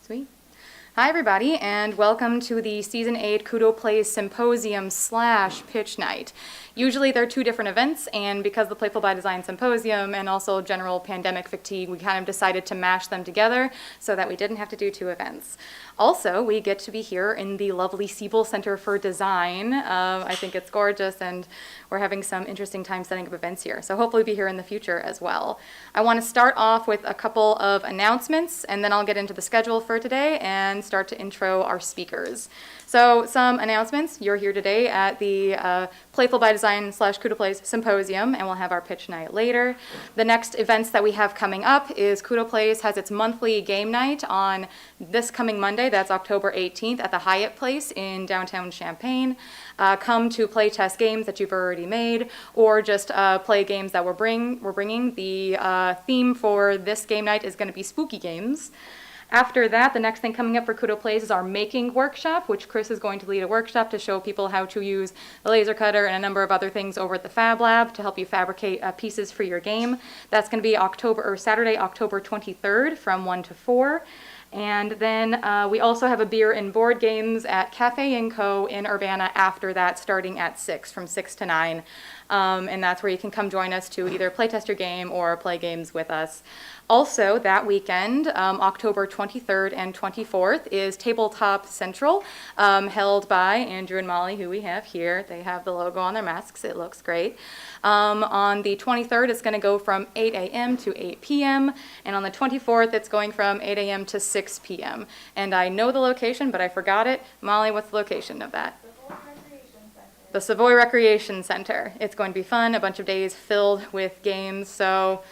Sweet. Hi, everybody, and welcome to the Season 8 Kudo Plays Symposium / Pitch Night. Usually they're two different events, and because the Playful by Design Symposium and also general pandemic fatigue, we kind of decided to mash them together so that we didn't have to do two events. Also, we get to be here in the lovely Siebel Center for Design. I think it's gorgeous, and we're having some interesting time setting up events here, so hopefully be here in the future as well. I want to start off with a couple of announcements, and then I'll get into the schedule for today and start to intro our speakers. So some announcements. You're here today at the Playful by Design / Kudo Plays Symposium, and we'll have our pitch night later. The next events that we have coming up is Kudo Plays has its monthly game night on this coming Monday. That's October 18th at the Hyatt Place in downtown Champaign. Come to play test games that you've already made, or just play games that we're bringing. The theme for this game night is going to be spooky games. After that, the next thing coming up for Kudo Plays is our making workshop, which Chris is going to lead a workshop to show people how to use the laser cutter and a number of other things over at the Fab Lab to help you fabricate pieces for your game. That's going to be Saturday, October 23rd from 1 to 4. And then we also have a beer and board games at Cafe & Co. in Urbana after that, starting at 6, from 6 to 9. And that's where you can come join us to either play test your game or play games with us. Also, that weekend, October 23rd and 24th, is Tabletop Central, held by Andrew and Molly, who we have here. They have the logo on their masks. It looks great. On the 23rd, it's going to go from 8 a.m. to 8 p.m., and on the 24th, it's going from 8 a.m. to 6 p.m. And I know the location, but I forgot it. Molly, what's the location of that? The Savoy Recreation Center. It's going to be fun, a bunch of days filled with games, so,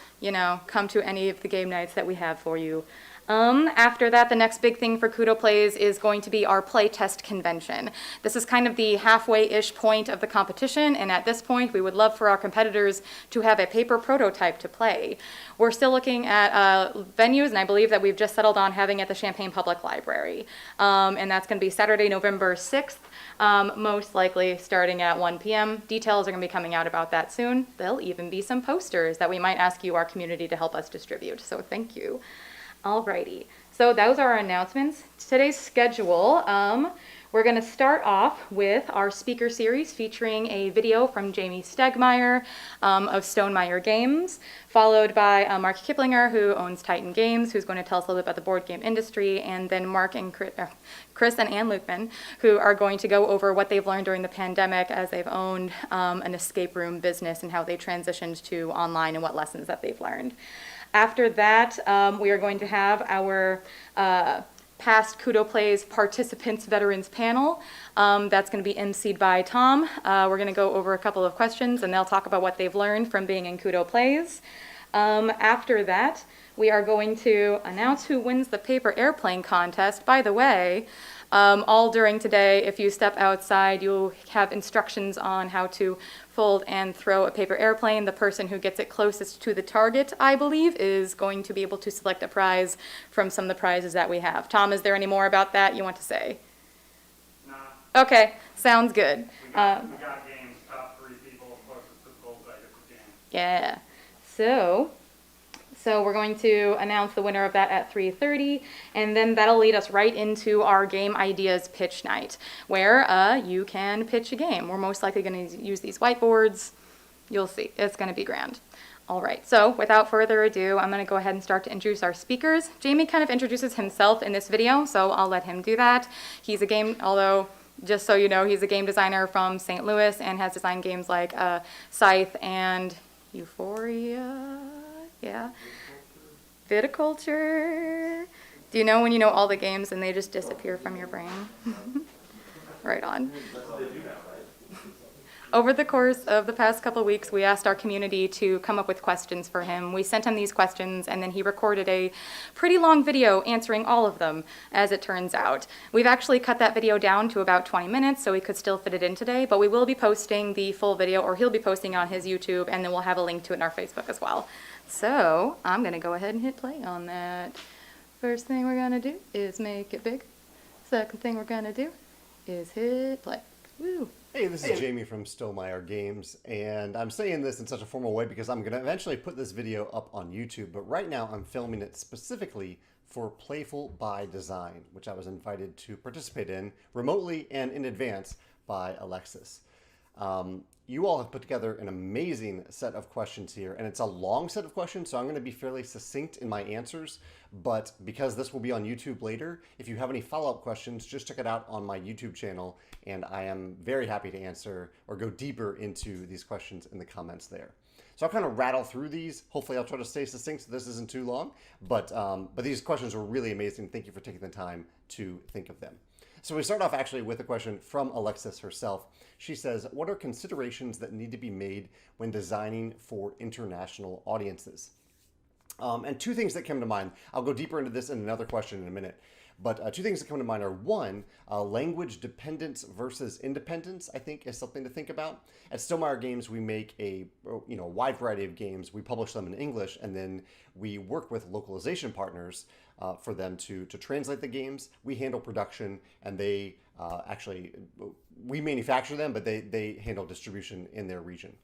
come to any of the game nights that we have for you. After that, the next big thing for Kudo Plays is going to be our playtest convention. This is kind of the halfway-ish point of the competition, and at this point, we would love for our competitors to have a paper prototype to play. We're still looking at venues, and I believe that we've just settled on having at the Champaign Public Library. And that's going to be Saturday, November 6th. Most likely starting at 1 p.m. Details are going to be coming out about that soon. There'll even be some posters that we might ask you, our community, to help us distribute, so thank you. Alrighty, so those are our announcements. Today's schedule, we're going to start off with our speaker series featuring a video from Jamie Stegmeyer of Stonemeyer Games, followed by Mark Kiplinger, who owns Titan Games, who's going to tell us a little bit about the board game industry, and then Mark and Chris and Ann Lukeman, who are going to go over what they've learned during the pandemic as they've owned an escape room business and how they transitioned to online and what lessons that they've learned. After that, we are going to have our past Kudo Plays participants veterans panel. That's going to be emceed by Tom. We're going to go over a couple of questions, and they'll talk about what they've learned from being in Kudo Plays. After that, we are going to announce who wins the paper airplane contest. By the way, all during today, if you step outside, you'll have instructions on how to fold and throw a paper airplane. The person who gets it closest to the target, I believe, is going to be able to select a prize from some of the prizes that we have. Tom, is there any more about that you want to say? No. Okay, sounds good. We got games, top 3 people, closest to the bullseye gets the game. Yeah. So we're going to announce the winner of that at 3:30, and then that'll lead us right into our game ideas pitch night, where you can pitch a game. We're most likely going to use these whiteboards. You'll see. It's going to be grand. All right, so without further ado, I'm going to go ahead and start to introduce our speakers. Jamie kind of introduces himself in this video, so I'll let him do that. He's although just so you know, he's a game designer from St. Louis and has designed games like Scythe and Euphoria. Yeah. Viticulture. Do you know when you know all the games and they just disappear from your brain? Right on. Over the course of the past couple of weeks, we asked our community to come up with questions for him. We sent him these questions, and then he recorded a pretty long video answering all of them, as it turns out. We've actually cut that video down to about 20 minutes, so we could still fit it in today, but we will be posting the full video, or he'll be posting on his YouTube, and then we'll have a link to it in our Facebook as well. So I'm going to go ahead and hit play on that. First thing we're going to do is make it big. Second thing we're going to do is hit play. Woo. Hey, this is Jamie from Stonemeyer Games, and I'm saying this in such a formal way because I'm going to eventually put this video up on YouTube, but right now I'm filming it specifically for Playful by Design, which I was invited to participate in remotely and in advance by Alexis. You all have put together an amazing set of questions here, and it's a long set of questions, so I'm going to be fairly succinct in my answers. But because this will be on YouTube later, if you have any follow-up questions, just check it out on my YouTube channel, and I am very happy to answer or go deeper into these questions in the comments there. So I'll kind of rattle through these. Hopefully I'll try to stay succinct so this isn't too long, but these questions were really amazing. Thank you for taking the time to think of them. So we start off actually with a question from Alexis herself. She says, what are considerations that need to be made when designing for international audiences? And two things that come to mind. I'll go deeper into this in another question in a minute. But two things that come to mind are one, language dependence versus independence, I think, is something to think about. At Stonemaier Games, we make a wide variety of games. We publish them in English, and then we work with localization partners for them to translate the games. We handle production, and they we manufacture them, but they handle distribution in their region.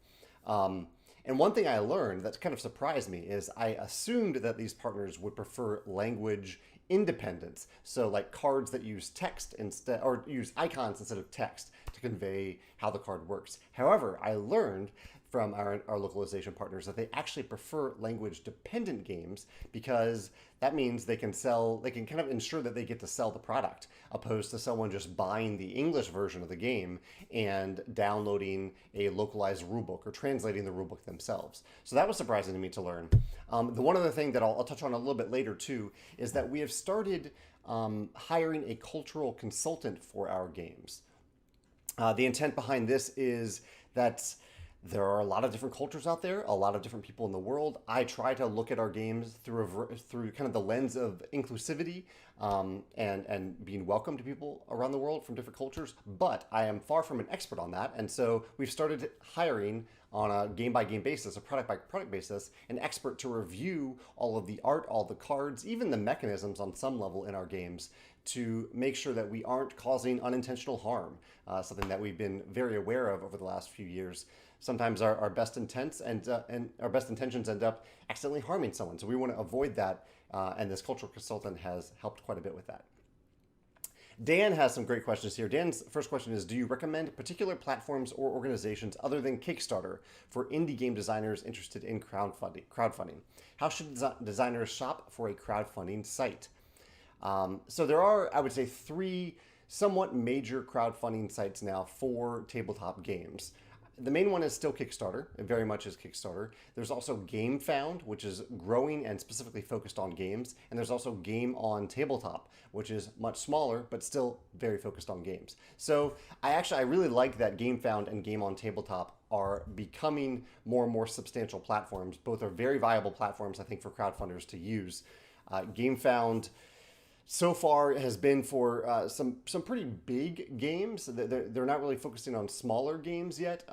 And one thing I learned that kind of surprised me is I assumed that these partners would prefer language independence. So like cards that use text instead, or use icons instead of text to convey how the card works. However, I learned from our localization partners that they actually prefer language dependent games because that means they can kind of ensure that they get to sell the product, opposed to someone just buying the English version of the game and downloading a localized rulebook or translating the rulebook themselves. So that was surprising to me to learn. The one other thing that I'll touch on a little bit later too is that we have started hiring a cultural consultant for our games. The intent behind this is that there are a lot of different cultures out there, a lot of different people in the world. I try to look at our games through kind of the lens of inclusivity and being welcome to people around the world from different cultures, but I am far from an expert on that. And so we've started hiring on a game-by-game basis, a product-by-product basis, an expert to review all of the art, all the cards, even the mechanisms on some level in our games to make sure that we aren't causing unintentional harm, something that we've been very aware of over the last few years. Sometimes our best intents and our best intentions end up accidentally harming someone. So we want to avoid that, and this cultural consultant has helped quite a bit with that. Dan has some great questions here. Dan's first question is, do you recommend particular platforms or organizations other than Kickstarter for indie game designers interested in crowdfunding? How should designers shop for a crowdfunding site? So there are, I would say, three somewhat major crowdfunding sites now for tabletop games. The main one is still Kickstarter. It very much is Kickstarter. There's also GameFound, which is growing and specifically focused on games. And there's also Game on Tabletop, which is much smaller, but still very focused on games. So I really like that GameFound and Game on Tabletop are becoming more and more substantial platforms. Both are very viable platforms, I think, for crowdfunders to use. GameFound so far has been for some pretty big games. They're not really focusing on smaller games yet.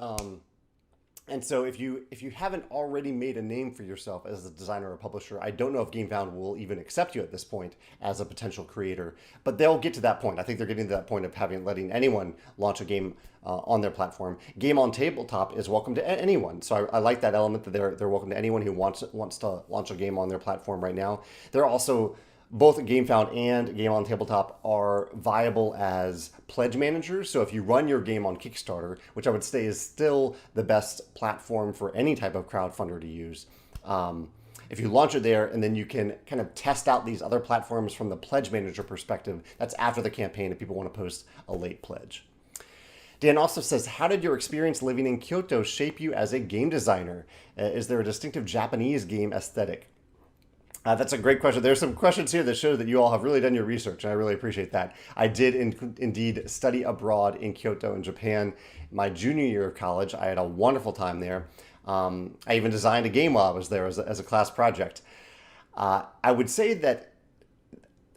And so if you haven't already made a name for yourself as a designer or publisher, I don't know if GameFound will even accept you at this point as a potential creator. But they'll get to that point. I think they're getting to that point of letting anyone launch a game on their platform. Game on Tabletop is welcome to anyone. So I like that element that they're welcome to anyone who wants to launch a game on their platform right now. They're also both GameFound and Game on Tabletop are viable as pledge managers. So if you run your game on Kickstarter, which I would say is still the best platform for any type of crowdfunder to use, if you launch it there and then you can kind of test out these other platforms from the pledge manager perspective, that's after the campaign if people want to post a late pledge. Dan also says, how did your experience living in Kyoto shape you as a game designer? Is there a distinctive Japanese game aesthetic? That's a great question. There's some questions here that show that you all have really done your research, and I really appreciate that. I did indeed study abroad in Kyoto in Japan my junior year of college. I had a wonderful time there. I even designed a game while I was there as a class project. I would say that,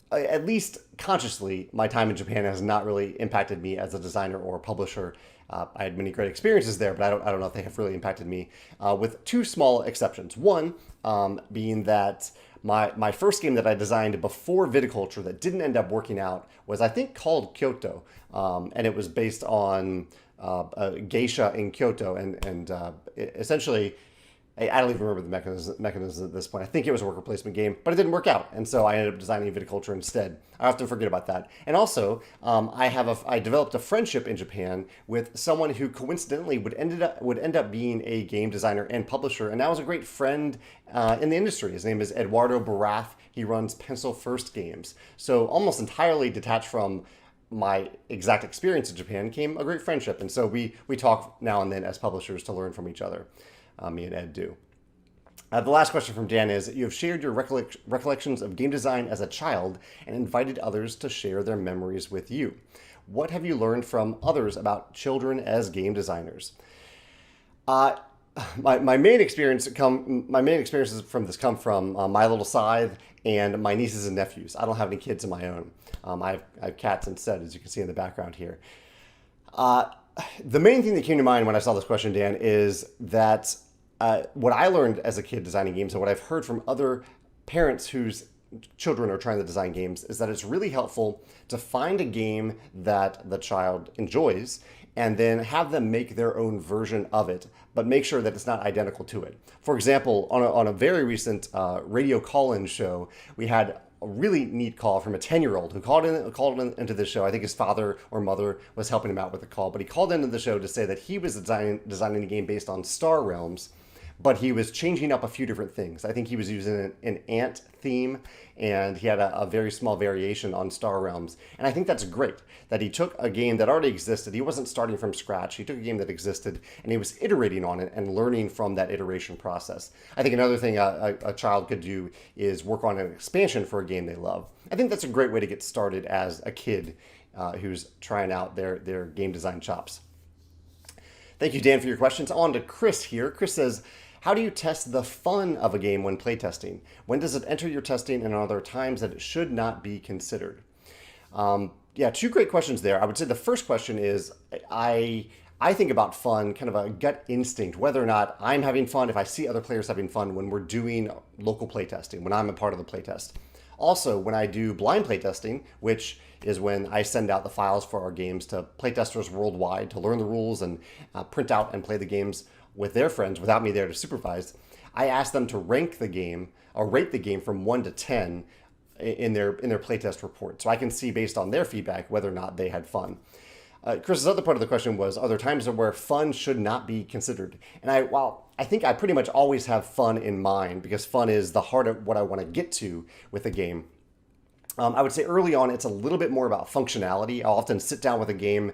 at least consciously, my time in Japan has not really impacted me as a designer or a publisher. I had many great experiences there, but I don't know if they have really impacted me, with two small exceptions. One being that my first game that I designed before viticulture that didn't end up working out was, I think, called Kyoto, and it was based on a geisha in Kyoto, and essentially I don't even remember the mechanism at this point. I think it was a worker placement game, but it didn't work out, and so I ended up designing viticulture instead. I often forget about that. And also, I developed a friendship in Japan with someone who coincidentally would end up being a game designer and publisher, and now is a great friend in the industry. His name is Eduardo Barath. He runs Pencil First Games. So almost entirely detached from my exact experience in Japan came a great friendship, and so we talk now and then as publishers to learn from each other. Me and Ed do. The last question from Dan is, you have shared your recollections of game design as a child and invited others to share their memories with you. What have you learned from others about children as game designers? My main experiences from this come from My Little Scythe and my nieces and nephews. I don't have any kids of my own. I have cats instead, as you can see in the background here. The main thing that came to mind when I saw this question, Dan, is that what I learned as a kid designing games and what I've heard from other parents whose children are trying to design games is that it's really helpful to find a game that the child enjoys and then have them make their own version of it, but make sure that it's not identical to it. For example, on a very recent radio call-in show, we had a really neat call from a 10-year-old who called into the show. I think his father or mother was helping him out with the call, but he called into the show to say that he was designing a game based on Star Realms, but he was changing up a few different things. I think he was using an ant theme, and he had a very small variation on Star Realms. And I think that's great, that he took a game that already existed. He wasn't starting from scratch. He took a game that existed, and he was iterating on it and learning from that iteration process. I think another thing a child could do is work on an expansion for a game they love. I think that's a great way to get started as a kid who's trying out their game design chops. Thank you, Dan, for your questions. On to Chris here. Chris says, how do you test the fun of a game when playtesting? When does it enter your testing, and are there times that it should not be considered? Yeah, two great questions there. I would say the first question is, I think about fun, kind of a gut instinct, whether or not I'm having fun, if I see other players having fun when we're doing local playtesting, when I'm a part of the playtest. Also, when I do blind playtesting, which is when I send out the files for our games to playtesters worldwide to learn the rules and print out and play the games with their friends without me there to supervise, I ask them to rank the game or rate the game from 1 to 10 in their playtest report. So I can see based on their feedback whether or not they had fun. Chris's other part of the question was, are there times where fun should not be considered? And while I think I pretty much always have fun in mind, because fun is the heart of what I want to get to with a game, I would say early on it's a little bit more about functionality. I'll often sit down with a game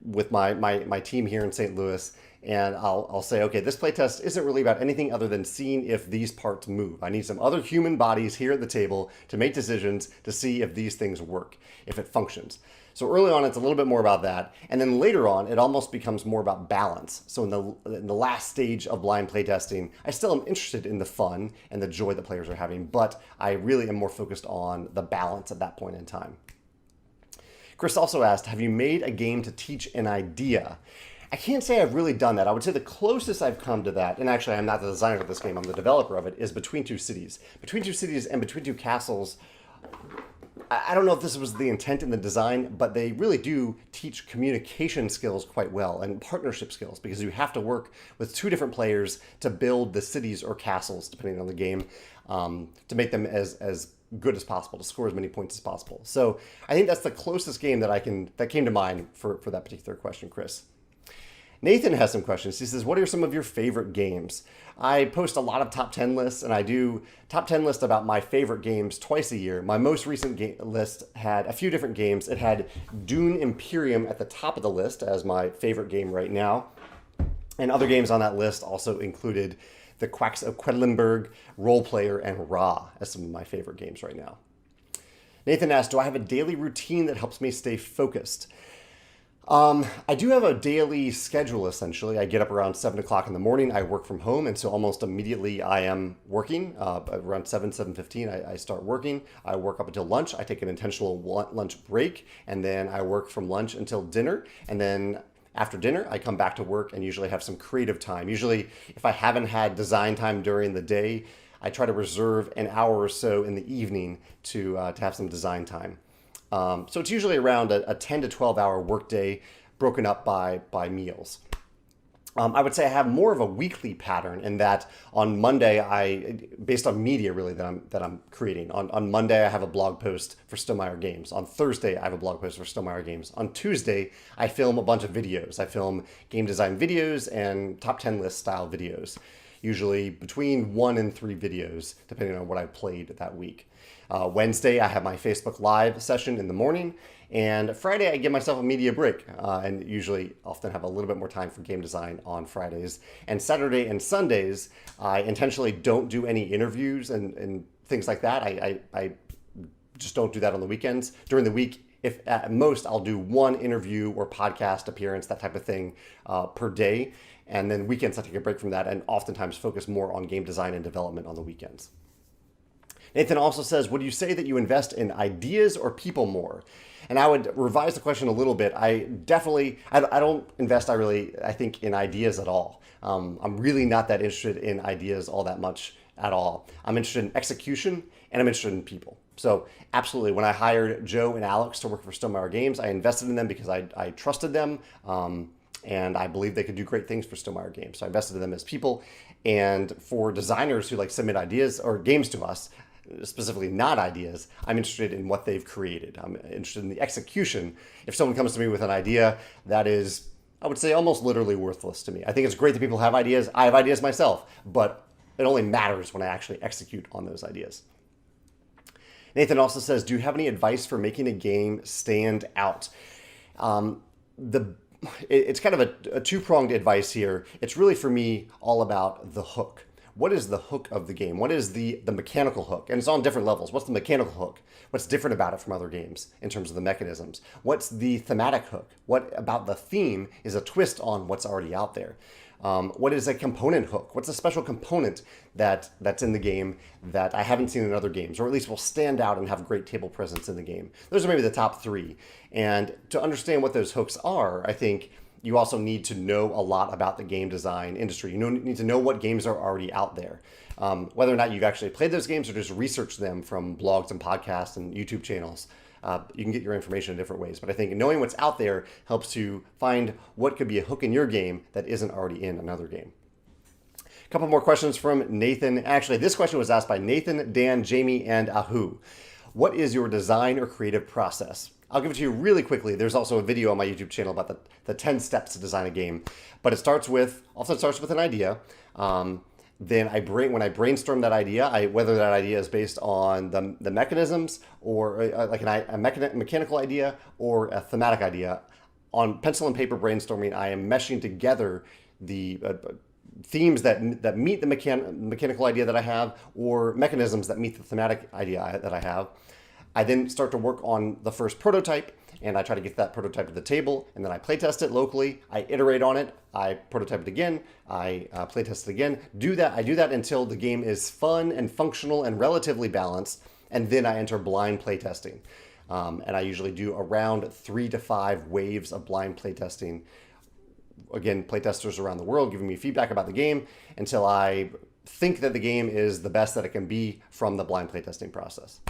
with my team here in St. Louis, and I'll say, okay, this playtest isn't really about anything other than seeing if these parts move. I need some other human bodies here at the table to make decisions to see if these things work, if it functions. So early on, it's a little bit more about that. And then later on, it almost becomes more about balance. So in the last stage of blind playtesting, I still am interested in the fun and the joy that players are having, but I really am more focused on the balance at that point in time. Chris also asked, have you made a game to teach an idea? I can't say I've really done that. I would say the closest I've come to that, and actually I'm not the designer of this game, I'm the developer of it, is Between Two Cities. Between Two Cities and Between Two Castles, I don't know if this was the intent in the design, but they really do teach communication skills quite well and partnership skills, because you have to work with two different players to build the cities or castles, depending on the game, to make them as good as possible, to score as many points as possible. So I think that's the closest game that came to mind for that particular question, Chris. Nathan has some questions. He says, what are some of your favorite games? I post a lot of top 10 lists, and I do top 10 lists about my favorite games twice a year. My most recent list had a few different games. It had Dune Imperium at the top of the list as my favorite game right now. And other games on that list also included The Quacks of Quedlinburg, Role Player, and Ra as some of my favorite games right now. Nathan asked, do I have a daily routine that helps me stay focused? I do have a daily schedule, essentially. I get up around 7 o'clock in the morning. I work from home, and so almost immediately I am working. Around 7:15, I start working. I work up until lunch. I take an intentional lunch break, and then I work from lunch until dinner. And then after dinner, I come back to work and usually have some creative time. Usually, if I haven't had design time during the day, I try to reserve an hour or so in the evening to have some design time. So it's usually around a 10 to 12 hour workday broken up by meals. I would say I have more of a weekly pattern in that on Monday, based on media really that I'm creating. On Monday, I have a blog post for Stonemaier Games. On Thursday, I have a blog post for Stonemaier Games. On Tuesday, I film a bunch of videos. I film game design videos and top 10 list style videos, usually between 1 and 3 videos, depending on what I played that week. Wednesday, I have my Facebook Live session in the morning. And Friday, I give myself a media break and usually often have a little bit more time for game design on Fridays. And Saturday and Sundays, I intentionally don't do any interviews and things like that. I just don't do that on the weekends. During the week, if at most, I'll do 1 interview or podcast appearance, that type of thing per day. And then weekends, I take a break from that and oftentimes focus more on game design and development on the weekends. Nathan also says, would you say that you invest in ideas or people more? And I would revise the question a little bit. I don't invest, I think, in ideas at all. I'm really not that interested in ideas all that much at all. I'm interested in execution and I'm interested in people. So absolutely, when I hired Joe and Alex to work for Stonemaier Games, I invested in them because I trusted them and I believed they could do great things for Stonemaier Games. So I invested in them as people. And for designers who submit ideas or games to us, specifically not ideas, I'm interested in what they've created. I'm interested in the execution. If someone comes to me with an idea that is, I would say, almost literally worthless to me. I think it's great that people have ideas. I have ideas myself, but it only matters when I actually execute on those ideas. Nathan also says, do you have any advice for making a game stand out? It's kind of a two-pronged advice here. It's really, for me, all about the hook. What is the hook of the game? What is the mechanical hook? And it's on different levels. What's the mechanical hook? What's different about it from other games in terms of the mechanisms? What's the thematic hook? What about the theme is a twist on what's already out there? What is a component hook? What's a special component that's in the game that I haven't seen in other games, or at least will stand out and have great table presence in the game? Those are maybe the top 3. And to understand what those hooks are, I think you also need to know a lot about the game design industry. You need to know what games are already out there. Whether or not you've actually played those games or just researched them from blogs and podcasts and YouTube channels. You can get your information in different ways. But I think knowing what's out there helps you find what could be a hook in your game that isn't already in another game. A couple more questions from Nathan. Actually, this question was asked by Nathan, Dan, Jamie, and Ahu. What is your design or creative process? I'll give it to you really quickly. There's also a video on my YouTube channel about the 10 steps to design a game. But it often starts with an idea. Then when I brainstorm that idea, whether that idea is based on the mechanisms or a mechanical idea or a thematic idea, on pencil and paper brainstorming, I am meshing together the themes that meet the mechanical idea that I have or mechanisms that meet the thematic idea that I have. I then start to work on the first prototype, and I try to get that prototype to the table, and then I playtest it locally. I iterate on it. I prototype it again. I playtest it again. I do that until the game is fun and functional and relatively balanced, and then I enter blind playtesting. And I usually do around 3 to 5 waves of blind playtesting. Again, playtesters around the world giving me feedback about the game until I think that the game is the best that it can be from the blind playtesting process.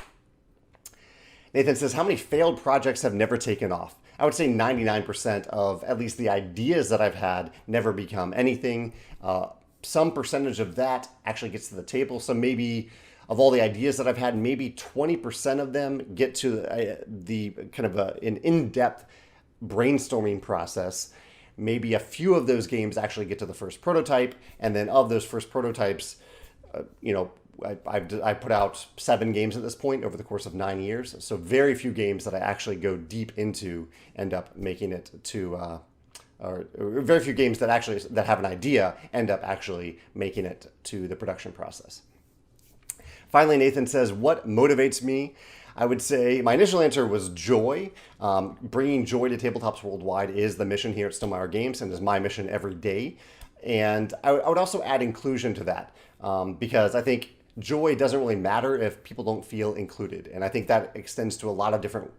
Nathan says, how many failed projects have never taken off? I would say 99% of at least the ideas that I've had never become anything. Some percentage of that actually gets to the table. So maybe of all the ideas that I've had, maybe 20% of them get to the kind of an in-depth brainstorming process. Maybe a few of those games actually get to the first prototype. And then of those first prototypes, I put out 7 games at this point over the course of 9 years. So very few games that I actually go deep into end up making it to, or very few games that have an idea end up actually making it to the production process. Finally, Nathan says, what motivates me? I would say my initial answer was joy. Bringing joy to tabletops worldwide is the mission here at Stonemaier Games and is my mission every day. And I would also add inclusion to that because I think joy doesn't really matter if people don't feel included. And I think that extends to a lot of different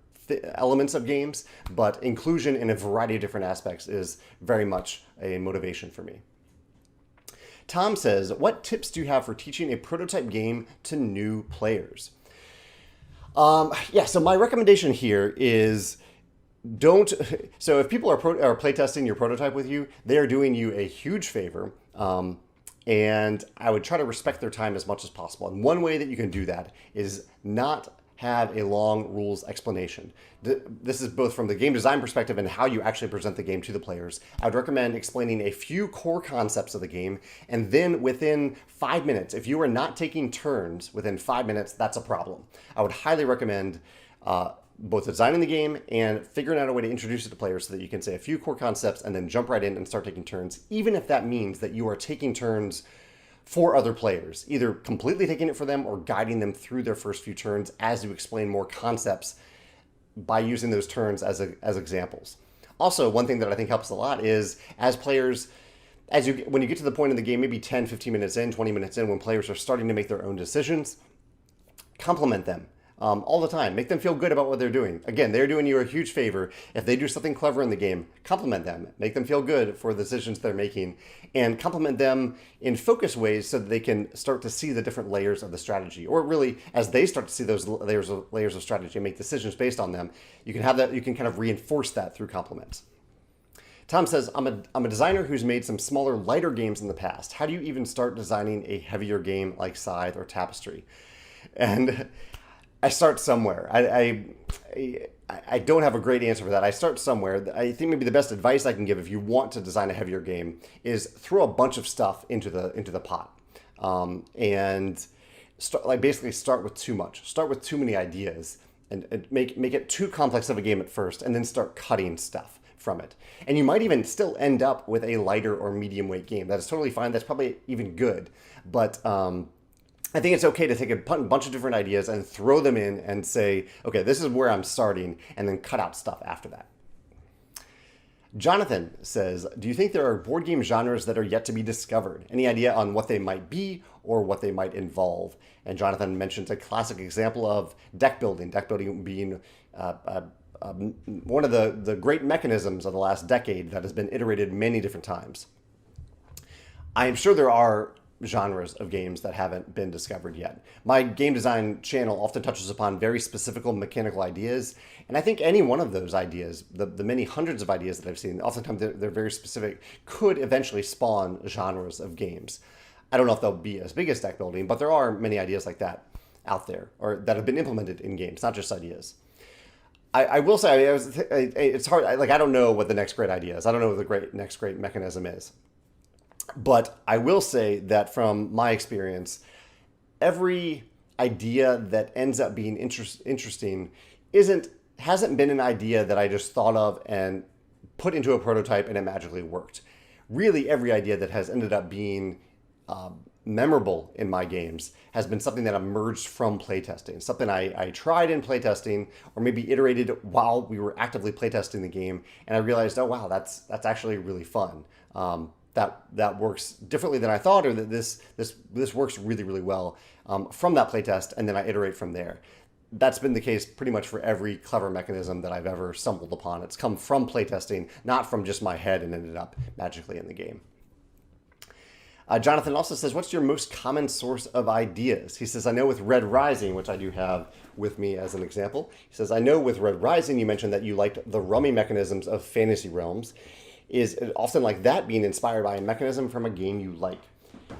elements of games, but inclusion in a variety of different aspects is very much a motivation for me. Tom says, what tips do you have for teaching a prototype game to new players? So my recommendation here is don't. So if people are playtesting your prototype with you, they are doing you a huge favor. And I would try to respect their time as much as possible. And one way that you can do that is not have a long rules explanation. This is both from the game design perspective and how you actually present the game to the players. I would recommend explaining a few core concepts of the game, and then within 5 minutes, if you are not taking turns within 5 minutes, that's a problem. I would highly recommend both designing the game and figuring out a way to introduce it to players so that you can say a few core concepts and then jump right in and start taking turns, even if that means that you are taking turns for other players, either completely taking it for them or guiding them through their first few turns as you explain more concepts by using those turns as examples. Also, one thing that I think helps a lot is as players, when you get to the point in the game, maybe 10, 15 minutes in, 20 minutes in, when players are starting to make their own decisions, compliment them. All the time. Make them feel good about what they're doing. Again, they're doing you a huge favor. If they do something clever in the game, compliment them. Make them feel good for the decisions they're making, and compliment them in focus ways so that they can start to see the different layers of the strategy. Or really, as they start to see those layers of strategy and make decisions based on them, you can have that. You can kind of reinforce that through compliments. Tom says, I'm a designer who's made some smaller, lighter games in the past. How do you even start designing a heavier game like Scythe or Tapestry? And I start somewhere. I don't have a great answer for that. I start somewhere. I think maybe the best advice I can give if you want to design a heavier game is throw a bunch of stuff into the pot, and basically start with too much. Start with too many ideas, and make it too complex of a game at first, and then start cutting stuff from it. And you might even still end up with a lighter or medium weight game. That is totally fine. That's probably even good, but I think it's okay to take a bunch of different ideas and throw them in and say, okay, this is where I'm starting, and then cut out stuff after that. Jonathan says, do you think there are board game genres that are yet to be discovered? Any idea on what they might be or what they might involve? And Jonathan mentions a classic example of deck building being one of the great mechanisms of the last decade that has been iterated many different times. I am sure there are genres of games that haven't been discovered yet. My game design channel often touches upon very specific mechanical ideas, and I think any one of those ideas, the many hundreds of ideas that I've seen, oftentimes they're very specific, could eventually spawn genres of games. I don't know if they'll be as big as deck building, but there are many ideas like that out there, or that have been implemented in games, not just ideas. I will say, it's hard, I don't know what the next great idea is. I don't know what the next great mechanism is. But I will say that from my experience, every idea that ends up being interesting hasn't been an idea that I just thought of and put into a prototype and it magically worked. Really, every idea that has ended up being memorable in my games has been something that emerged from playtesting, something I tried in playtesting or maybe iterated while we were actively playtesting the game, and I realized, oh wow, that's actually really fun. That works differently than I thought, or that this works really, really well from that playtest, and then I iterate from there. That's been the case pretty much for every clever mechanism that I've ever stumbled upon. It's come from playtesting, not from just my head and ended up magically in the game. Jonathan also says, what's your most common source of ideas? He says, I know with Red Rising, which I do have with me as an example. He says, I know with Red Rising, you mentioned that you liked the rummy mechanisms of Fantasy Realms. Is it often like that being inspired by a mechanism from a game you like?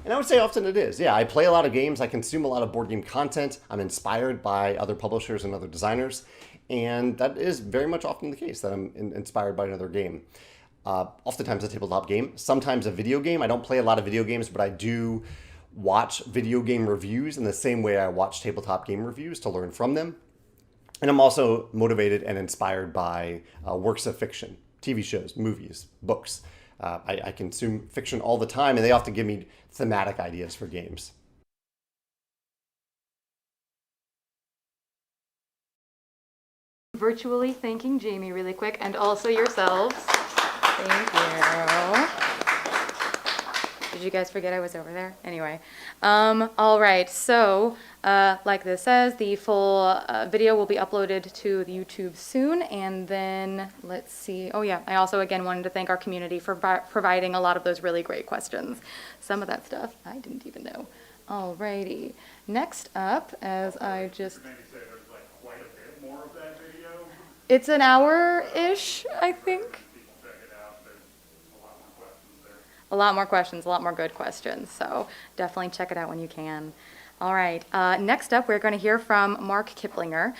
And I would say often it is. Yeah, I play a lot of games. I consume a lot of board game content. I'm inspired by other publishers and other designers. And that is very much often the case, that I'm inspired by another game. Oftentimes a tabletop game, sometimes a video game. I don't play a lot of video games, but I do watch video game reviews in the same way I watch tabletop game reviews to learn from them. And I'm also motivated and inspired by works of fiction. TV shows, movies, books. I consume fiction all the time, and they often give me thematic ideas for games. Virtually thanking Jamie really quick, and also yourselves. Thank you. Did you guys forget I was over there? Anyway, all right, so like this says, the full video will be uploaded to the YouTube soon, and then let's see. Oh yeah, I also again wanted to thank our community for providing a lot of those really great questions. Some of that stuff I didn't even know. Alrighty, next up, as I just... Maybe say there's like quite a bit more of that video. It's an hour-ish, I think. Check it out. There's a lot more questions there. A lot more questions, a lot more good questions. So definitely check it out when you can. All right, next up, we're going to hear from Mark Kiplinger,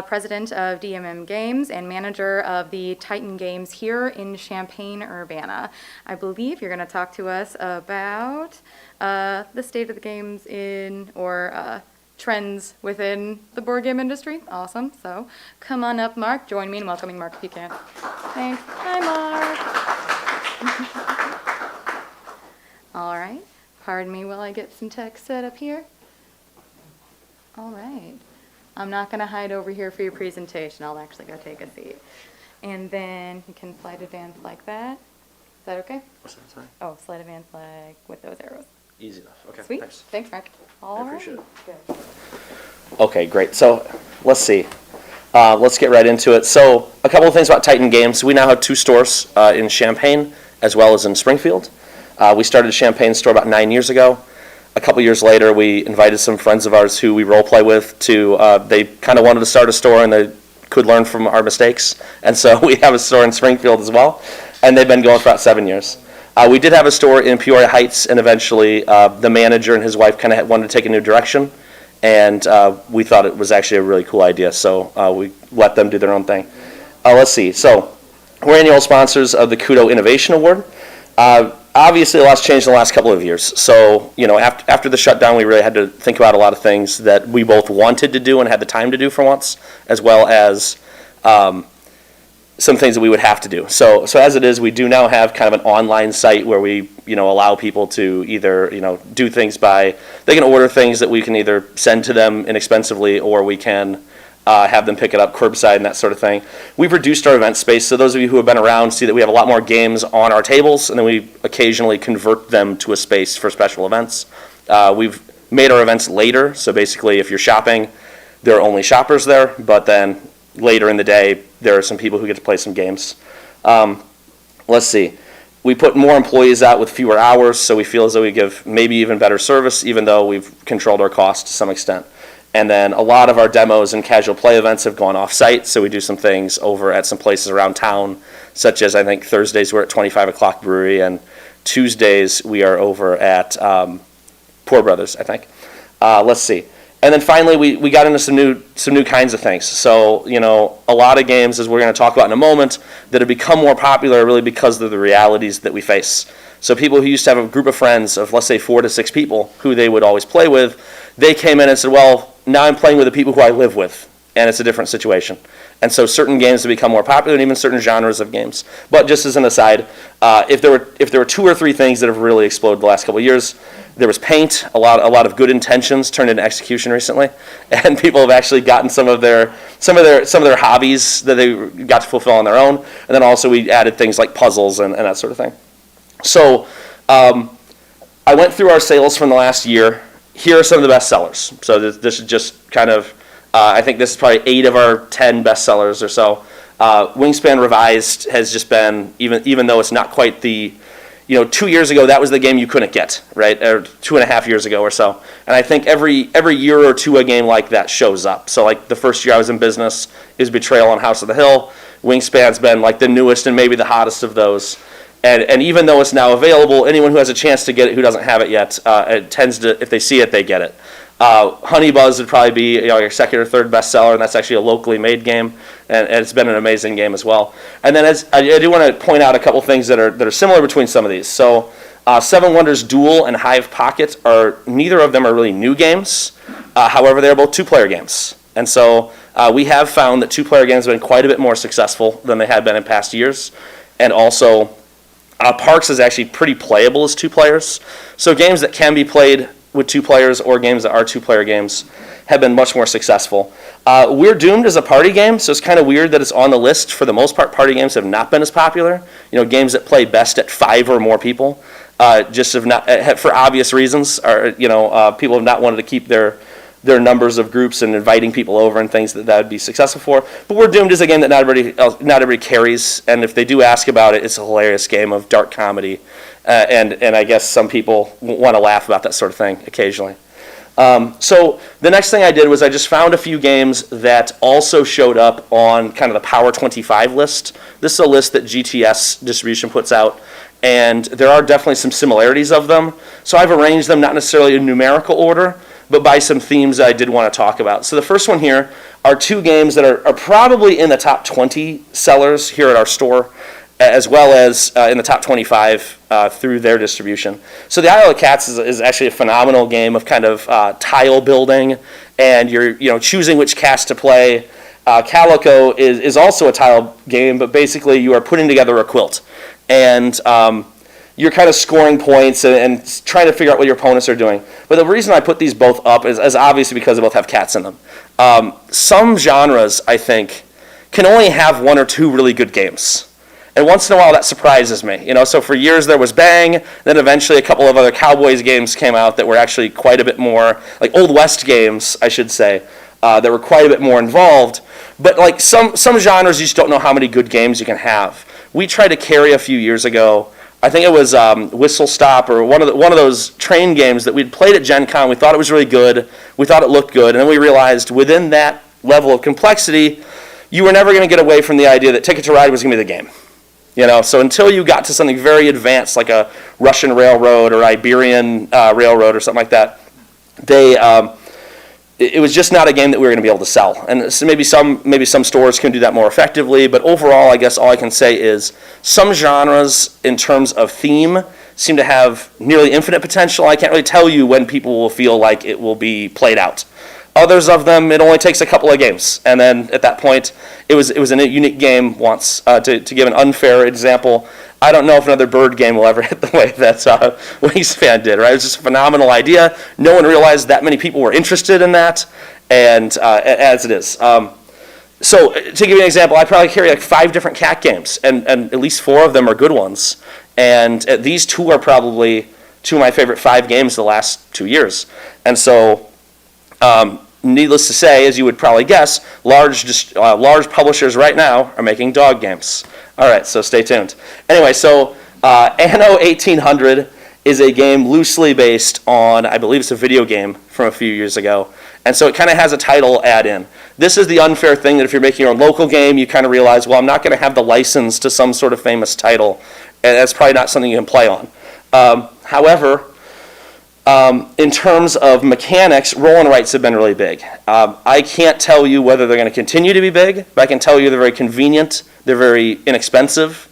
president of DMM Games and manager of the Titan Games here in Champaign-Urbana. I believe you're going to talk to us about the state of the games or trends within the board game industry. Awesome. So come on up, Mark. Join me in welcoming Mark if you can. Thanks. Hi, Mark. All right. Pardon me while I get some text set up here. All right. I'm not going to hide over here for your presentation. I'll actually go take a seat. And then you can slide advance like that. Is that okay? What's that, sorry? Oh, slide advance like with those arrows. Easy enough. Okay, Sweet. thanks. Thanks, Mark. All right. appreciate it. Good. Okay, great. So let's see. Let's get right into it. So a couple of things about Titan Games. We now have 2 stores in Champaign as well as in Springfield. We started a Champaign store about 9 years ago. A couple years later, we invited some friends of ours who we role play with to, they kind of wanted to start a store and they could learn from our mistakes. And so we have a store in Springfield as well. And they've been going for about 7 years. We did have a store in Peoria Heights, and eventually the manager and his wife kind of wanted to take a new direction. And we thought it was actually a really cool idea, so we let them do their own thing. Let's see. So we're annual sponsors of the Kudo Innovation Award. Obviously, a lot's changed in the last couple of years. So, you know, after the shutdown, we really had to think about a lot of things that we both wanted to do and had the time to do for once, as well as some things that we would have to do. So as it is, we do now have kind of an online site where we, you know, allow people to either, you know, do things by, they can order things that we can either send to them inexpensively, or we can have them pick it up curbside and that sort of thing. We've reduced our event space, so those of you who have been around see that we have a lot more games on our tables, and then we occasionally convert them to a space for special events. We've made our events later, so basically if you're shopping, there are only shoppers there, but then later in the day, there are some people who get to play some games. Let's see. We put more employees out with fewer hours, so we feel as though we give maybe even better service, even though we've controlled our costs to some extent. And then a lot of our demos and casual play events have gone off-site, so we do some things over at some places around town, such as I think Thursdays we're at 25 O'Clock Brewery, and Tuesdays we are over at Poor Brothers, I think. Let's see. And then finally, we got into some new kinds of things. So, you know, a lot of games, as we're going to talk about in a moment, that have become more popular really because of the realities that we face. So people who used to have a group of friends of, let's say, 4 to 6 people who they would always play with, they came in and said, well, now I'm playing with the people who I live with, and it's a different situation. And so certain games have become more popular, and even certain genres of games. But just as an aside, if there were 2 or 3 things that have really exploded the last couple of years, there was paint. A lot of good intentions turned into execution recently, and people have actually gotten some of their hobbies that they got to fulfill on their own. And then also we added things like puzzles and that sort of thing. So I went through our sales from the last year. Here are some of the best sellers. So this is just kind of, I think this is probably 8 of our 10 best sellers or so. Wingspan Revised has just been, even though it's not quite the, 2 years ago, that was the game you couldn't get, right? Or 2.5 years ago or so. And I think every year or two, a game like that shows up. So like the first year I was in business is Betrayal on House of the Hill. Wingspan's been like the newest and maybe the hottest of those. And even though it's now available, anyone who has a chance to get it who doesn't have it yet, it tends to, if they see it, they get it. Honey Buzz would probably be your second or third bestseller, and that's actually a locally made game, and it's been an amazing game as well. And then I do want to point out a couple things that are similar between some of these. So Seven Wonders Duel and Hive Pocket neither of them are really new games. However, they're both 2-player games. And so we have found that 2-player games have been quite a bit more successful than they had been in past years. And also, Parks is actually pretty playable as 2 players. So games that can be played with 2 players or games that are 2-player games have been much more successful. We're Doomed as a party game, so it's kind of weird that it's on the list. For the most part, party games have not been as popular. Games that play best at 5 or more people just have not, for obvious reasons, people have not wanted to keep their numbers of groups and inviting people over and things that would be successful for. But We're Doomed is a game that not everybody carries, and if they do ask about it, it's a hilarious game of dark comedy, and I guess some people want to laugh about that sort of thing occasionally. So the next thing I did was I just found a few games that also showed up on kind of the Power 25 list. This is a list that GTS Distribution puts out, and there are definitely some similarities of them. So I've arranged them not necessarily in numerical order, but by some themes that I did want to talk about. So the first one here are two games that are probably in the top 20 sellers here at our store, as well as in the top 25 through their distribution. So the Isle of Cats is actually a phenomenal game of kind of tile building, and you're choosing which cast to play. Calico is also a tile game, but basically you are putting together a quilt, and you're kind of scoring points and trying to figure out what your opponents are doing. But the reason I put these both up is obviously because they both have cats in them. Some genres, I think, can only have one or two really good games. And once in a while, that surprises me. So for years there was Bang, then eventually a couple of other Cowboys games came out that were actually quite a bit more, like Old West games, I should say, that were quite a bit more involved. But like some genres, you just don't know how many good games you can have. We tried to carry a few years ago. I think it was Whistle Stop or one of those train games that we'd played at Gen Con. We thought it was really good. We thought it looked good. And then we realized within that level of complexity, you were never going to get away from the idea that Ticket to Ride was going to be the game. So until you got to something very advanced like a Russian railroad or Iberian railroad or something like that, it was just not a game that we were going to be able to sell. And so maybe some stores can do that more effectively, but overall, I guess all I can say is some genres in terms of theme seem to have nearly infinite potential. I can't really tell you when people will feel like it will be played out. Others of them, it only takes a couple of games, and then at that point, it was a unique game once. To give an unfair example, I don't know if another bird game will ever hit the way that Wingspan did. Right? It was just a phenomenal idea. No one realized that many people were interested in that, and as it is. So to give you an example, I probably carry like 5 different cat games, and at least 4 of them are good ones. And these 2 are probably 2 of my favorite 5 games the last 2 years. And so, needless to say, as you would probably guess, large publishers right now are making dog games. All right, so stay tuned. Anyway, so Anno 1800 is a game loosely based on, I believe it's a video game from a few years ago. And so it kind of has a title add-in. This is the unfair thing that if you're making your own local game, you kind of realize, well, I'm not going to have the license to some sort of famous title, and that's probably not something you can play on. However, in terms of mechanics, roll and writes have been really big. I can't tell you whether they're going to continue to be big, but I can tell you they're very convenient, they're very inexpensive.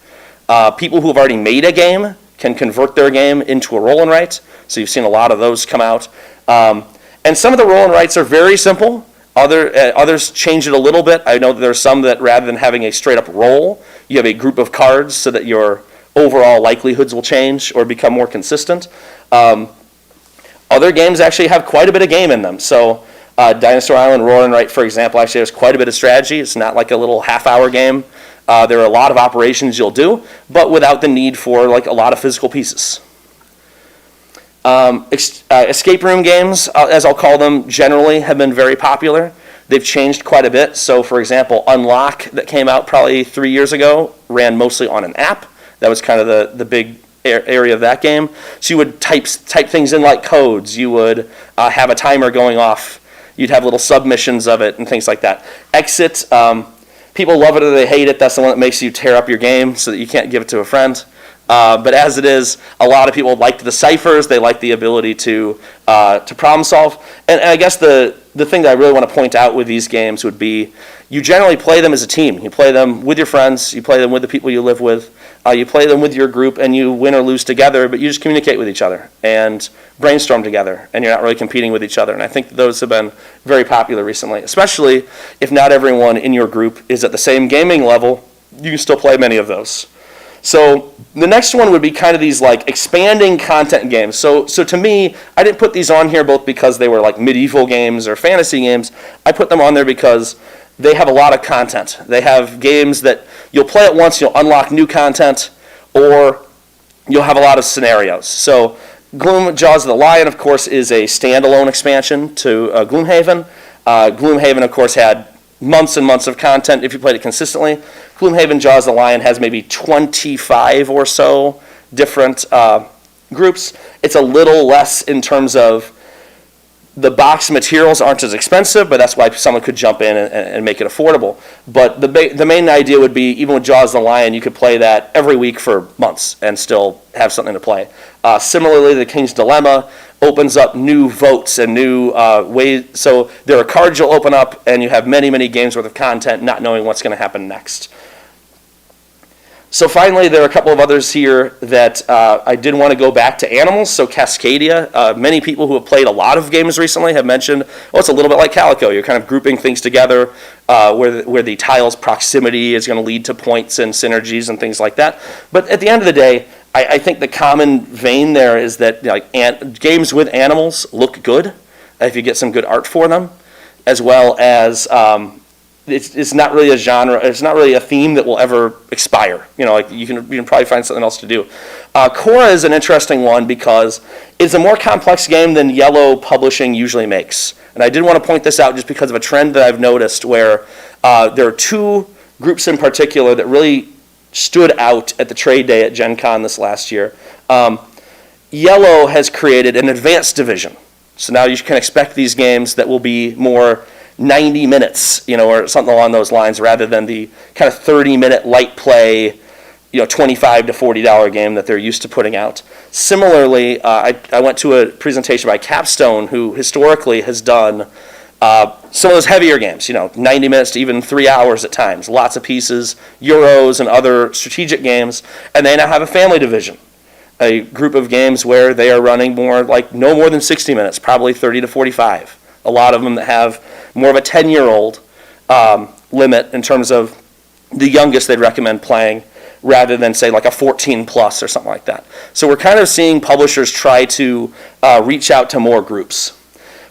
People who have already made a game can convert their game into a roll and write, so you've seen a lot of those come out. And some of the roll and writes are very simple. Others change it a little bit. I know that there are some that rather than having a straight up roll, you have a group of cards so that your overall likelihoods will change or become more consistent. Other games actually have quite a bit of game in them. So Dinosaur Island Roll and Write, for example, actually has quite a bit of strategy. It's not like a little half-hour game. There are a lot of operations you'll do, but without the need for like a lot of physical pieces. Escape room games, as I'll call them, generally have been very popular. They've changed quite a bit. So, for example, Unlock, that came out probably 3 years ago, ran mostly on an app. That was kind of the big area of that game. So you would type things in like codes. You would have a timer going off. You'd have little submissions of it and things like that. Exit, people love it or they hate it. That's the one that makes you tear up your game so that you can't give it to a friend. But as it is, a lot of people like the ciphers. They like the ability to problem solve. And I guess the thing that I really want to point out with these games would be you generally play them as a team. You play them with your friends. You play them with the people you live with. You play them with your group, and you win or lose together, but you just communicate with each other and brainstorm together, and you're not really competing with each other. And I think those have been very popular recently, especially if not everyone in your group is at the same gaming level. You can still play many of those. So the next one would be kind of these like expanding content games. So to me, I didn't put these on here both because they were like medieval games or fantasy games. I put them on there because they have a lot of content. They have games that you'll play it once, you'll unlock new content, or you'll have a lot of scenarios. So Gloom Jaws of the Lion, of course, is a standalone expansion to Gloomhaven. Gloomhaven, of course, had months and months of content if you played it consistently. Gloomhaven Jaws of the Lion has maybe 25 or so different groups. It's a little less in terms of The box materials aren't as expensive, but that's why someone could jump in and make it affordable. But the main idea would be, even with Jaws the Lion, you could play that every week for months and still have something to play. Similarly, the King's Dilemma opens up new votes and new ways. So there are cards you'll open up, and you have many, many games worth of content, not knowing what's going to happen next. So finally, there are a couple of others here that I did want to go back to animals. So Cascadia, many people who have played a lot of games recently have mentioned, oh, it's a little bit like Calico. You're kind of grouping things together where the tile's proximity is going to lead to points and synergies and things like that. But at the end of the day, I think the common vein there is that games with animals look good if you get some good art for them, as well as it's not really a genre. It's not really a theme that will ever expire. You can probably find something else to do. Cora is an interesting one because it's a more complex game than Yellow Publishing usually makes. And I did want to point this out just because of a trend that I've noticed where there are two groups in particular that really stood out at the trade day at Gen Con this last year. Yellow has created an advanced division. So now you can expect these games that will be more 90 minutes, or something along those lines, rather than the kind of 30-minute light play, $25 to $40 game that they're used to putting out. Similarly, I went to a presentation by Capstone, who historically has done some of those heavier games, 90 minutes to even 3 hours at times, lots of pieces, Euros and other strategic games, and they now have a family division, a group of games where they are running no more than 60 minutes, probably 30 to 45. A lot of them that have more of a 10-year-old limit in terms of the youngest they'd recommend playing, rather than say like a 14 plus or something like that. So we're kind of seeing publishers try to reach out to more groups.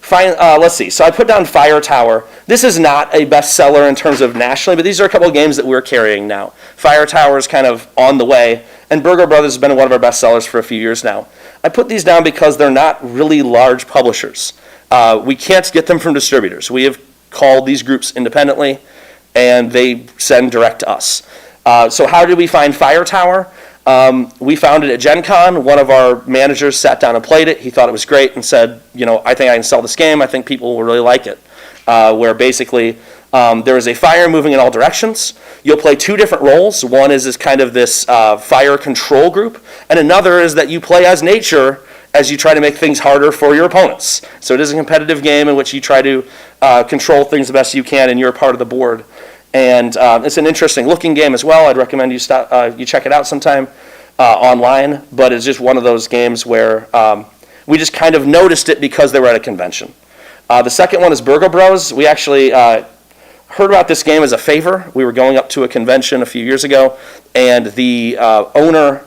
Let's see. So I put down Fire Tower. This is not a bestseller in terms of nationally, but these are a couple of games that we're carrying now. Fire Tower is kind of on the way, and Burger Brothers has been one of our bestsellers for a few years now. I put these down because they're not really large publishers. We can't get them from distributors. We have called these groups independently, and they send direct to us. So how did we find Fire Tower? We found it at Gen Con. One of our managers sat down and played it. He thought it was great and said, I think I can sell this game. I think people will really like it. Where basically there is a fire moving in all directions. You'll play two different roles. One is kind of this fire control group, and another is that you play as nature as you try to make things harder for your opponents. So it is a competitive game in which you try to control things the best you can, and you're part of the board. And it's an interesting looking game as well. I'd recommend you check it out sometime online, but it's just one of those games where we just kind of noticed it because they were at a convention. The second one is Burger Bros. We actually heard about this game as a favor. We were going up to a convention a few years ago, and the owner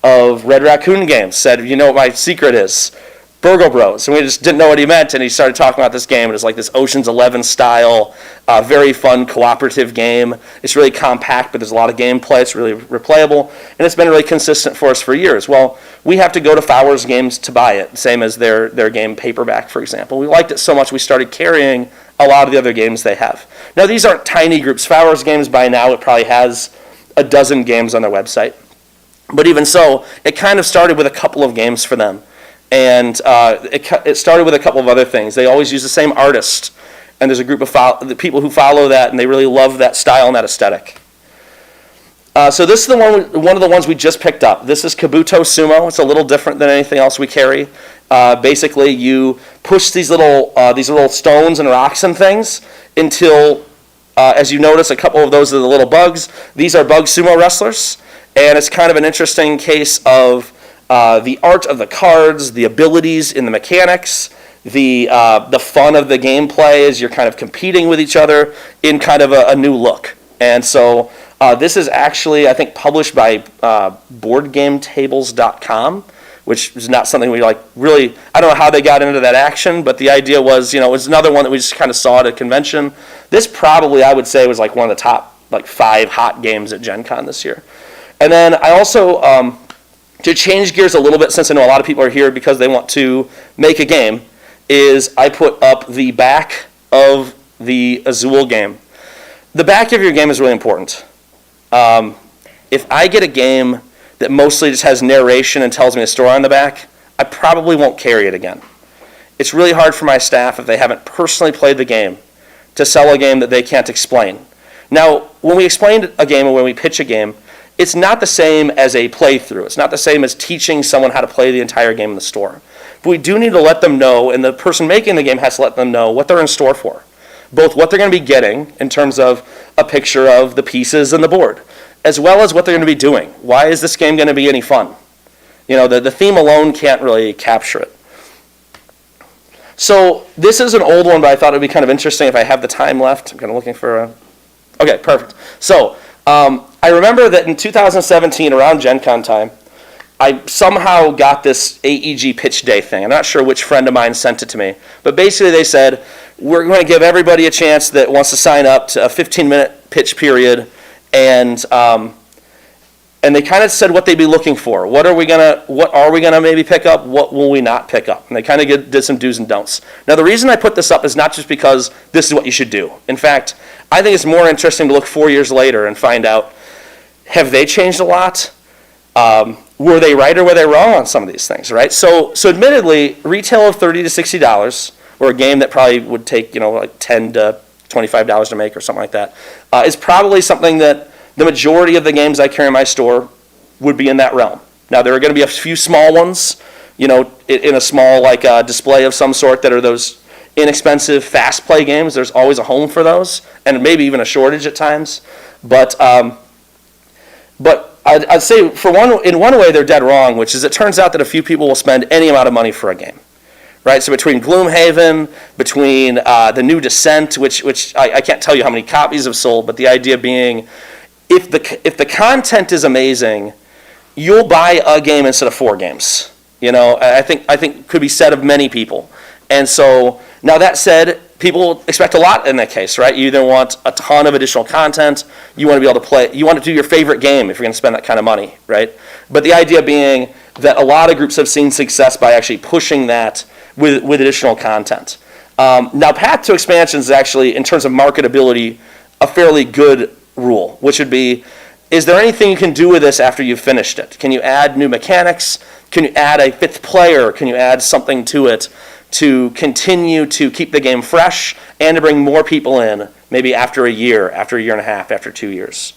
of Red Raccoon Games said, what my secret is? Burger Bros. And we just didn't know what he meant, and he started talking about this game, and it's like this Ocean's 11 style, very fun cooperative game. It's really compact, but there's a lot of gameplay. It's really replayable, and it's been really consistent for us for years. Well, we have to go to Fowers Games to buy it, same as their game paperback, for example. We liked it so much we started carrying a lot of the other games they have. Now, these aren't tiny groups. Fowers Games, by now, it probably has a dozen games on their website. But even so, it kind of started with a couple of games for them. And it started with a couple of other things. They always use the same artist, and there's a group of people who follow that, and they really love that style and that aesthetic. So this is one of the ones we just picked up. This is Kabuto Sumo. It's a little different than anything else we carry. Basically, you push these little stones and rocks and things until, as you notice, a couple of those are the little bugs. These are bug sumo wrestlers. And it's kind of an interesting case of the art of the cards, the abilities in the mechanics, the fun of the gameplay as you're kind of competing with each other in kind of a new look. And so this is actually, I think, published by BoardGameTables.com, which is not something we really, I don't know how they got into that action, but the idea was, it was another one that we just kind of saw at a convention. This probably, I would say, was like one of the top 5 hot games at Gen Con this year. And then I also, to change gears a little bit, since I know a lot of people are here because they want to make a game, is I put up the back of the Azul game. The back of your game is really important. If I get a game that mostly just has narration and tells me a story on the back, I probably won't carry it again. it's really hard for my staff, if they haven't personally played the game, to sell a game that they can't explain. Now, when we explain a game or when we pitch a game, it's not the same as a playthrough. It's not the same as teaching someone how to play the entire game in the store. But we do need to let them know, and the person making the game has to let them know what they're in store for. Both what they're going to be getting in terms of a picture of the pieces and the board, as well as what they're going to be doing. Why is this game going to be any fun? The theme alone can't really capture it. So this is an old one, but I thought it would be kind of interesting if I have the time left. I'm kind of looking for a... Okay, perfect. So I remember that in 2017, around Gen Con time, I somehow got this AEG pitch day thing. I'm not sure which friend of mine sent it to me. But basically they said, we're going to give everybody a chance that wants to sign up to a 15-minute pitch period. And they kind of said what they'd be looking for. What are we gonna maybe pick up? What will we not pick up? And they kind of did some do's and don'ts. Now the reason I put this up is not just because this is what you should do. In fact, I think it's more interesting to look 4 years later and find out, have they changed a lot? Were they right or were they wrong on some of these things, right? So admittedly, retail of $30 to $60, or a game that probably would take like $10 to $25 to make or something like that, is probably something that the majority of the games I carry in my store would be in that realm. Now there are going to be a few small ones, in a small display of some sort that are those inexpensive fast play games. There's always a home for those, and maybe even a shortage at times. But I'd say in one way they're dead wrong, which is it turns out that a few people will spend any amount of money for a game. Right, so between Gloomhaven, between the new Descent, which I can't tell you how many copies have sold, but the idea being, if the content is amazing, you'll buy a game instead of 4 games. I think could be said of many people. And so now that said, people expect a lot in that case, right? You either want a ton of additional content, you want to be able to play, you want to do your favorite game if you're going to spend that kind of money, right? But the idea being that a lot of groups have seen success by actually pushing that with additional content. Now, path to expansion is actually, in terms of marketability, a fairly good rule, which would be, is there anything you can do with this after you've finished it? Can you add new mechanics? Can you add a 5th player? Can you add something to it to continue to keep the game fresh and to bring more people in, maybe after a year and a half, after 2 years?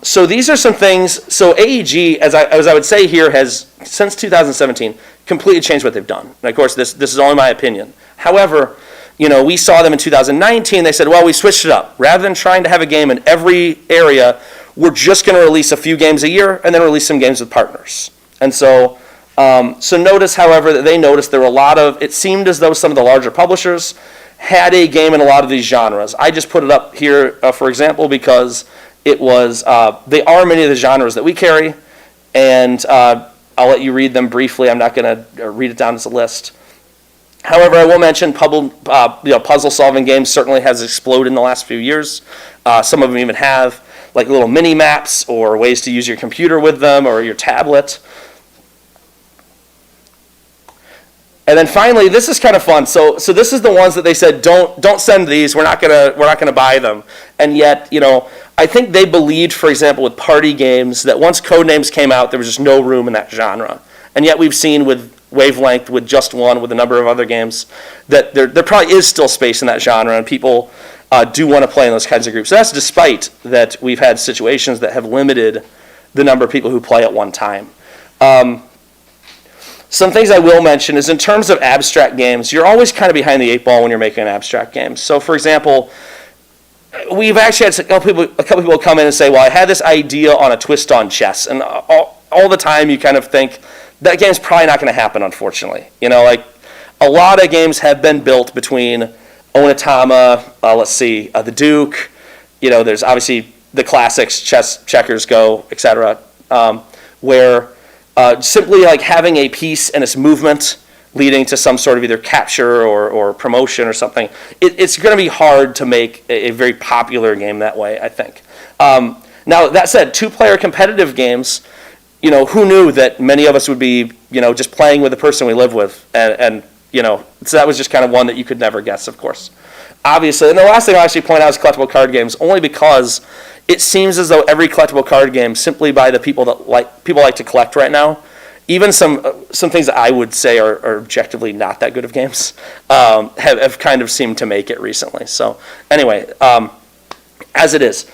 So these are some things. So AEG, as I would say here, has, since 2017, completely changed what they've done. And of course, this is only my opinion. However, we saw them in 2019. They said, well, we switched it up. Rather than trying to have a game in every area, we're just going to release a few games a year and then release some games with partners. And so notice, however, that they noticed there were a lot of, it seemed as though some of the larger publishers had a game in a lot of these genres. I just put it up here, for example, because it was, they are many of the genres that we carry, and I'll let you read them briefly. I'm not going to read it down as a list. However, I will mention puzzle-solving games certainly has exploded in the last few years. Some of them even have like little mini maps or ways to use your computer with them or your tablet. And then finally, this is kind of fun. So this is the ones that they said don't send these. We're not gonna buy them. And yet, I think they believed, for example, with party games, that once Codenames came out, there was just no room in that genre. And yet we've seen with Wavelength, with Just One, with a number of other games, that there probably is still space in that genre, and people do want to play in those kinds of groups. So that's despite that we've had situations that have limited the number of people who play at one time. Some things I will mention is in terms of abstract games, you're always kind of behind the 8 ball when you're making an abstract game. So for example, we've actually had a couple people come in and say, well, I had this idea on a twist on chess. And all the time you kind of think, that game's probably not going to happen, unfortunately. A lot of games have been built between Onitama, the Duke, there's obviously the classics, chess, checkers, Go, etc., where simply like having a piece and its movement leading to some sort of either capture or promotion or something, it's going to be hard to make a very popular game that way, I think. Now, that said, 2-player competitive games, who knew that many of us would be, just playing with the person we live with, and so that was just kind of one that you could never guess, of course. Obviously, and the last thing I'll actually point out is collectible card games, only because it seems as though every collectible card game, simply by the people like to collect right now, even some some things that I would say are objectively not that good of games have kind of seemed to make it recently. So anyway, as it is,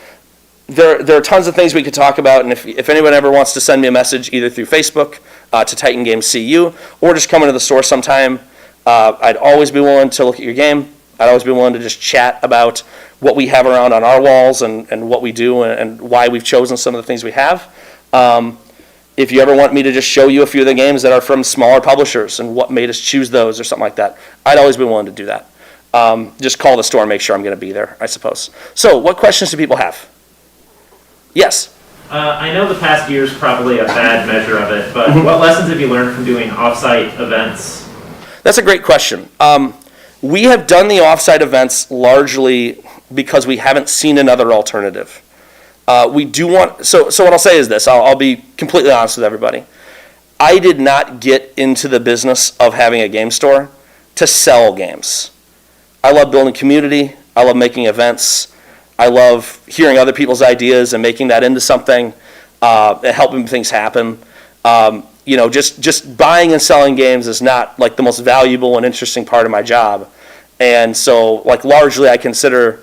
there are tons of things we could talk about, and if anyone ever wants to send me a message either through Facebook to Titan Games CU or just come into the store sometime, I'd always be willing to look at your game. I'd always be willing to just chat about what we have around on our walls and what we do and why we've chosen some of the things we have. If you ever want me to just show you a few of the games that are from smaller publishers and what made us choose those or something like that, I'd always be willing to do that. Just call the store and make sure I'm going to be there, I suppose. So what questions do people have? Yes? I know the past year is probably a bad measure of it, but what lessons have you learned from doing off-site events? That's a great question. We have done the off-site events largely because we haven't seen another alternative. We do want, so what I'll say is this, I'll be completely honest with everybody. I did not get into the business of having a game store to sell games. I love building community, I love making events, I love hearing other people's ideas and making that into something, and helping things happen. Just buying and selling games is not like the most valuable and interesting part of my job. And so like largely I consider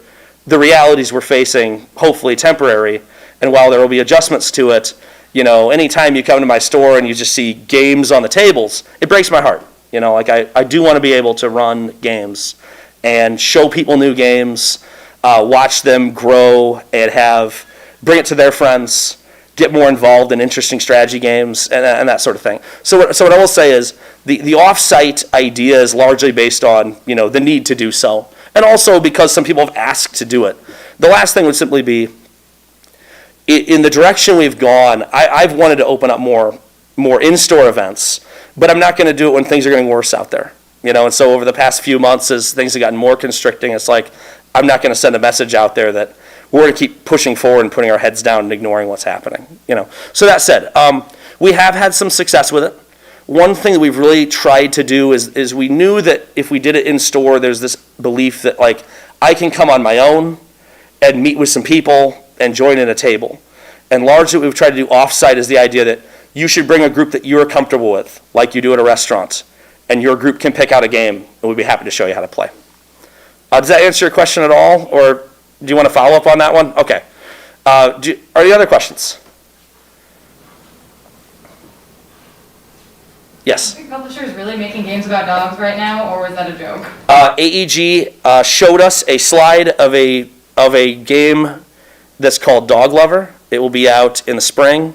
the realities we're facing hopefully temporary. And while there will be adjustments to it, anytime you come to my store and you just see games on the tables, it breaks my heart. I do want to be able to run games and show people new games, watch them grow and bring it to their friends, get more involved in interesting strategy games and that sort of thing. So what I will say is the off-site idea is largely based on the need to do so, and also because some people have asked to do it. The last thing would simply be, in the direction we've gone, I've wanted to open up more in-store events, but I'm not going to do it when things are getting worse out there. And so over the past few months, as things have gotten more constricting, it's like I'm not going to send a message out there that we're going to keep pushing forward and putting our heads down and ignoring what's happening. So that said, we have had some success with it. One thing that we've really tried to do is we knew that if we did it in store, there's this belief that like I can come on my own and meet with some people and join in a table. And largely what we've tried to do offsite is the idea that you should bring a group that you're comfortable with, like you do at a restaurant, and your group can pick out a game, and we'd be happy to show you how to play. Does that answer your question at all, or do you want to follow up on that one? Okay. Are there other questions? Yes? Are publishers really making games about dogs right now, or was that a joke? AEG showed us a slide of a game that's called Dog Lover. It will be out in the spring.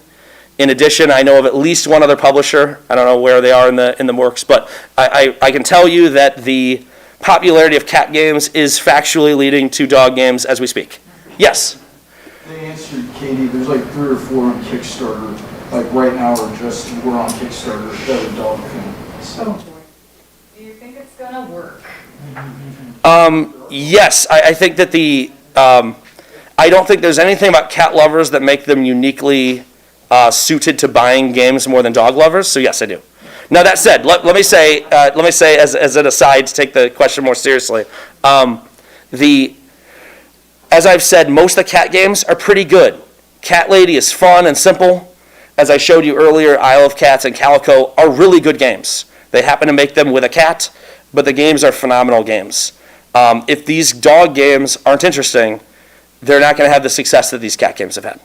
In addition, I know of at least one other publisher. I don't know where they are in the works, but I can tell you that the popularity of cat games is factually leading to dog games as we speak. Yes? They answered, Katie, there's like 3 or 4 on Kickstarter. Like right now we're on Kickstarter that are dog thing. So. Do you think it's gonna work? Yes, I think that I don't think there's anything about cat lovers that make them uniquely suited to buying games more than dog lovers. So yes, I do. Now that said, let me say as an aside to take the question more seriously, as I've said, most of the cat games are pretty good. Cat Lady is fun and simple. As I showed you earlier, Isle of Cats and Calico are really good games. They happen to make them with a cat, but the games are phenomenal games. If these dog games aren't interesting, they're not going to have the success that these cat games have had.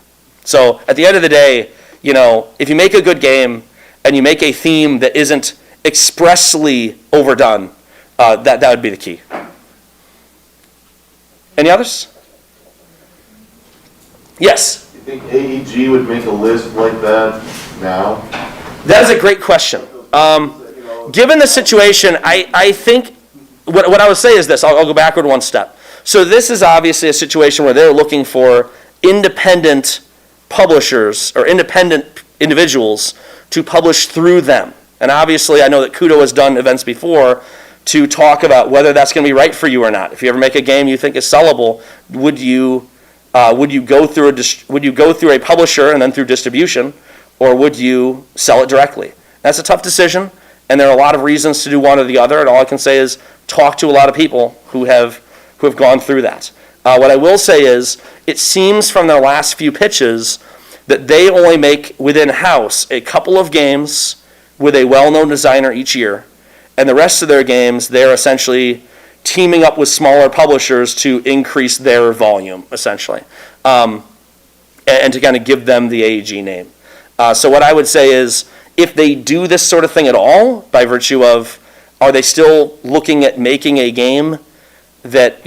So at the end of the day, if you make a good game and you make a theme that isn't expressly overdone, that would be the key. Any others? Yes? You think AEG would make a list like that now? That is a great question. Given the situation, I think what I would say is this. I'll go backward one step. So this is obviously a situation where they're looking for independent publishers or independent individuals to publish through them. And obviously I know that Kudo has done events before to talk about whether that's going to be right for you or not. If you ever make a game you think is sellable, would you go through a publisher and then through distribution, or would you sell it directly? That's a tough decision, and there are a lot of reasons to do one or the other, and all I can say is talk to a lot of people who have gone through that. What I will say is, it seems from their last few pitches that they only make within-house a couple of games with a well-known designer each year, and the rest of their games, they're essentially teaming up with smaller publishers to increase their volume, essentially, and to kind of give them the AEG name. So what I would say is, if they do this sort of thing at all, by virtue of, are they still looking at making a game that,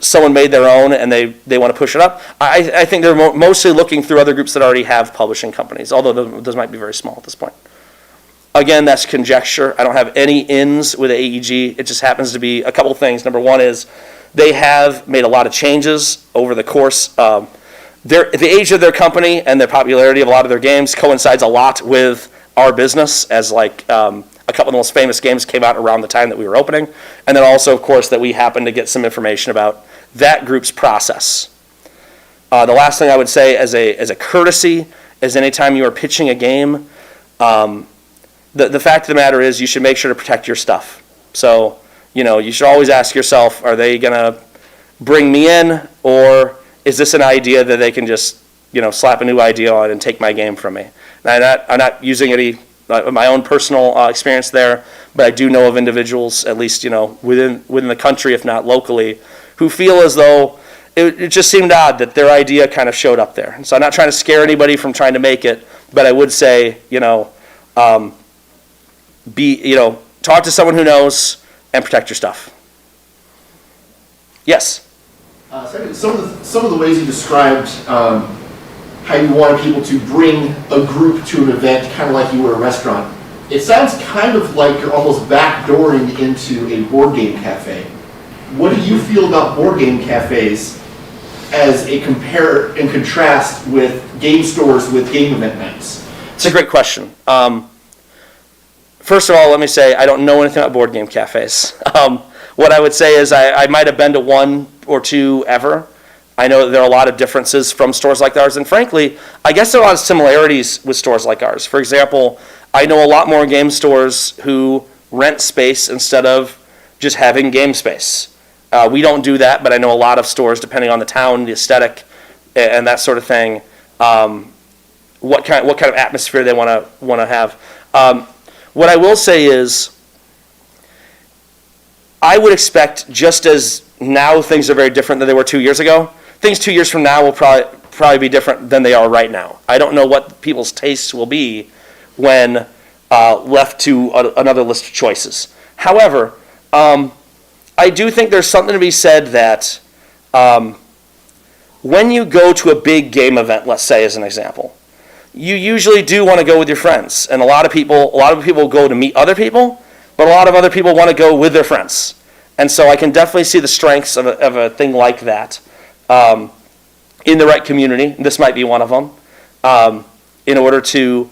someone made their own and they want to push it up? I think they're mostly looking through other groups that already have publishing companies, although those might be very small at this point. Again, that's conjecture. I don't have any ins with AEG. It just happens to be a couple things. Number one is they have made a lot of changes over the course. The age of their company and the popularity of a lot of their games coincides a lot with our business, as a couple of the most famous games came out around the time that we were opening. And then also, of course, that we happened to get some information about that group's process. The last thing I would say as a courtesy is anytime you are pitching a game, the fact of the matter is you should make sure to protect your stuff. So, you should always ask yourself, are they going to bring me in, or is this an idea that they can just, slap a new idea on and take my game from me? And I'm not using any my own personal experience there, but I do know of individuals, at least, within the country, if not locally, who feel as though it just seemed odd that their idea kind of showed up there. And so I'm not trying to scare anybody from trying to make it, but I would say, talk to someone who knows and protect your stuff. Yes? Second, some of the ways you described how you wanted people to bring a group to an event, kind of like you were a restaurant. It sounds kind of like you're almost backdooring into a board game cafe. What do you feel about board game cafes as a compare and contrast with game stores with game event nights? It's a great question. First of all, let me say I don't know anything about board game cafes. What I would say is I might have been to one or two ever. I know that there are a lot of differences from stores like ours, and frankly, I guess there are a lot of similarities with stores like ours. For example, I know a lot more game stores who rent space instead of just having game space. We don't do that, but I know a lot of stores, depending on the town, the aesthetic, and that sort of thing, what kind of atmosphere they want to have. What I will say is, I would expect, just as now things are very different than they were 2 years ago, things 2 years from now will probably be different than they are right now. I don't know what people's tastes will be when left to another list of choices. However, I do think there's something to be said that when you go to a big game event, let's say as an example, you usually do want to go with your friends, and a lot of people go to meet other people, but a lot of other people want to go with their friends. And so I can definitely see the strengths of a thing like that in the right community. This might be one of them. In order to,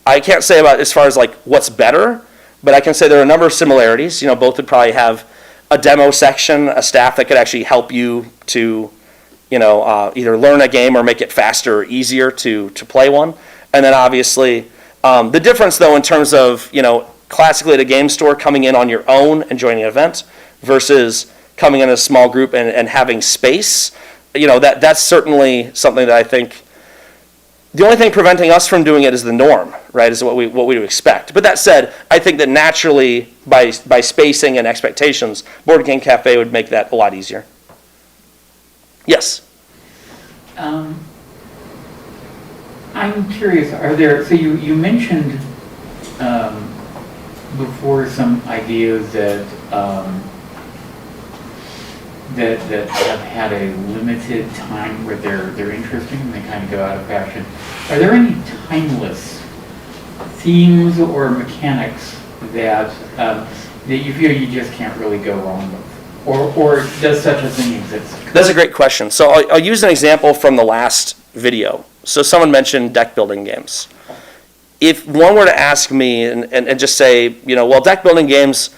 I can't say about as far as like what's better, but I can say there are a number of similarities. Both would probably have a demo section, a staff that could actually help you to, either learn a game or make it faster or easier to play one. And then obviously, the difference though in terms of, classically at a game store coming in on your own and joining an event versus coming in a small group and having space, that's certainly something that I think the only thing preventing us from doing it is the norm, right, is what we would expect. But that said, I think that naturally by spacing and expectations, Board Game Cafe would make that a lot easier. Yes? I'm curious, so you mentioned before some ideas that that have had a limited time where they're interesting and they kind of go out of fashion. Are there any timeless themes or mechanics that you feel you just can't really go wrong with? Or does such a thing exist? That's a great question. So I'll use an example from the last video. So someone mentioned deck building games. If one were to ask me and just say, deck building games,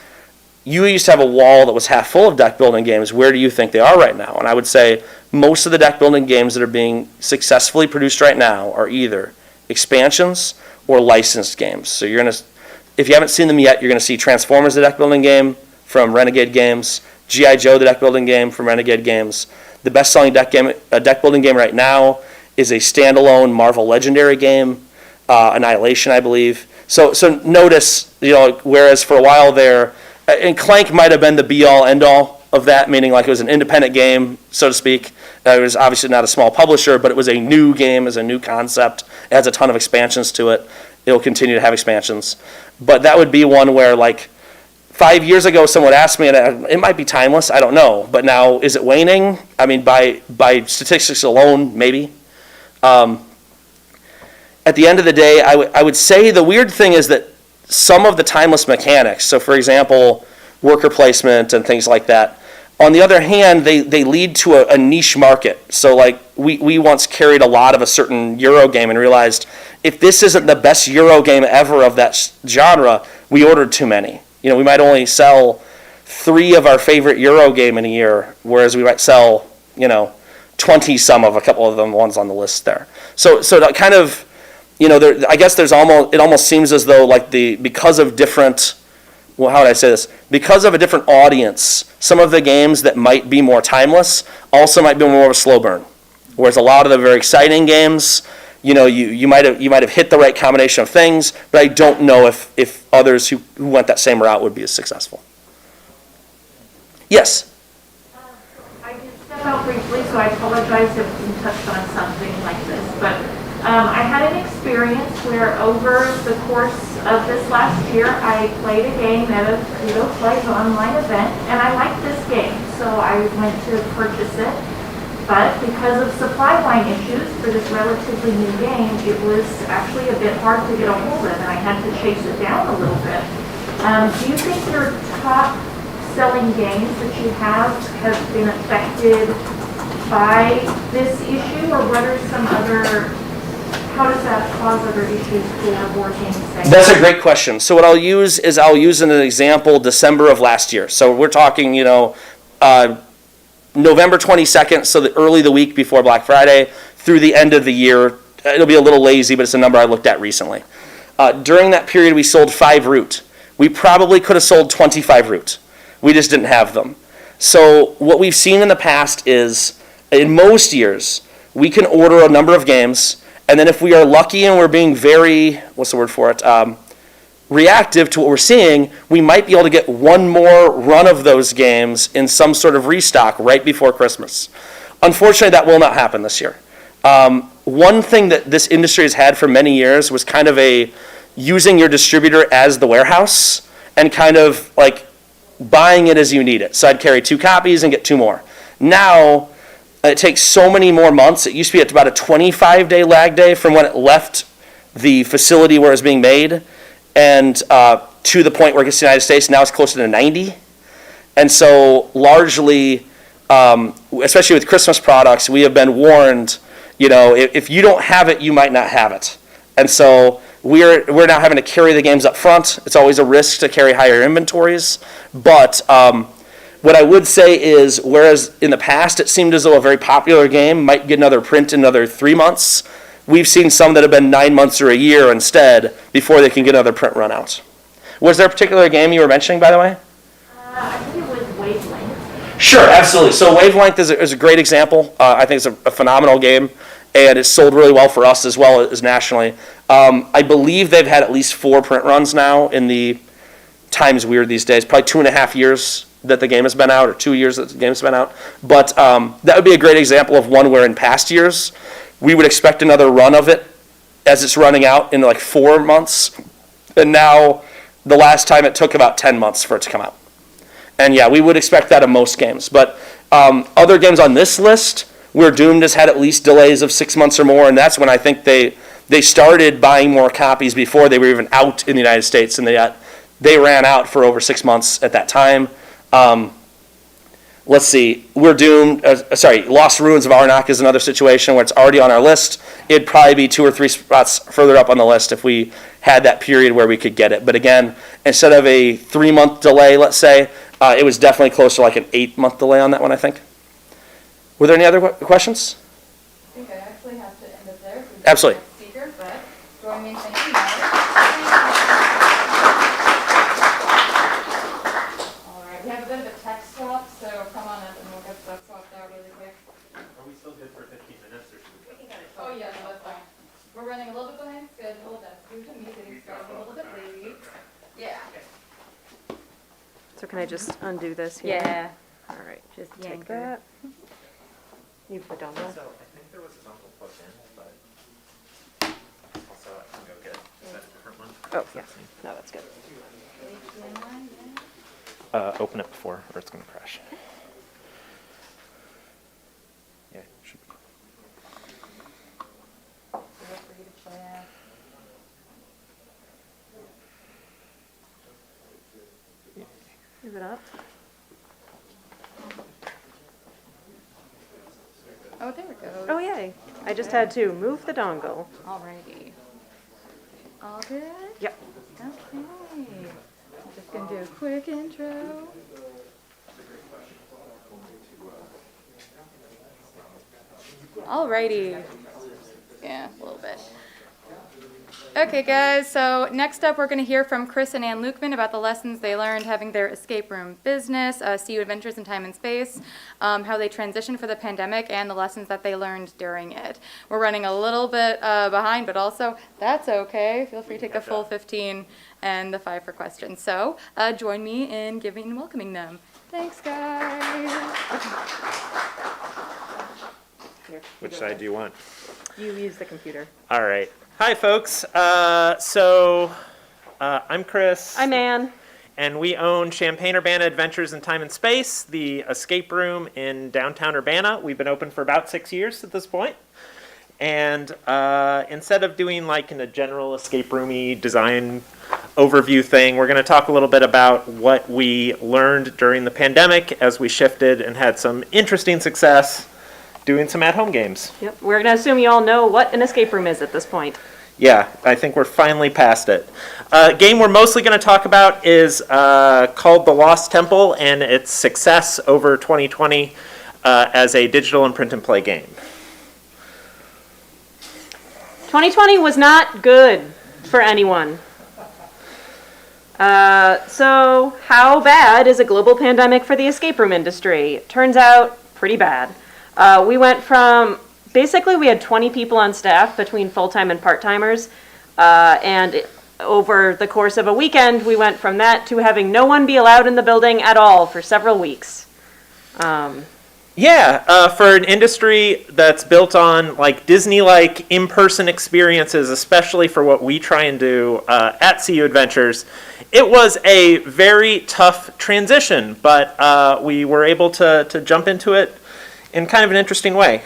you used to have a wall that was half full of deck building games. Where do you think they are right now? And I would say most of the deck building games that are being successfully produced right now are either expansions or licensed games. So if you haven't seen them yet, you're going to see Transformers, the deck building game from Renegade Games, G.I. Joe, the deck building game from Renegade Games. The best-selling deck building game right now is a standalone Marvel Legendary game, Annihilation, I believe. So notice, whereas for a while there, and Clank might have been the be-all, end-all of that, meaning like it was an independent game, so to speak. It was obviously not a small publisher, but it was a new game, it was a new concept. It has a ton of expansions to it. It will continue to have expansions. But that would be one where, like, 5 years ago, someone asked me, and it might be timeless, I don't know. But now, is it waning? I mean, by statistics alone, maybe. At the end of the day, I would say the weird thing is that some of the timeless mechanics, so for example, worker placement and things like that, on the other hand, they lead to a niche market. So like we once carried a lot of a certain Euro game and realized if this isn't the best Euro game ever of that genre, we ordered too many. We might only sell 3 of our favorite Euro game in a year, whereas we might sell, 20 some of a couple of the ones on the list there. So that kind of, I guess it almost seems as though like because of different, well, how would I say this? Because of a different audience, some of the games that might be more timeless also might be more of a slow burn. Whereas a lot of the very exciting games, you might have hit the right combination of things, but I don't know if others who went that same route would be as successful. Yes? I did step out briefly, so I apologize if you touched on something like this, but I had an experience where over the course of this last year, I played a game at a Kudo Play online event, and I liked this game, so I went to purchase it. But because of supply line issues for this relatively new game, it was actually a bit hard to get a hold of, and I had to chase it down a little bit. Do you think your top selling games that you have been affected by this issue, or what are some other, how does that cause other issues for board game sales? That's a great question. So what I'll use an example December of last year. So we're talking, November 22nd, so the week before Black Friday, through the end of the year. It'll be a little lazy, but it's a number I looked at recently. During that period, we sold 5 Root. We probably could have sold 25 Root. We just didn't have them. So what we've seen in the past is, in most years, we can order a number of games, and then if we are lucky and we're being very, reactive to what we're seeing, we might be able to get one more run of those games in some sort of restock right before Christmas. Unfortunately, that will not happen this year. One thing that this industry has had for many years was kind of using your distributor as the warehouse and kind of like buying it as you need it. So I'd carry 2 copies and get 2 more. Now, it takes so many more months. It used to be at about a 25-day lag day from when it left the facility where it was being made and to the point where it gets to the United States. Now it's closer to 90. And so largely, especially with Christmas products, we have been warned, if you don't have it, you might not have it. And so we're now having to carry the games up front. It's always a risk to carry higher inventories. But what I would say is, whereas in the past it seemed as though a very popular game might get another print in another 3 months, we've seen some that have been 9 months or a year instead before they can get another print run out. Was there a particular game you were mentioning, by the way? I think it was Wavelength. Sure, absolutely. So Wavelength is a great example. I think it's a phenomenal game, and it's sold really well for us as well as nationally. I believe they've had at least 4 print runs now in the, time's weird these days, probably 2.5 years that the game has been out, or 2 years that the game has been out. But that would be a great example of one where in past years, we would expect another run of it as it's running out in like 4 months. And now, the last time it took about 10 months for it to come out. And yeah, we would expect that of most games. But other games on this list, where Doomed has had at least delays of 6 months or more, and that's when I think they started buying more copies before they were even out in the United States, and they ran out for over 6 months at that time. Let's see, we're Doomed, Lost Ruins of Arnak is another situation where it's already on our list. It'd probably be 2 or 3 spots further up on the list if we had that period where we could get it. But again, instead of a 3-month delay, let's say, it was definitely closer to like an 8-month delay on that one, I think. Were there any other questions? I think I actually have to end it there. Absolutely. Speaker, but join me in thanking All right, we have a bit of a tech swap, so come on up and we'll get stuff swapped out really quick. Are we still good for 15 minutes or should we? Oh yeah, no, that's fine. We're running a little bit behind schedule. That's due to me getting started a little bit So can I just undo this here? Yeah. All right, Just take yank that. You put down So I think there was a dongle plugged in, but also I can go get, is that a different one? Oh, yeah. No, that's good. Open it before, or it's going to crash. Yeah, should be. Is it up? Oh, there it goes. Oh, yay. I just had to move the dongle. Alrighty. All good? Yep. Okay. I'm just gonna do a quick intro. Alrighty. Yeah, a little bit. Okay, guys, so next up we're going to hear from Chris and Ann Lukeman about the lessons they learned having their escape room business, CU Adventures in Time and Space, how they transitioned for the pandemic, and the lessons that they learned during it. We're running a little bit behind, but also that's okay. Feel free to take the full 15 and the 5 for questions. So join me in giving and welcoming them. Thanks, guys. Here, Which side do you want? you use the computer. All right. Hi, folks. I'm Chris. I'm Ann. And we own Champaign-Urbana Adventures in Time and Space, the escape room in downtown Urbana. We've been open for about 6 years at this point. And instead of doing like in a general escape roomy design overview thing, we're going to talk a little bit about what we learned during the pandemic as we shifted and had some interesting success doing some at-home games. Yep. We're going to assume you all know what an escape room is at this point. Yeah, I think we're finally past it. Game we're mostly going to talk about is called The Lost Temple and its success over 2020 as a digital and print and play game. 2020 was not good for anyone. So how bad is a global pandemic for the escape room industry? Turns out pretty bad. We went from, basically we had 20 people on staff between full-time and part-timers, and over the course of a weekend, we went from that to having no one be allowed in the building at all for several weeks. For an industry that's built on like Disney-like in-person experiences, especially for what we try and do at CU Adventures, it was a very tough transition, but we were able to jump into it in kind of an interesting way.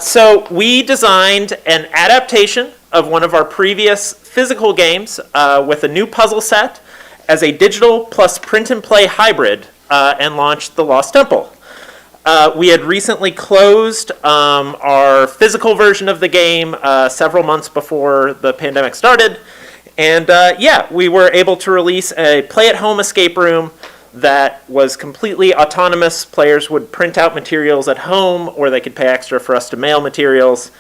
So we designed an adaptation of one of our previous physical games with a new puzzle set as a digital plus print and play hybrid and launched The Lost Temple. We had recently closed our physical version of the game several months before the pandemic started. And we were able to release a play-at-home escape room that was completely autonomous. Players would print out materials at home, or they could pay extra for us to mail materials.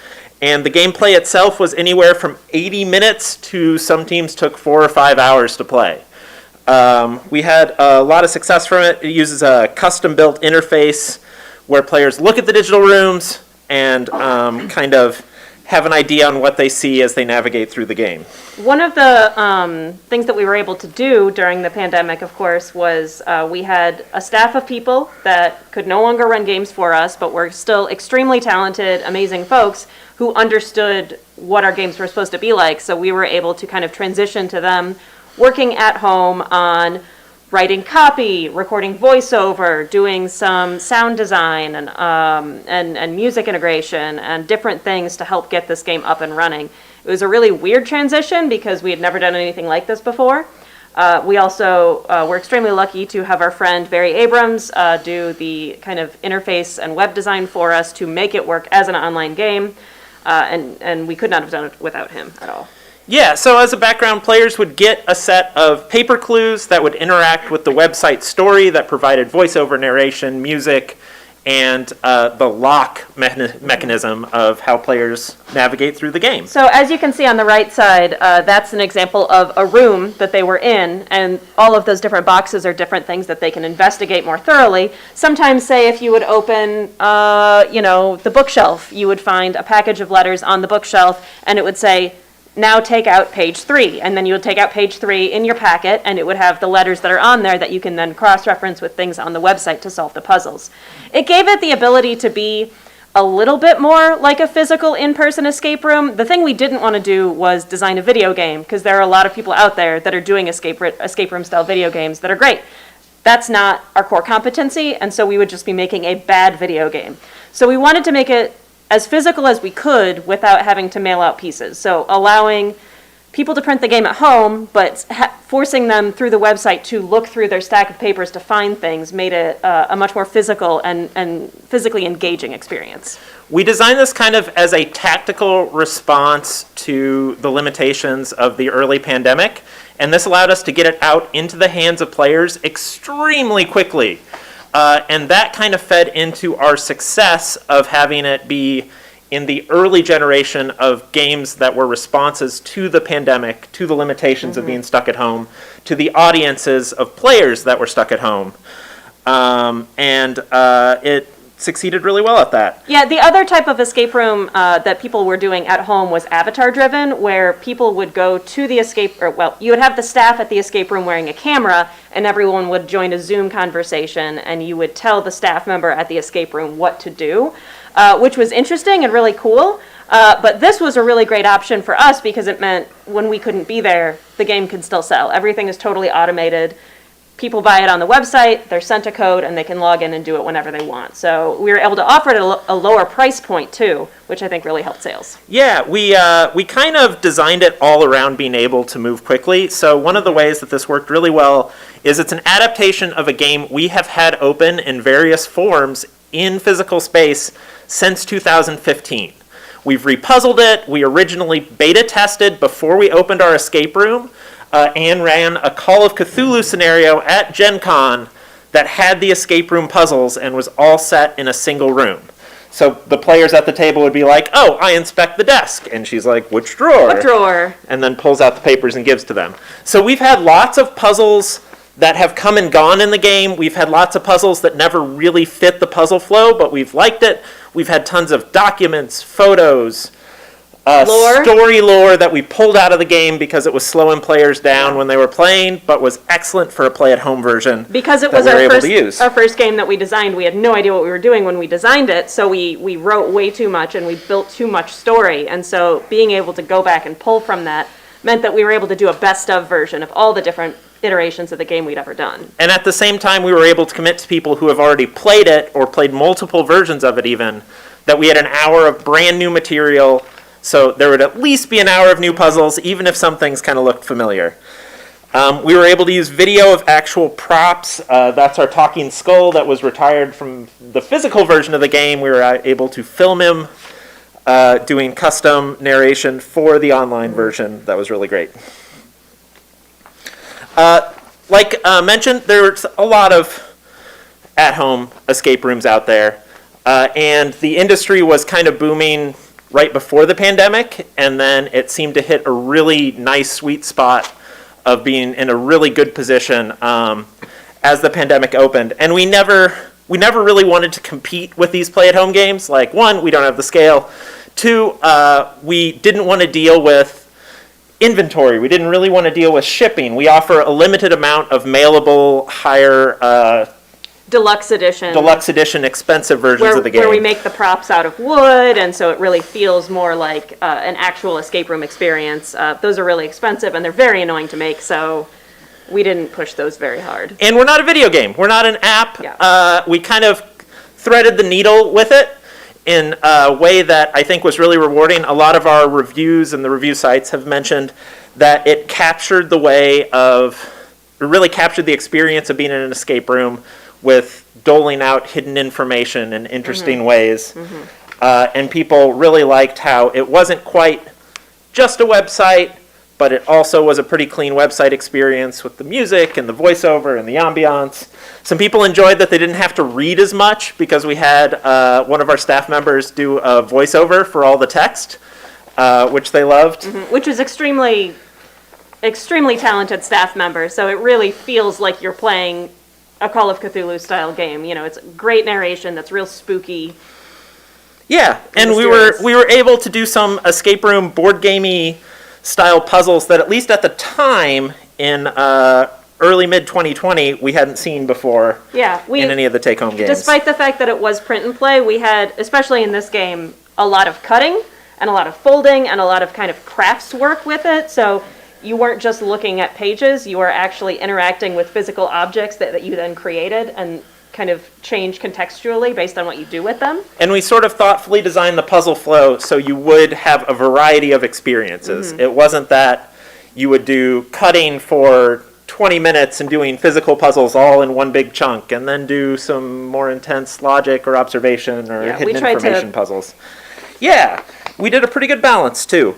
And the gameplay itself was anywhere from 80 minutes to some teams took 4 or 5 hours to play. We had a lot of success from it. It uses a custom-built interface where players look at the digital rooms and kind of have an idea on what they see as they navigate through the game. One of the things that we were able to do during the pandemic, of course, was we had a staff of people that could no longer run games for us, but were still extremely talented, amazing folks who understood what our games were supposed to be like. So we were able to kind of transition to them working at home on writing copy, recording voiceover, doing some sound design and music integration and different things to help get this game up and running. It was a really weird transition because we had never done anything like this before. We also were extremely lucky to have our friend Barry Abrams do the kind of interface and web design for us to make it work as an online game, and we could not have done it without him at all. Yeah, so as a background, players would get a set of paper clues that would interact with the website story that provided voiceover narration, music, and the lock mechanism of how players navigate through the game. So as you can see on the right side, that's an example of a room that they were in, and all of those different boxes are different things that they can investigate more thoroughly. Sometimes, say, if you would open, the bookshelf, you would find a package of letters on the bookshelf, and it would say, now take out page 3. And then you would take out page 3 in your packet, and it would have the letters that are on there that you can then cross-reference with things on the website to solve the puzzles. It gave it the ability to be a little bit more like a physical in-person escape room. The thing we didn't want to do was design a video game, because there are a lot of people out there that are doing escape room style video games that are great. That's not our core competency, and so we would just be making a bad video game. So we wanted to make it as physical as we could without having to mail out pieces. So allowing people to print the game at home, but forcing them through the website to look through their stack of papers to find things made it a much more physical and physically engaging experience. We designed this kind of as a tactical response to the limitations of the early pandemic, and this allowed us to get it out into the hands of players extremely quickly. And that kind of fed into our success of having it be in the early generation of games that were responses to the pandemic, to the limitations of being stuck at home, to the audiences of players that were stuck at home. It succeeded really well at that. Yeah, the other type of escape room that people were doing at home was avatar-driven, where people would go to the you would have the staff at the escape room wearing a camera, and everyone would join a Zoom conversation, and you would tell the staff member at the escape room what to do, which was interesting and really cool. But this was a really great option for us because it meant when we couldn't be there, the game could still sell. Everything is totally automated. People buy it on the website, they're sent a code, and they can log in and do it whenever they want. So we were able to offer it at a lower price point too, which I think really helped sales. Yeah, we kind of designed it all around being able to move quickly. So one of the ways that this worked really well is it's an adaptation of a game we have had open in various forms in physical space since 2015. We've repuzzled it. We originally beta tested before we opened our escape room. And ran a Call of Cthulhu scenario at Gen Con that had the escape room puzzles and was all set in a single room. So the players at the table would be like, oh, I inspect the desk. And she's like, which drawer? What drawer? And then pulls out the papers and gives to them. So we've had lots of puzzles that have come and gone in the game. We've had lots of puzzles that never really fit the puzzle flow, but we've liked it. We've had tons of documents, photos, story lore that we pulled out of the game because it was slowing players down when they were playing, but was excellent for a play-at-home version. Because it was our first game that we designed, we had no idea what we were doing when we designed it, so we wrote way too much and we built too much story. And so being able to go back and pull from that meant that we were able to do a best-of version of all the different iterations of the game we'd ever done. And at the same time, we were able to commit to people who have already played it or played multiple versions of it even, that we had an hour of brand new material. So there would at least be an hour of new puzzles, even if some things kind of looked familiar. We were able to use video of actual props. That's our talking skull that was retired from the physical version of the game. We were able to film him doing custom narration for the online version. That was really great. Like mentioned, there's a lot of at-home escape rooms out there. And the industry was kind of booming right before the pandemic, and then it seemed to hit a really nice sweet spot of being in a really good position as the pandemic opened. And we never really wanted to compete with these play-at-home games. Like, one, we don't have the scale. Two, we didn't want to deal with inventory. We didn't really want to deal with shipping. We offer a limited amount of mailable, higher Deluxe edition, expensive versions of the game. Where we make the props out of wood, and so it really feels more like an actual escape room experience. Those are really expensive, and they're very annoying to make, so we didn't push those very hard. And we're not a video game. We're not an app. Yeah. We kind of threaded the needle with it in a way that I think was really rewarding. A lot of our reviews and the review sites have mentioned that it captured really captured the experience of being in an escape room with doling out hidden information in interesting ways. And people really liked how it wasn't quite just a website, but it also was a pretty clean website experience with the music and the voiceover and the ambiance. Some people enjoyed that they didn't have to read as much because we had one of our staff members do a voiceover for all the text, which they loved. Which is extremely talented staff member, so it really feels like you're playing a Call of Cthulhu style game. You know, it's great narration that's real spooky. Yeah, and we were able to do some escape room board gamey style puzzles that, at least at the time in early mid 2020, we hadn't seen before Yeah, in any of the take-home games. Despite the fact that it was print and play, we had, especially in this game, a lot of cutting and a lot of folding and a lot of kind of crafts work with it. So you weren't just looking at pages, you were actually interacting with physical objects that you then created and kind of change contextually based on what you do with them. And we sort of thoughtfully designed the puzzle flow so you would have a variety of experiences. It wasn't that you would do cutting for 20 minutes and doing physical puzzles all in one big chunk, and then do some more intense logic or observation or Yeah, we hidden tried information to- puzzles. Yeah, we did a pretty good balance too.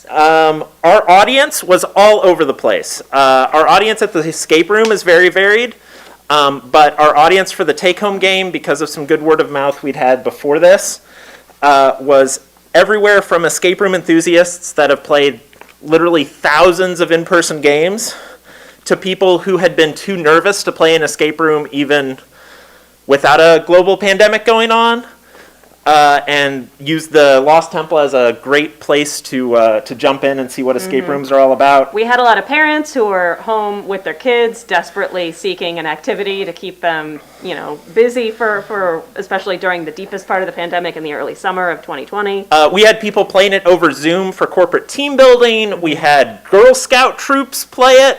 Our audience was all over the place. Our audience at the escape room is very varied, but our audience for the take-home game, because of some good word of mouth we'd had before this, was everywhere from escape room enthusiasts that have played literally thousands of in-person games to people who had been too nervous to play an escape room even without a global pandemic going on, and used the Lost Temple as a great place to jump in and see what escape rooms are all about. We had a lot of parents who were home with their kids, desperately seeking an activity to keep them, busy for especially during the deepest part of the pandemic in the early summer of 2020. We had people playing it over Zoom for corporate team building. We had Girl Scout troops play it.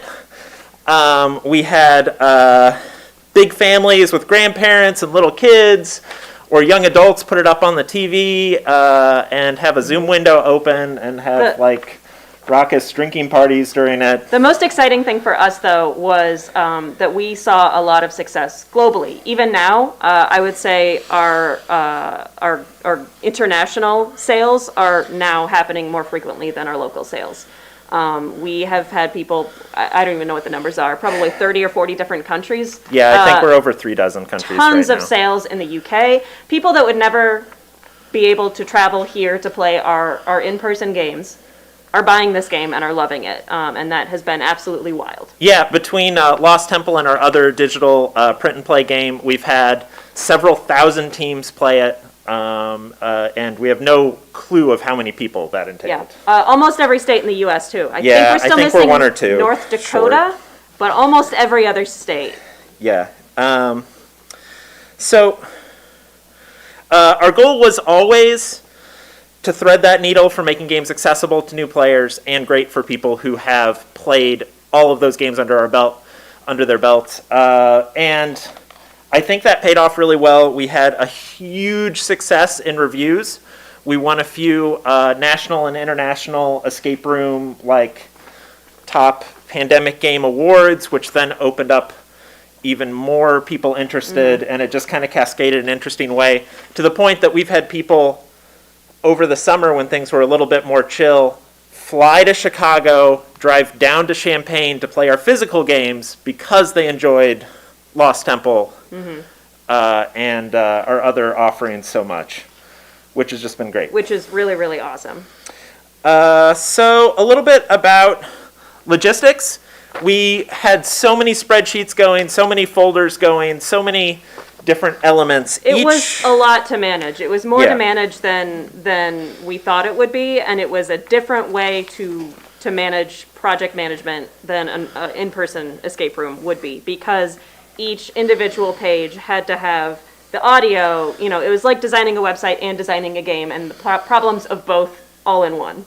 We had big families with grandparents and little kids, or young adults put it up on the TV and have a Zoom window open and have raucous drinking parties during it. The most exciting thing for us, though, was that we saw a lot of success globally. Even now, I would say our international sales are now happening more frequently than our local sales. We have had people, I don't even know what the numbers are, probably 30 or 40 different countries. Yeah, I think we're over 36 countries right now. Tons of sales in the UK. People that would never be able to travel here to play our in-person games are buying this game and are loving it. And that has been absolutely wild. Yeah, between Lost Temple and our other digital print and play game, we've had several thousand teams play it. And we have no clue of how many people that entailed. Yeah, almost every state in the U.S. too. I Yeah, think we're still I think missing we're one or two North Dakota, but almost every other state. Yeah. So our goal was always to thread that needle for making games accessible to new players and great for people who have played all of those games under their belt. And I think that paid off really well. We had a huge success in reviews. We won a few national and international escape room top pandemic game awards, which then opened up even more people interested, and it just kind of cascaded in an interesting way to the point that we've had people over the summer, when things were a little bit more chill, fly to Chicago, drive down to Champaign to play our physical games because they enjoyed Lost Temple and our other offerings so much, which has just been great. Which is really, really awesome. So a little bit about logistics. We had so many spreadsheets going, so many folders going, so many different elements. It was a lot to manage. It was more to manage than we thought it would be, and it was a different way to manage project management than an in-person escape room would be, because each individual page had to have the audio, it was like designing a website and designing a game, and the problems of both all in one.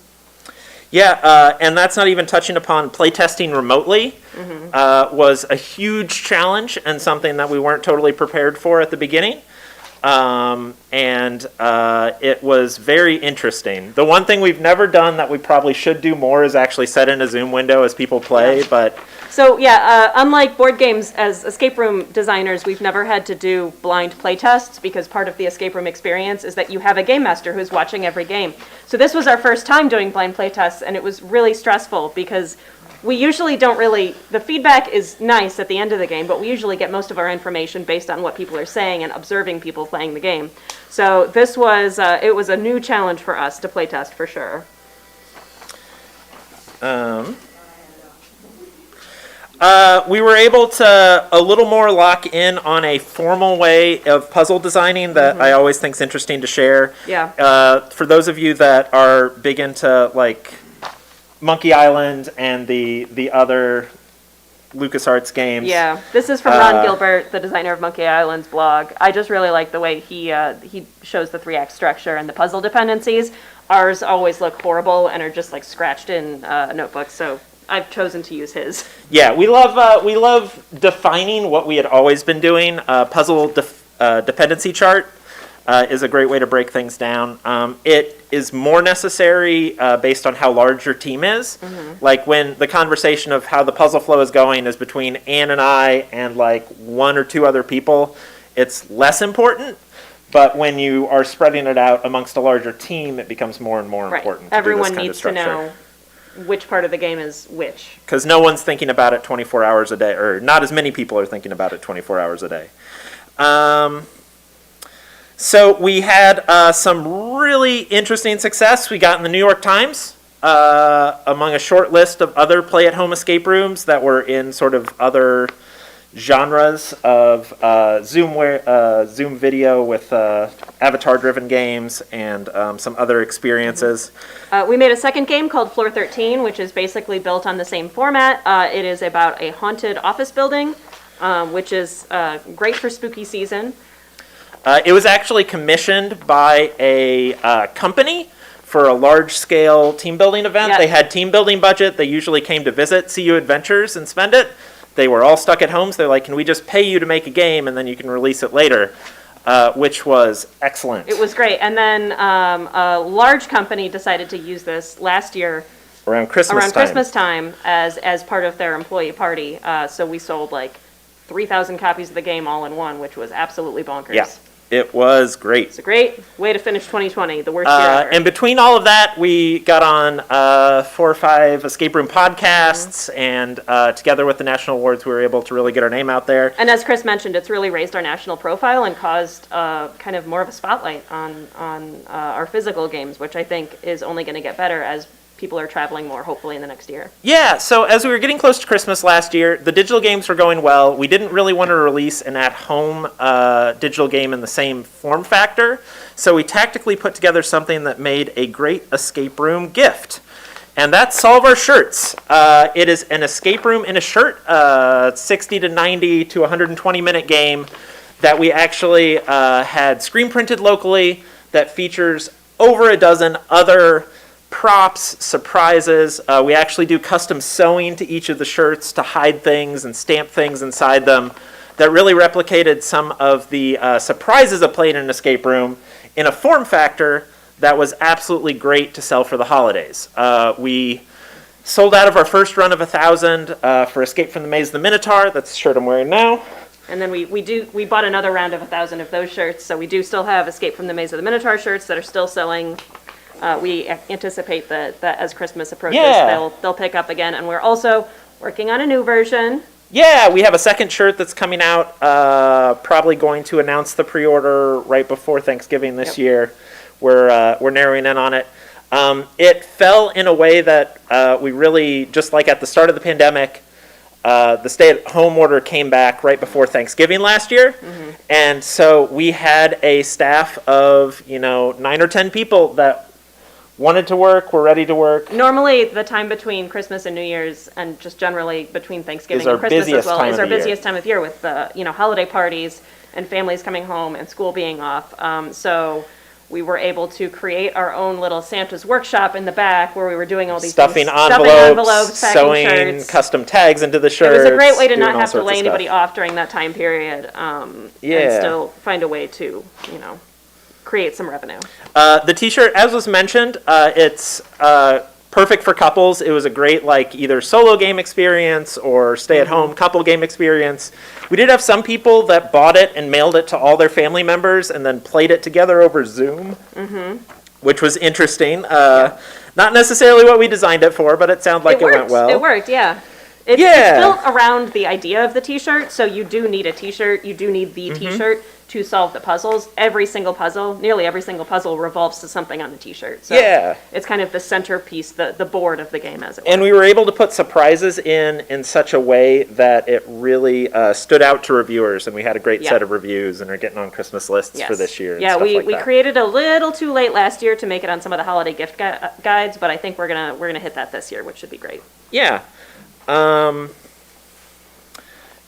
Yeah, and that's not even touching upon playtesting remotely, was a huge challenge and something that we weren't totally prepared for at the beginning. And it was very interesting. The one thing we've never done that we probably should do more is actually set in a Zoom window as people play, but... So unlike board games, as escape room designers, we've never had to do blind play tests, because part of the escape room experience is that you have a game master who's watching every game. So this was our first time doing blind play tests, and it was really stressful because we usually the feedback is nice at the end of the game, but we usually get most of our information based on what people are saying and observing people playing the game. So this was, it was a new challenge for us to play test for sure. We were able to a little more lock in on a formal way of puzzle designing that I always think is interesting to share. Yeah. For those of you that are big into Monkey Island and the other LucasArts games. Yeah, this is from Ron Gilbert, the designer of Monkey Island's blog. I just really like the way he shows the 3-act structure and the puzzle dependencies. Ours always look horrible and are just like scratched in notebooks, so I've chosen to use his. Yeah, we love defining what we had always been doing. Puzzle dependency chart is a great way to break things down. It is more necessary based on how large your team is. Like when the conversation of how the puzzle flow is going is between Anne and I and like 1 or 2 other people, it's less important. But when you are spreading it out amongst a larger team, it becomes more and more important. Everyone needs to know which part of the game is which. Because no one's thinking about it 24 hours a day, or not as many people are thinking about it 24 hours a day. So we had some really interesting success. We got in the New York Times among a short list of other play-at-home escape rooms that were in sort of other genres of Zoom video with avatar-driven games and some other experiences. We made a second game called Floor 13, which is basically built on the same format. It is about a haunted office building, which is great for spooky season. It was actually commissioned by a company for a large-scale team building event. Yep. They had team building budget. They usually came to visit CU Adventures and spend it. They were all stuck at home, so they're like, can we just pay you to make a game and then you can release it later, which was excellent. It was great. And then a large company decided to use this last year Around Christmas time as part of their employee party. So we sold like 3,000 copies of the game all in one, which was absolutely bonkers. Yeah, it was great. It's a great way to finish 2020, the worst year ever. And between all of that, we got on 4 or 5 escape room podcasts, and together with the national awards, we were able to really get our name out there. And as Chris mentioned, it's really raised our national profile and caused kind of more of a spotlight on our physical games, which I think is only going to get better as people are traveling more, hopefully, in the next year. Yeah, so as we were getting close to Christmas last year, the digital games were going well. We didn't really want to release an at-home digital game in the same form factor, so we tactically put together something that made a great escape room gift. And that's Solve Our Shirts. It is an escape room in a shirt, 60 to 90 to 120-minute game that we actually had screen printed locally that features over a dozen other props, surprises. We actually do custom sewing to each of the shirts to hide things and stamp things inside them that really replicated some of the surprises of playing in an escape room in a form factor that was absolutely great to sell for the holidays. We sold out of our first run of 1,000 for Escape from the Maze of the Minotaur. That's the shirt I'm wearing now. And then we bought another round of 1,000 of those shirts, so we do still have Escape from the Maze of the Minotaur shirts that are still selling. We anticipate that as Christmas approaches, they'll pick up again. And we're also working on a new version. Yeah, we have a second shirt that's coming out. Probably going to announce the pre-order right before Thanksgiving this year. We're narrowing in on it. It fell in a way that we really, just like at the start of the pandemic, the stay-at-home order came back right before Thanksgiving last year. Mm-hmm. And so we had a staff of 9 or 10 people that wanted to work, were ready to work. Normally, the time between Christmas and New Year's, and just generally between Thanksgiving and Christmas as well, is our busiest time of year with the holiday parties and families coming home and school being off. So we were able to create our own little Santa's workshop in the back where we were doing all these stuffing things, envelopes, packing sewing shirts. Custom tags into the shirts. It was a great way to not have to lay anybody off during that time period, and still find a way to, create some revenue. The t-shirt, as was mentioned, it's perfect for couples. It was a great either solo game experience or stay-at-home couple game experience. We did have some people that bought it and mailed it to all their family members and then played it together over Zoom, which was interesting. Not necessarily what we designed it for, but it sounded like it went well. It worked, yeah. It's built around the idea of the t-shirt, so you do need a t-shirt. You do need the t-shirt to solve the puzzles. Nearly every single puzzle revolves to something on the t-shirt. So Yeah. it's kind of the centerpiece, the board of the game, as it were. And we were able to put surprises in such a way that it really stood out to reviewers, and we had a great Yeah. set of reviews, and are getting on Christmas lists for Yes. this year. And Yeah, stuff we like that. created a little too late last year to make it on some of the holiday gift guides, but I think we're gonna hit that this year, which should be great. Yeah. I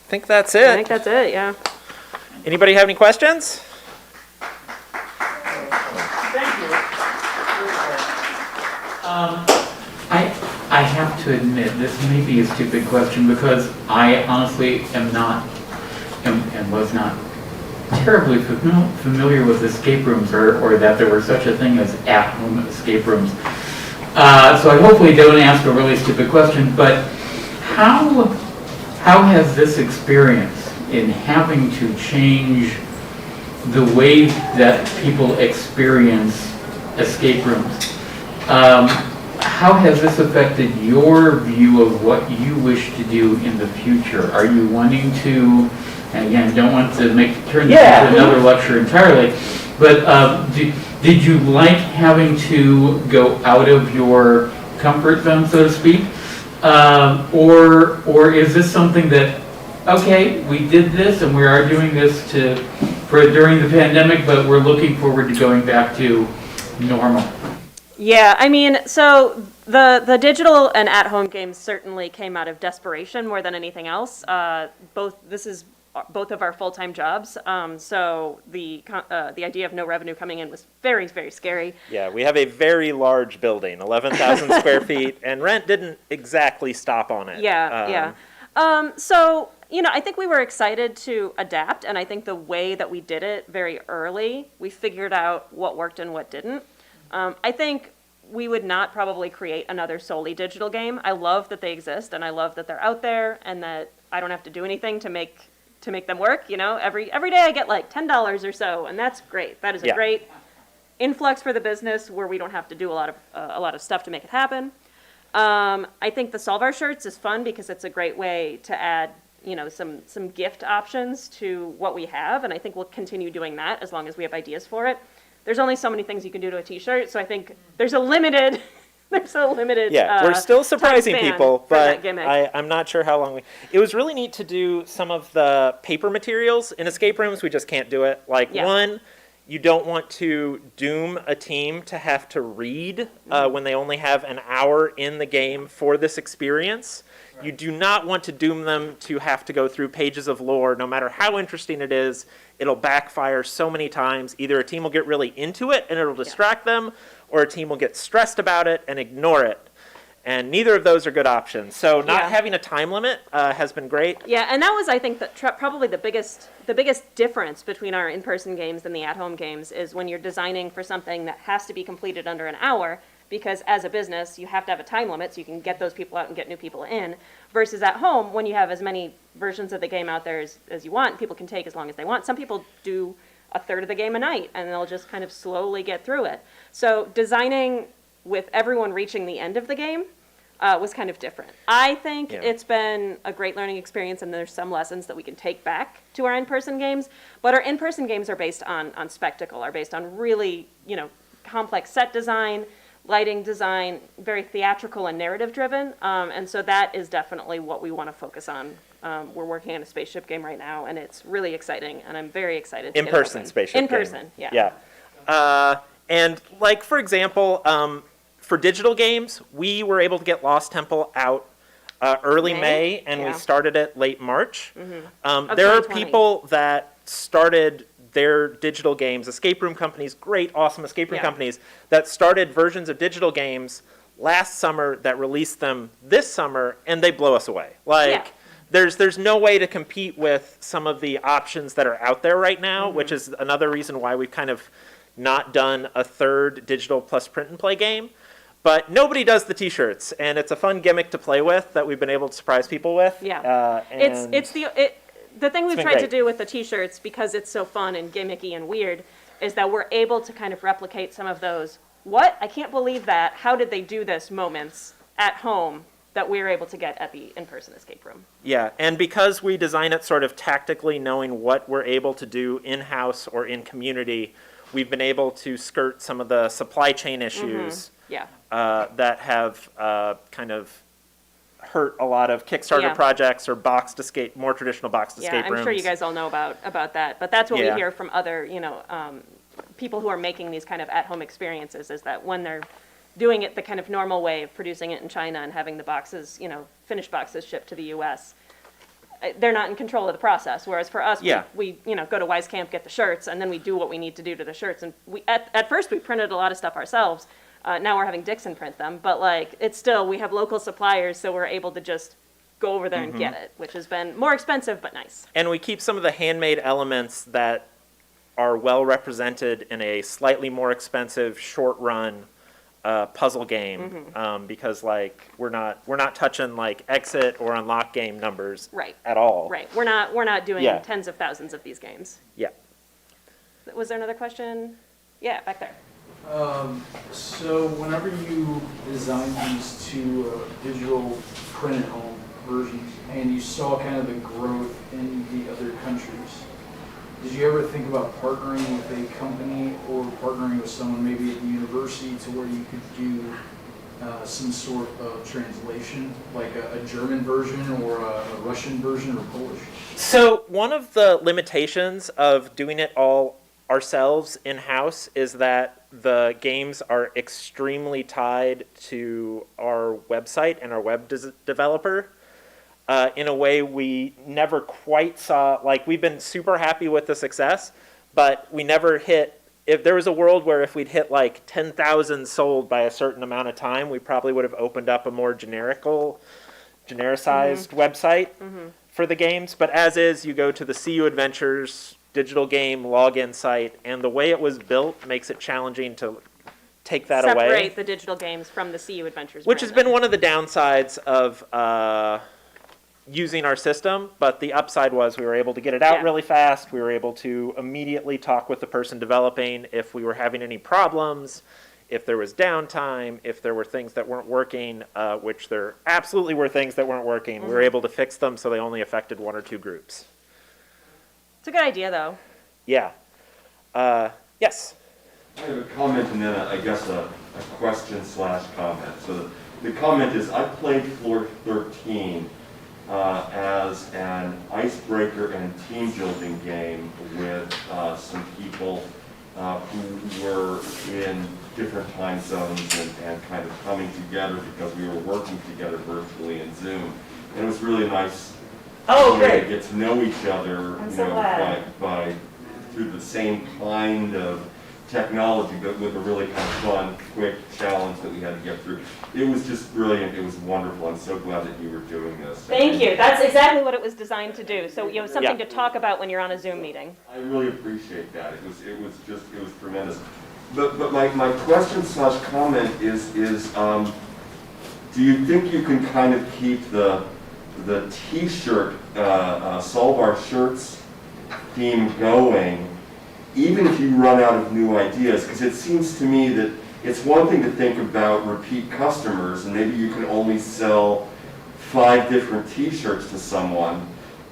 think that's I it. think that's it. Yeah. Anybody have any questions? Thank you. I have to admit, this may be a stupid question because I honestly am not, and was not terribly familiar with escape rooms or that there were such a thing as at-home escape rooms. So I hopefully don't ask a really stupid question, but how has this experience in having to change the way that people experience escape rooms, how has this affected your view of what you wish to do in the future? Are you wanting to, and again, don't want to turn this into another lecture entirely, but did you like having to go out of your comfort zone, so to speak? Or is this something that, okay, we did this and we are doing this during the pandemic, but we're looking forward to going back to normal? Yeah, I mean, so the digital and at-home games certainly came out of desperation more than anything else. This is both of our full-time jobs, so the idea of no revenue coming in was very, very scary. Yeah, we have a very large building, 11,000 square feet, and rent didn't exactly stop on it. Yeah. So, I think we were excited to adapt, and I think the way that we did it very early, we figured out what worked and what didn't. I think we would not probably create another solely digital game. I love that they exist, and I love that they're out there, and that I don't have to do anything to make them work. Every day I get like $10 or so, and that's great. That is a great influx for the business where we don't have to do a lot of stuff to make it happen. I think the Solve Our shirts is fun because it's a great way to add some gift options to what we have, and I think we'll continue doing that as long as we have ideas for it. There's only so many things you can do to a t-shirt, so I think there's a limited Yeah, we're still surprising people, but gimmick. I'm not sure how long it was really neat to do some of the paper materials in escape rooms. We just can't do it. One, you don't want to doom a team to have to read when they only have an hour in the game for this experience. You do not want to doom them to have to go through pages of lore. No matter how interesting it is, it'll backfire so many times. Either a team will get really into it and it'll distract them, or a team will get stressed about it and ignore it. And neither of those are good options. So not having a time limit has been great. Yeah, and that was, I think, probably the biggest difference between our in-person games and the at-home games is when you're designing for something that has to be completed under an hour, because as a business, you have to have a time limit so you can get those people out and get new people in, versus at home, when you have as many versions of the game out there as you want, people can take as long as they want. Some people do a third of the game a night, and they'll just kind of slowly get through it. So designing with everyone reaching the end of the game was kind of different. I think it's been a great learning experience, and there's some lessons that we can take back to our in-person games, but our in-person games are based on spectacle, are based on really, complex set design, lighting design, very theatrical and narrative driven, and so that is definitely what we want to focus on. We're working on a spaceship game right now, and it's really exciting, and I'm very excited to In-person spaceship game. In-person, yeah. Yeah. And for example, for digital games, we were able to get Lost Temple out early May, and we started it late March. Mm-hmm. There are people that started their digital games, escape room companies, great, awesome escape room companies, that started versions of digital games last summer that released them this summer, and they blow us away. There's no way to compete with some of the options that are out there right now, which is another reason why we've kind of not done a third digital plus print and play game. But nobody does the t-shirts, and it's a fun gimmick to play with that we've been able to surprise people with. Yeah. The thing we've tried to great. do with the t-shirts, because it's so fun and gimmicky and weird, is that we're able to kind of replicate some of those, what? I can't believe that. How did they do this moments at home that we're able to get at the in-person escape room. Yeah, and because we design it sort of tactically, knowing what we're able to do in-house or in community, we've been able to skirt some of the supply chain issues Yeah. that have kind of hurt a lot of Kickstarter Yeah. projects or more traditional boxed Yeah, escape I'm rooms. sure you guys all know about that, but that's what Yeah. we hear from other, people who are making these kind of at-home experiences, is that when they're doing it the kind of normal way of producing it in China and having the boxes, finished boxes shipped to the US, they're not in control of the process. Whereas for us, Yeah. we go to Wise Camp, get the shirts, and then we do what we need to do to the shirts. And at first we printed a lot of stuff ourselves. Now we're having Dixon print them, but it's still, we have local suppliers, so we're able to just go over there and get it, which has been more expensive, but nice. And we keep some of the handmade elements that are well represented in a slightly more expensive short run puzzle game, because we're not touching exit or unlock game numbers Right. at all. Right. We're not doing Yeah. tens of thousands of these games. Yeah. Was there another question? Yeah, back there. So whenever you design these two digital print at home versions and you saw kind of the growth in the other countries, did you ever think about partnering with a company or partnering with someone maybe at the university to where you could do some sort of translation, like a German version or a Russian version or Polish? So one of the limitations of doing it all ourselves in-house is that the games are extremely tied to our website and our web developer in a way we never quite saw. We've been super happy with the success, but we never hit, if there was a world where if we'd hit 10,000 sold by a certain amount of time, we probably would have opened up a more genericized website for the games. But as is, you go to the CU Adventures digital game login site, and the way it was built makes it challenging to take that away. Separate the digital games from the CU Adventures Which has brand. been one of the downsides of using our system, but the upside was we were able to get it out Yeah. really fast. We were able to immediately talk with the person developing if we were having any problems, if there was downtime, if there were things that weren't working, which there absolutely were things that weren't working. We were able to fix them so they only affected one or two groups. It's a good idea, though. Yeah. Yes. I have a comment and then I guess a question/comment. So the comment is, I played Floor 13 as an icebreaker and team building game with some people who were in different time zones and kind of coming together because we were working together virtually in Zoom. And it was really nice to get to know each other, by through the same kind of technology, but with a really kind of fun, quick challenge that we had to get through. It was just brilliant. It was wonderful. I'm so glad that you were doing this. Thank you. That's exactly what it was designed to do. So you have something Yeah. to talk about when you're on a Zoom meeting. I really appreciate that. It was tremendous. But my question/comment is do you think you can kind of keep the T-shirt Solve Our Shirts theme going even if you run out of new ideas? Because it seems to me that it's one thing to think about repeat customers and maybe you can only sell 5 different T-shirts to someone,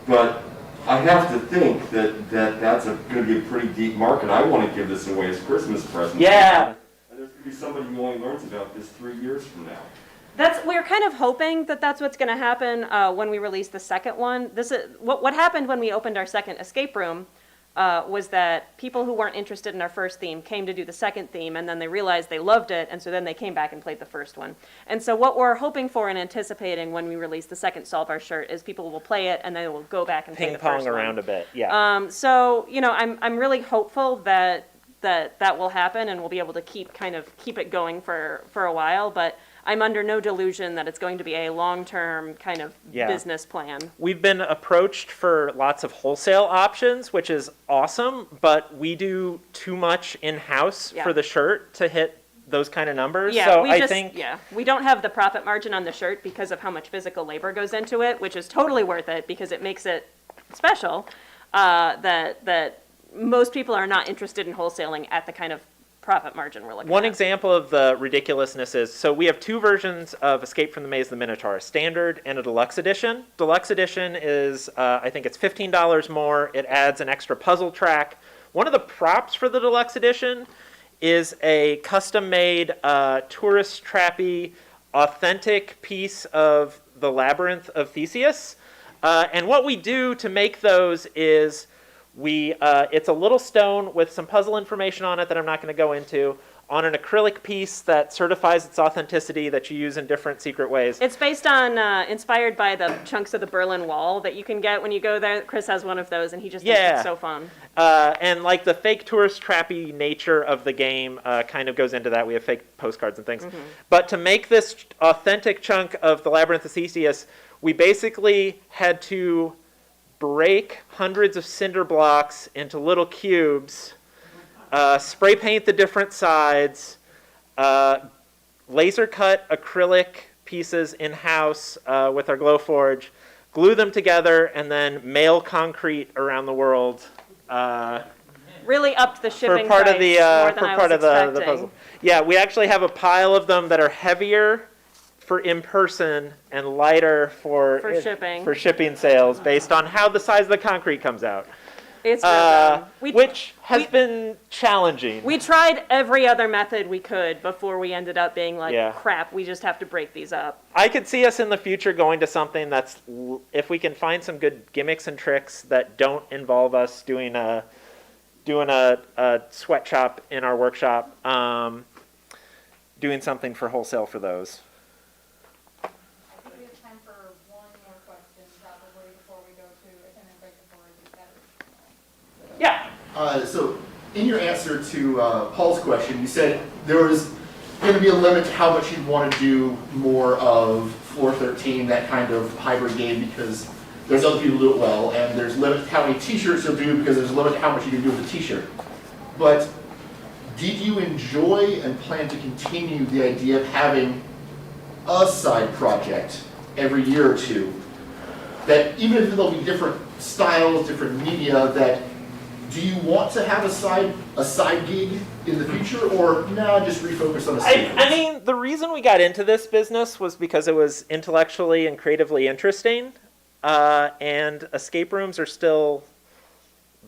but I have to think that that's going to be a pretty deep market. I want to give this away as Christmas presents. Yeah. And there's going to be somebody who only learns about this 3 years from now. We're kind of hoping that that's what's going to happen when we release the second one. This is what happened when we opened our second escape room. Was that people who weren't interested in our first theme came to do the second theme, and then they realized they loved it, and so then they came back and played the first one. And so what we're hoping for and anticipating when we release the second Solve Our Shirt is people will play it, and then will go back and play the first one. Ping-pong around a bit, yeah. So, I'm really hopeful that will happen, and we'll be able to keep it going for a while, but I'm under no delusion that it's going to be a long-term kind of business plan. We've been approached for lots of wholesale options, which is awesome, but we do too much in-house for the shirt to hit those kind of numbers. Yeah, so we don't have the profit margin on the shirt because of how much physical labor goes into it, which is totally worth it because it makes it special. That most people are not interested in wholesaling at the kind of profit margin we're looking One at. example of the ridiculousness is, so we have two versions of Escape from the Maze of the Minotaur, a standard and a deluxe edition. Deluxe edition is, I think it's $15 more. It adds an extra puzzle track. One of the props for the deluxe edition is a custom-made, tourist trappy, authentic piece of the Labyrinth of Theseus. And what we do to make those is it's a little stone with some puzzle information on it that I'm not going to go into, on an acrylic piece that certifies its authenticity that you use in different secret ways. It's based on, inspired by the chunks of the Berlin Wall that you can get when you go there. Chris has one of those, and he just thinks it's so fun. And like the fake tourist trappy nature of the game kind of goes into that. We have fake postcards and things. But to make this authentic chunk of the Labyrinth of Theseus, we basically had to break hundreds of cinder blocks into little cubes, spray paint the different sides, laser cut acrylic pieces in-house with our Glowforge, glue them together, and then mail concrete around the world. Really upped the shipping For part price of the more for than I part was of the expecting. puzzle. Yeah, we actually have a pile of them that are heavier for in person and lighter for shipping sales based on how the size of the concrete comes out. It's real dumb. Which has been challenging. We tried every other method we could before we ended up being like, crap, we just have to break these up. I could see us in the future going to something that's, if we can find some good gimmicks and tricks that don't involve us doing a sweatshop in our workshop, doing something for wholesale for those. We have time for one more question, probably, before we go to attendant break before we Yeah. So in your answer to Paul's question, you said there was going to be a limit to how much you'd want to do more of Floor 13, that kind of hybrid game, because there's other people who do it well, and there's a limit to how many t-shirts you'll do because there's a limit to how much you can do with a t-shirt. But did you enjoy and plan to continue the idea of having a side project every year or two, that even if there'll be different styles, different media, that do you want to have a side gig in the future, or no, just refocus on a series? I mean, the reason we got into this business was because it was intellectually and creatively interesting, and escape rooms are still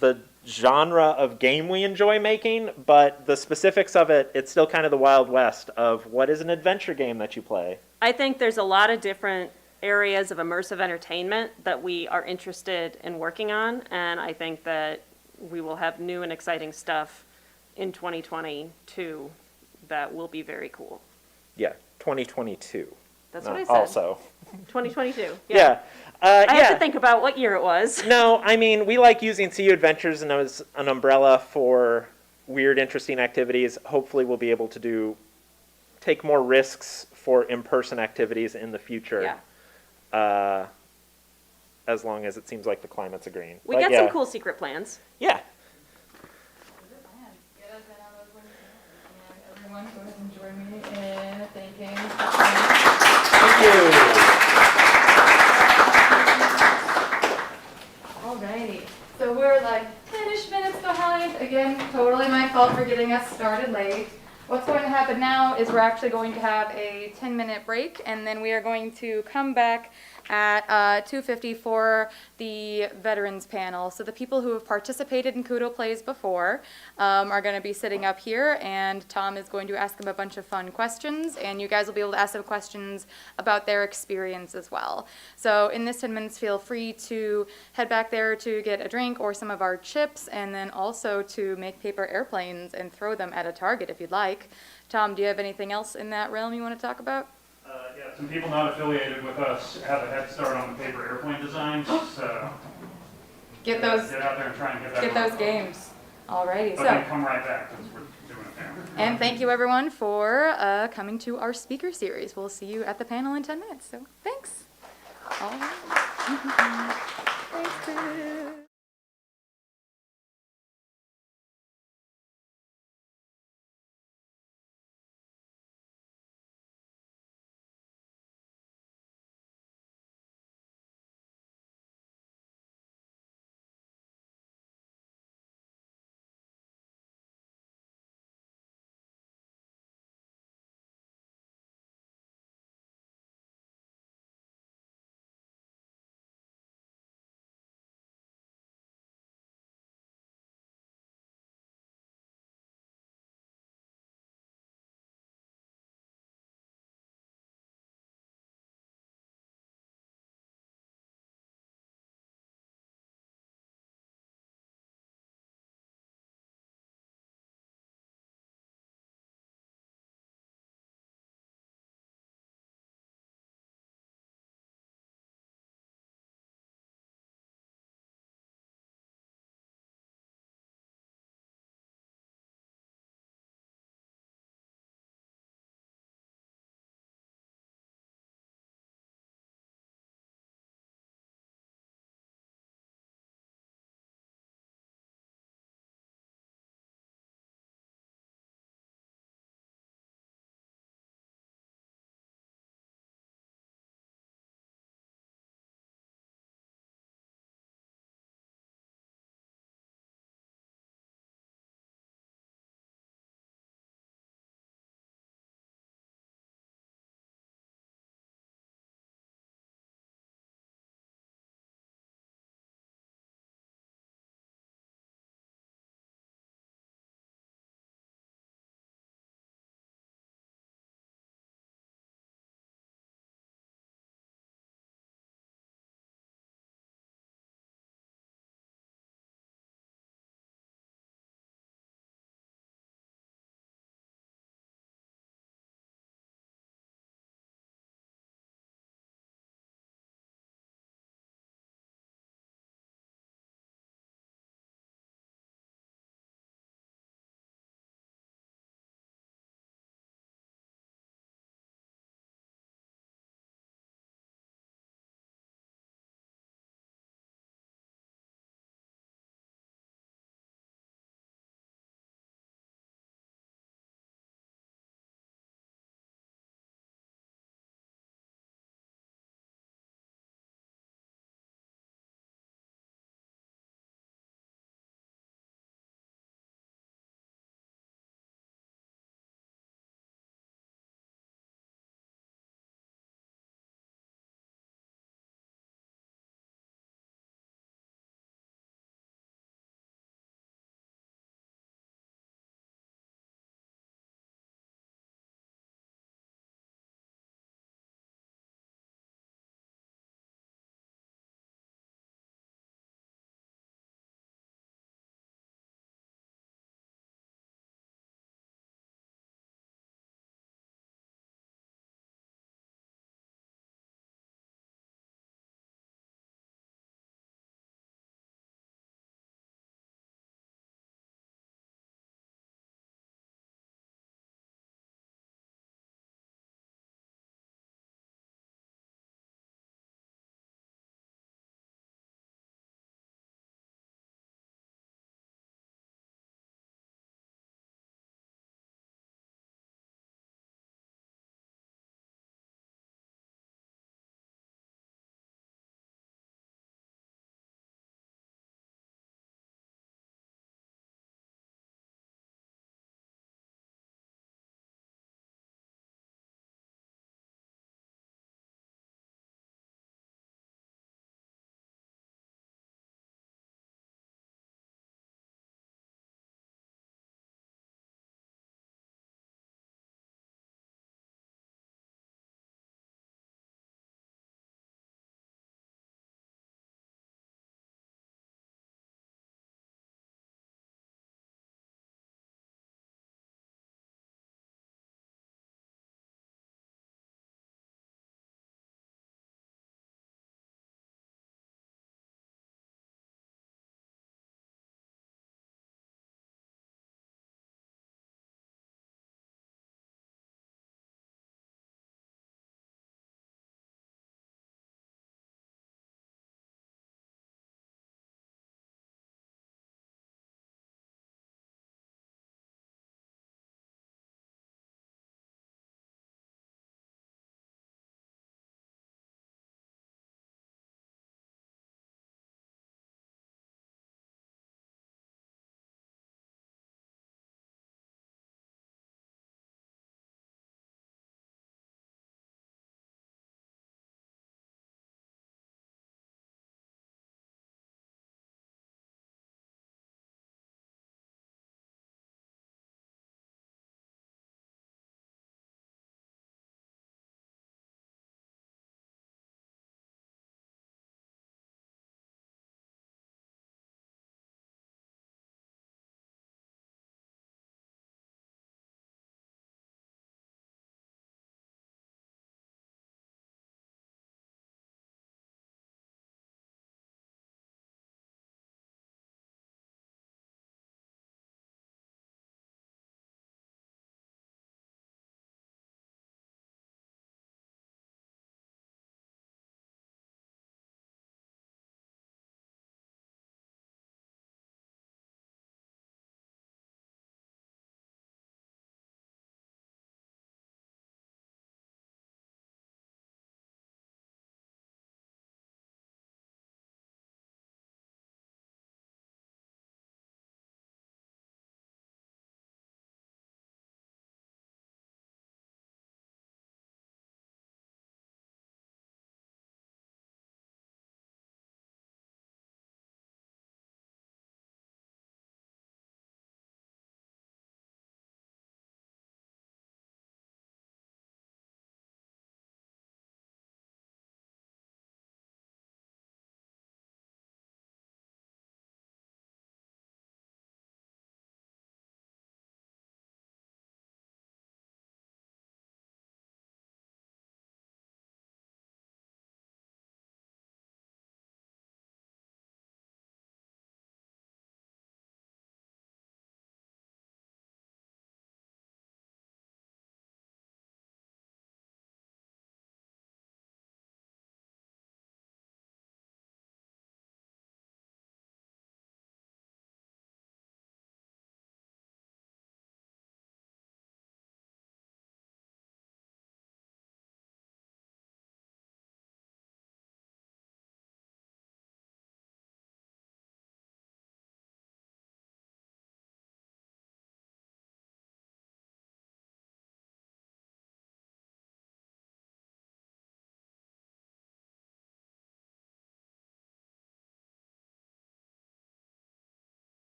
the genre of game we enjoy making, but the specifics of it, it's still kind of the Wild West of what is an adventure game that you play. I think there's a lot of different areas of immersive entertainment that we are interested in working on, and I think that we will have new and exciting stuff in 2022 that will be very cool. Yeah, 2022. That's what I said. Also. 2022. Yeah. I have to think about what year it was. No, I mean, we like using CU Adventures as an umbrella for weird, interesting activities. Hopefully we'll be able to take more risks for in-person activities in the future. Yeah. As long as it seems like the climate's agreeing. We got some cool secret plans. Yeah. Everyone, go ahead and join me in thanking. Thank you. Alrighty, so we're like 10-ish minutes behind. Again, totally my fault for getting us started late. What's going to happen now is we're actually going to have a 10-minute break, and then we are going to come back at 2:50 for the veterans panel. So the people who have participated in Kudo Plays before are going to be sitting up here, and Tom is going to ask them a bunch of fun questions, and you guys will be able to ask them questions about their experience as well. So in this 10 minutes, feel free to head back there to get a drink or some of our chips, and then also to make paper airplanes and throw them at a target if you'd like. Tom, do you have anything else in that realm you want to talk about? Yeah, some people not affiliated with us have a head start on the paper airplane designs, so Get those out there and try and get that. Get those games. Alrighty, But then so, come right back because we're doing it now. and thank you everyone for coming to our speaker series. We'll see you at the panel in 10 minutes, so thanks. All right. Thanks, Chris.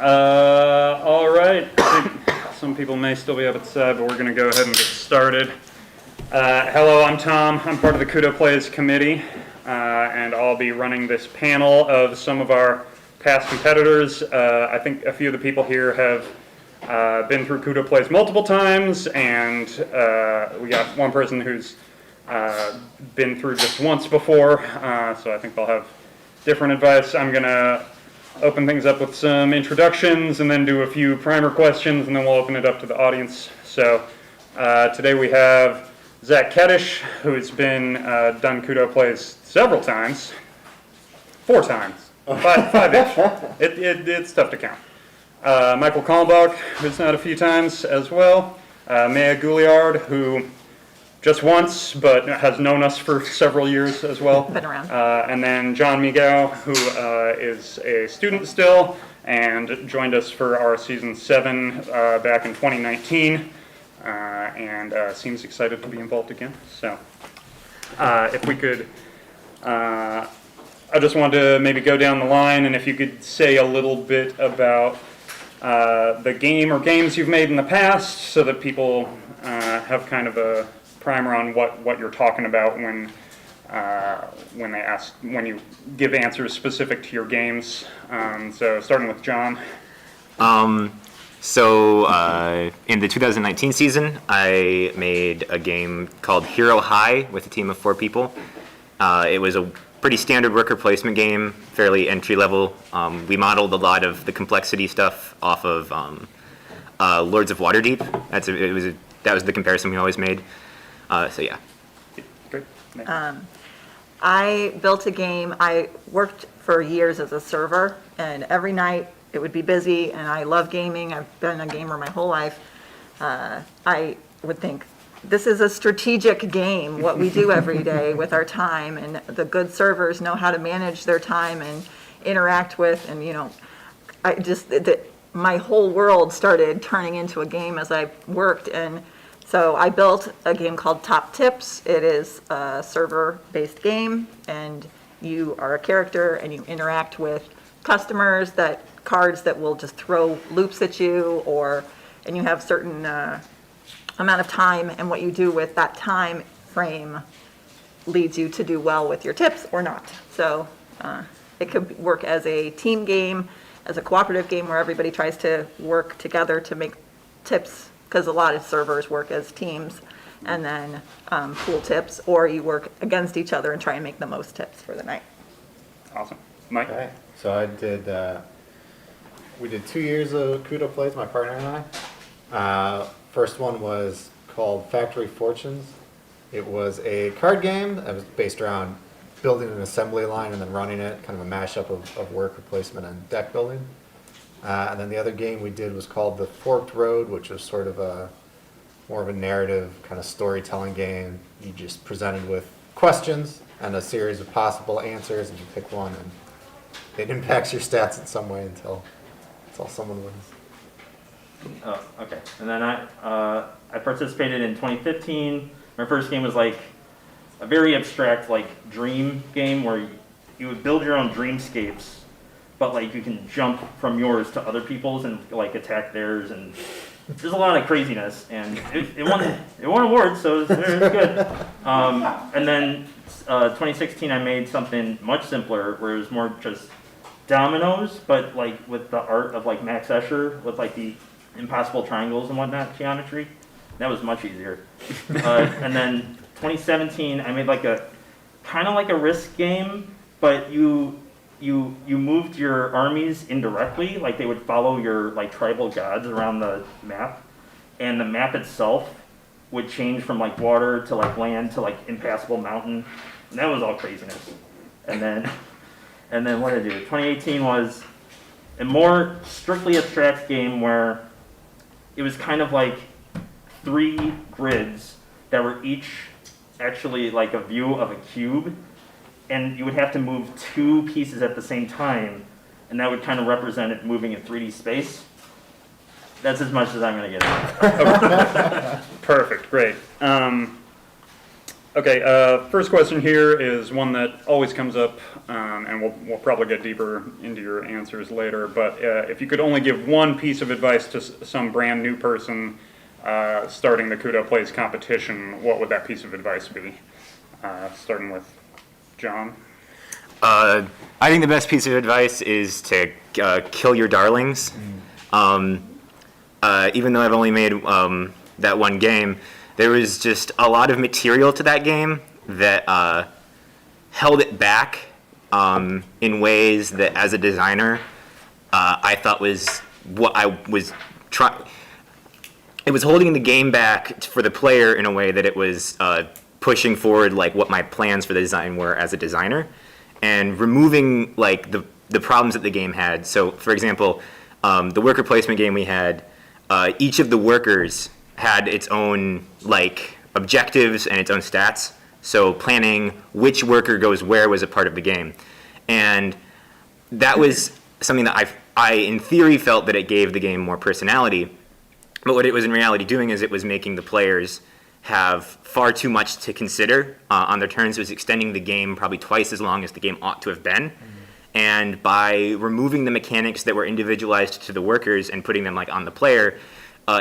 All right. I think some people may still be up outside, but we're going to go ahead and get started. Hello, I'm Tom. I'm part of the Kudo Plays committee, and I'll be running this panel of some of our past competitors. I think a few of the people here have been through Kudo Plays multiple times, and we got one person who's been through just once before, so I think they'll have different advice. I'm going to open things up with some introductions and then do a few primer questions, and then we'll open it up to the audience. So today we have Zach Keddish, who's been done Kudo Plays several times. 4 times. 5-ish. It's tough to count. Michael Kalmbach, who's done it a few times as well. Maya Gouliard, who just once, but has known us for several years as well. Been around. And then John Miguel, who is a student still, and joined us for our season 7 back in 2019, and seems excited to be involved again. So, if we could, I just wanted to maybe go down the line, and if you could say a little bit about the game or games you've made in the past, so that people have kind of a primer on what you're talking about when you give answers specific to your games. So starting with John. In the 2019 season, I made a game called Hero High with a team of 4 people. It was a pretty standard worker placement game, fairly entry level. We modeled a lot of the complexity stuff off of Lords of Waterdeep. That was the comparison we always made. So yeah. Great. I built a game. I worked for years as a server, and every night it would be busy, and I love gaming. I've been a gamer my whole life. I would think, this is a strategic game, what we do every day with our time, and the good servers know how to manage their time and interact with, and my whole world started turning into a game as I worked, and so I built a game called Top Tips. It is a server-based game, and you are a character, and you interact with customers, cards that will just throw loops at you, and you have certain amount of time, and what you do with that time frame leads you to do well with your tips or not. So it could work as a team game, as a cooperative game where everybody tries to work together to make tips, because a lot of servers work as teams, and then pool tips, or you work against each other and try and make the most tips for the night. Awesome. Mike? Okay. So we did 2 years of Kudo Plays, my partner and I. First one was called Factory Fortunes. It was a card game that was based around building an assembly line and then running it, kind of a mashup of worker placement and deck building. And then the other game we did was called The Forked Road, which was sort of more of a narrative kind of storytelling game. You just presented with questions and a series of possible answers, and you pick one, and it impacts your stats in some way until someone wins. Oh, okay. And then I participated in 2015. My first game was like a very abstract dream game where you would build your own dreamscapes, but you can jump from yours to other people's and attack theirs, and there's a lot of craziness, and it won awards, so it was good. And then 2016 I made something much simpler where it was more just dominoes, but with the art of Max Escher with the impossible triangles and whatnot geometry. That was much easier. And then 2017 I made a kind of a Risk game, but you moved your armies indirectly, they would follow your tribal gods around the map, and the map itself would change from water to land to impassable mountain, and that was all craziness. And then what did I do? 2018 was a more strictly abstract game where it was kind of 3 grids that were each actually a view of a cube, and you would have to move 2 pieces at the same time, and that would kind of represent it moving in 3D space. That's as much as I'm going to get into. Perfect, great. Okay, first question here is one that always comes up, and we'll probably get deeper into your answers later, but if you could only give one piece of advice to some brand new person starting the Kudo Plays competition, what would that piece of advice be? Starting with John. I think the best piece of advice is to kill your darlings. Even though I've only made that one game, there was just a lot of material to that game that held it back in ways that, as a designer, I thought was what I was trying. It was holding the game back for the player in a way that it was pushing forward like what my plans for the design were as a designer, and removing like the problems that the game had. So, for example, the worker placement game we had, each of the workers had its own like objectives and its own stats. So planning which worker goes where was a part of the game, and that was something that I in theory felt that it gave the game more personality. But what it was in reality doing is it was making the players have far too much to consider on their turns. It was extending the game probably twice as long as the game ought to have been. And by removing the mechanics that were individualized to the workers and putting them like on the player,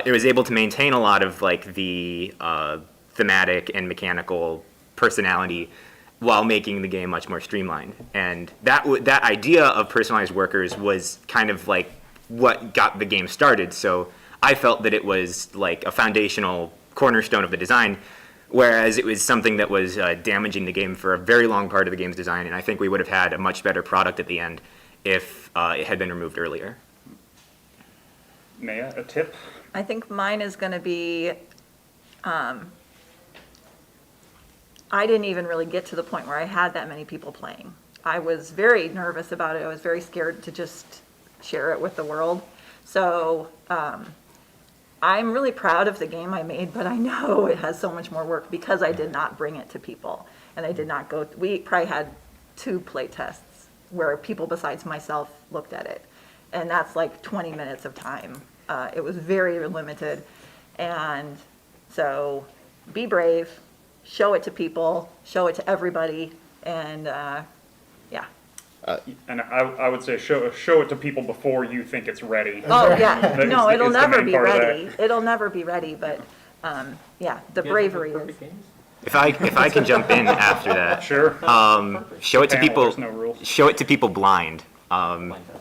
it was able to maintain a lot of like the thematic and mechanical personality while making the game much more streamlined. And that idea of personalized workers was kind of like what got the game started. So I felt that it was like a foundational cornerstone of the design, whereas it was something that was damaging the game for a very long part of the game's design. And I think we would have had a much better product at the end if it had been removed earlier. Maya, a tip? I think mine is going to be, I didn't even really get to the point where I had that many people playing. I was very nervous about it. I was very scared to just share it with the world. So I'm really proud of the game I made, but I know it has so much more work because I did not bring it to people. And I did not go, we probably had 2 play tests where people besides myself looked at it. And that's like 20 minutes of time. It was very limited. And so be brave, show it to people, show it to everybody, and yeah. And I would say show it to people before you think it's ready. Oh, yeah. No, it'll is the never main be part of that. ready. It'll never be ready, but yeah, the bravery is. If I can jump in after that, Sure. show it to Panel, people. there's no rules. Show it to people blind.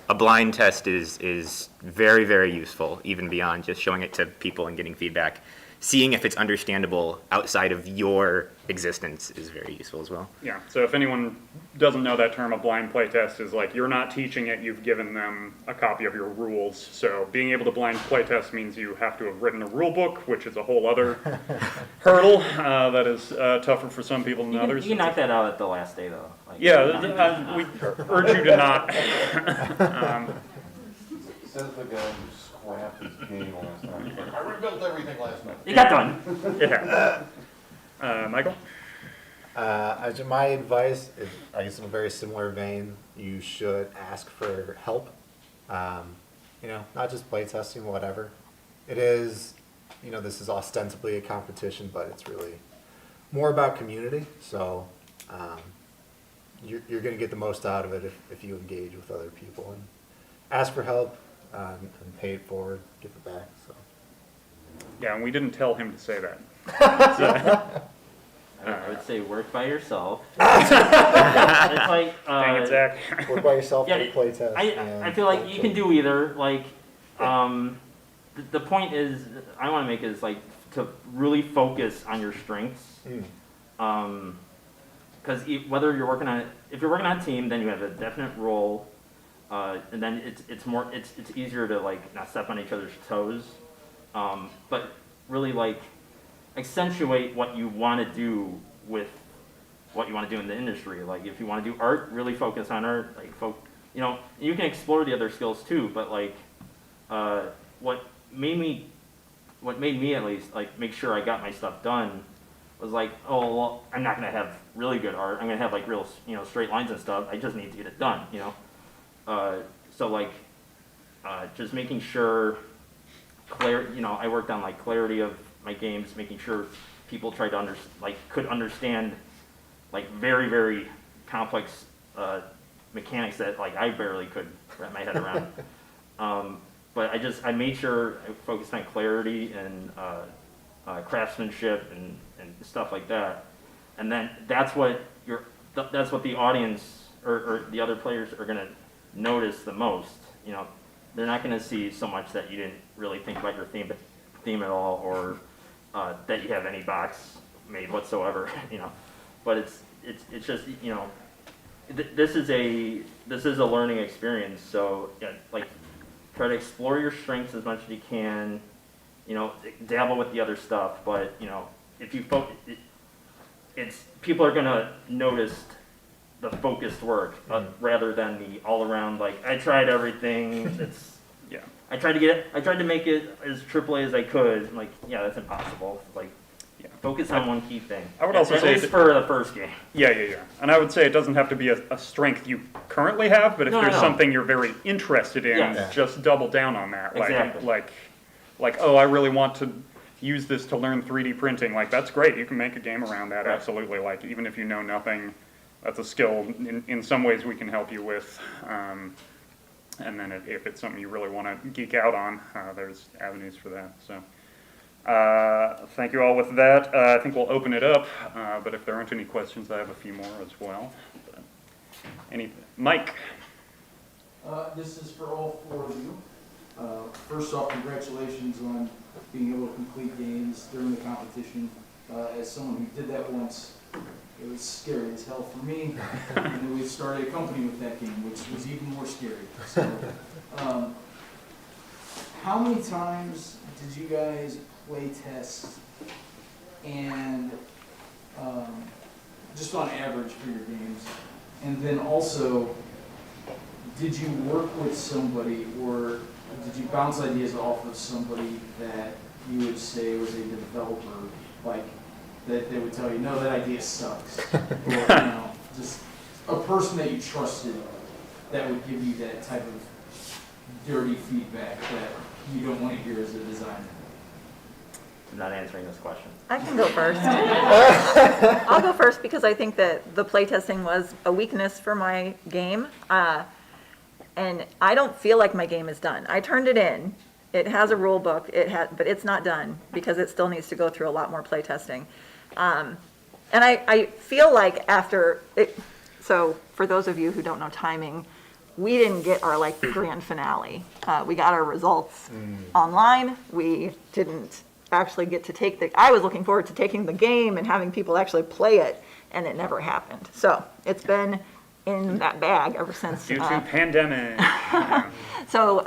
A blind test is very, very useful, even beyond just showing it to people and getting feedback. Seeing if it's understandable outside of your existence is very useful as well. Yeah, so if anyone doesn't know that term, a blind playtest is like you're not teaching it, you've given them a copy of your rules. So being able to blind playtest means you have to have written a rule book, which is a whole other hurdle that is tougher for some people than others. You can knock that out at the last day, though. Like, Yeah, we urge you to not. Says the guy who scrapped his game last night. I rebuilt everything last night. It got done. Yeah. Michael? My advice is, I guess in a very similar vein, you should ask for help. Not just playtesting, whatever. It is, this is ostensibly a competition, but it's really more about community. So you're going to get the most out of it if you engage with other people and ask for help and pay it forward, give it back. So. Yeah, and we didn't tell him to say that. I would say work by yourself. It's like Dang it, Zach. Work by yourself, Yeah, play test. I feel like you can do either. Like, the point is I want to make is like to really focus on your strengths. Because whether you're working on if you're working on a team, then you have a definite role, and then it's easier to like not step on each other's toes, but really like accentuate what you want to do with what you want to do in the industry. Like if you want to do art, really focus on art. Like you can explore the other skills too. But like what made me at least like make sure I got my stuff done was like, oh well, I'm not gonna have really good art. I'm gonna have like real straight lines and stuff. I just need to get it done. So like just making sure I worked on like clarity of my games, making sure people tried to could understand like very, very complex mechanics that like I barely could wrap my head around. But I made sure I focused on clarity and craftsmanship and stuff like that. And then that's what the audience or the other players are gonna notice the most. You know, they're not gonna see so much that you didn't really think about your theme at all, or that you have any box made whatsoever. You know, but it's just, you know, this is a learning experience. So yeah, like try to explore your strengths as much as you can. You know, dabble with the other stuff, but you know, if you focus, people are gonna notice the focused work rather than the all around. Like I tried everything. It's Yeah. I tried to make it as AAA as I could. Like yeah, that's impossible. Like focus on one key thing. I would also at say least for the first game. Yeah. And I would say it doesn't have to be a strength you currently have, but if there's something you're very interested in, just double down on that. Exactly. Like, oh, I really want to use this to learn 3D printing. Like, that's great. You can make a game around that, absolutely. Like, even if you know nothing, that's a skill in some ways we can help you with. And then if it's something you really want to geek out on, there's avenues for that. So. Thank you all with that. I think we'll open it up, but if there aren't any questions, I have a few more as well. Mike? This is for all four of you. First off, congratulations on being able to complete games during the competition. As someone who did that once, it was scary as hell for me. And we started a company with that game, which was even more scary. So, how many times did you guys play test and just on average for your games? And then also, did you work with somebody or did you bounce ideas off of somebody that you would say was a developer, like that they would tell you, no, that idea sucks, or you know, just a person that you trusted that would give you that type of dirty feedback that you don't want to hear as a designer? I'm not answering this question. I can go first. I'll go first because I think that the playtesting was a weakness for my game. And I don't feel like my game is done. I turned it in. It has a rule book, but it's not done because it still needs to go through a lot more playtesting. And I feel like after it, so for those of you who don't know timing, we didn't get our like grand finale. We got our results online. We didn't actually get to I was looking forward to taking the game and having people actually play it, and it never happened. So it's been in that bag ever since. Due to pandemic. So,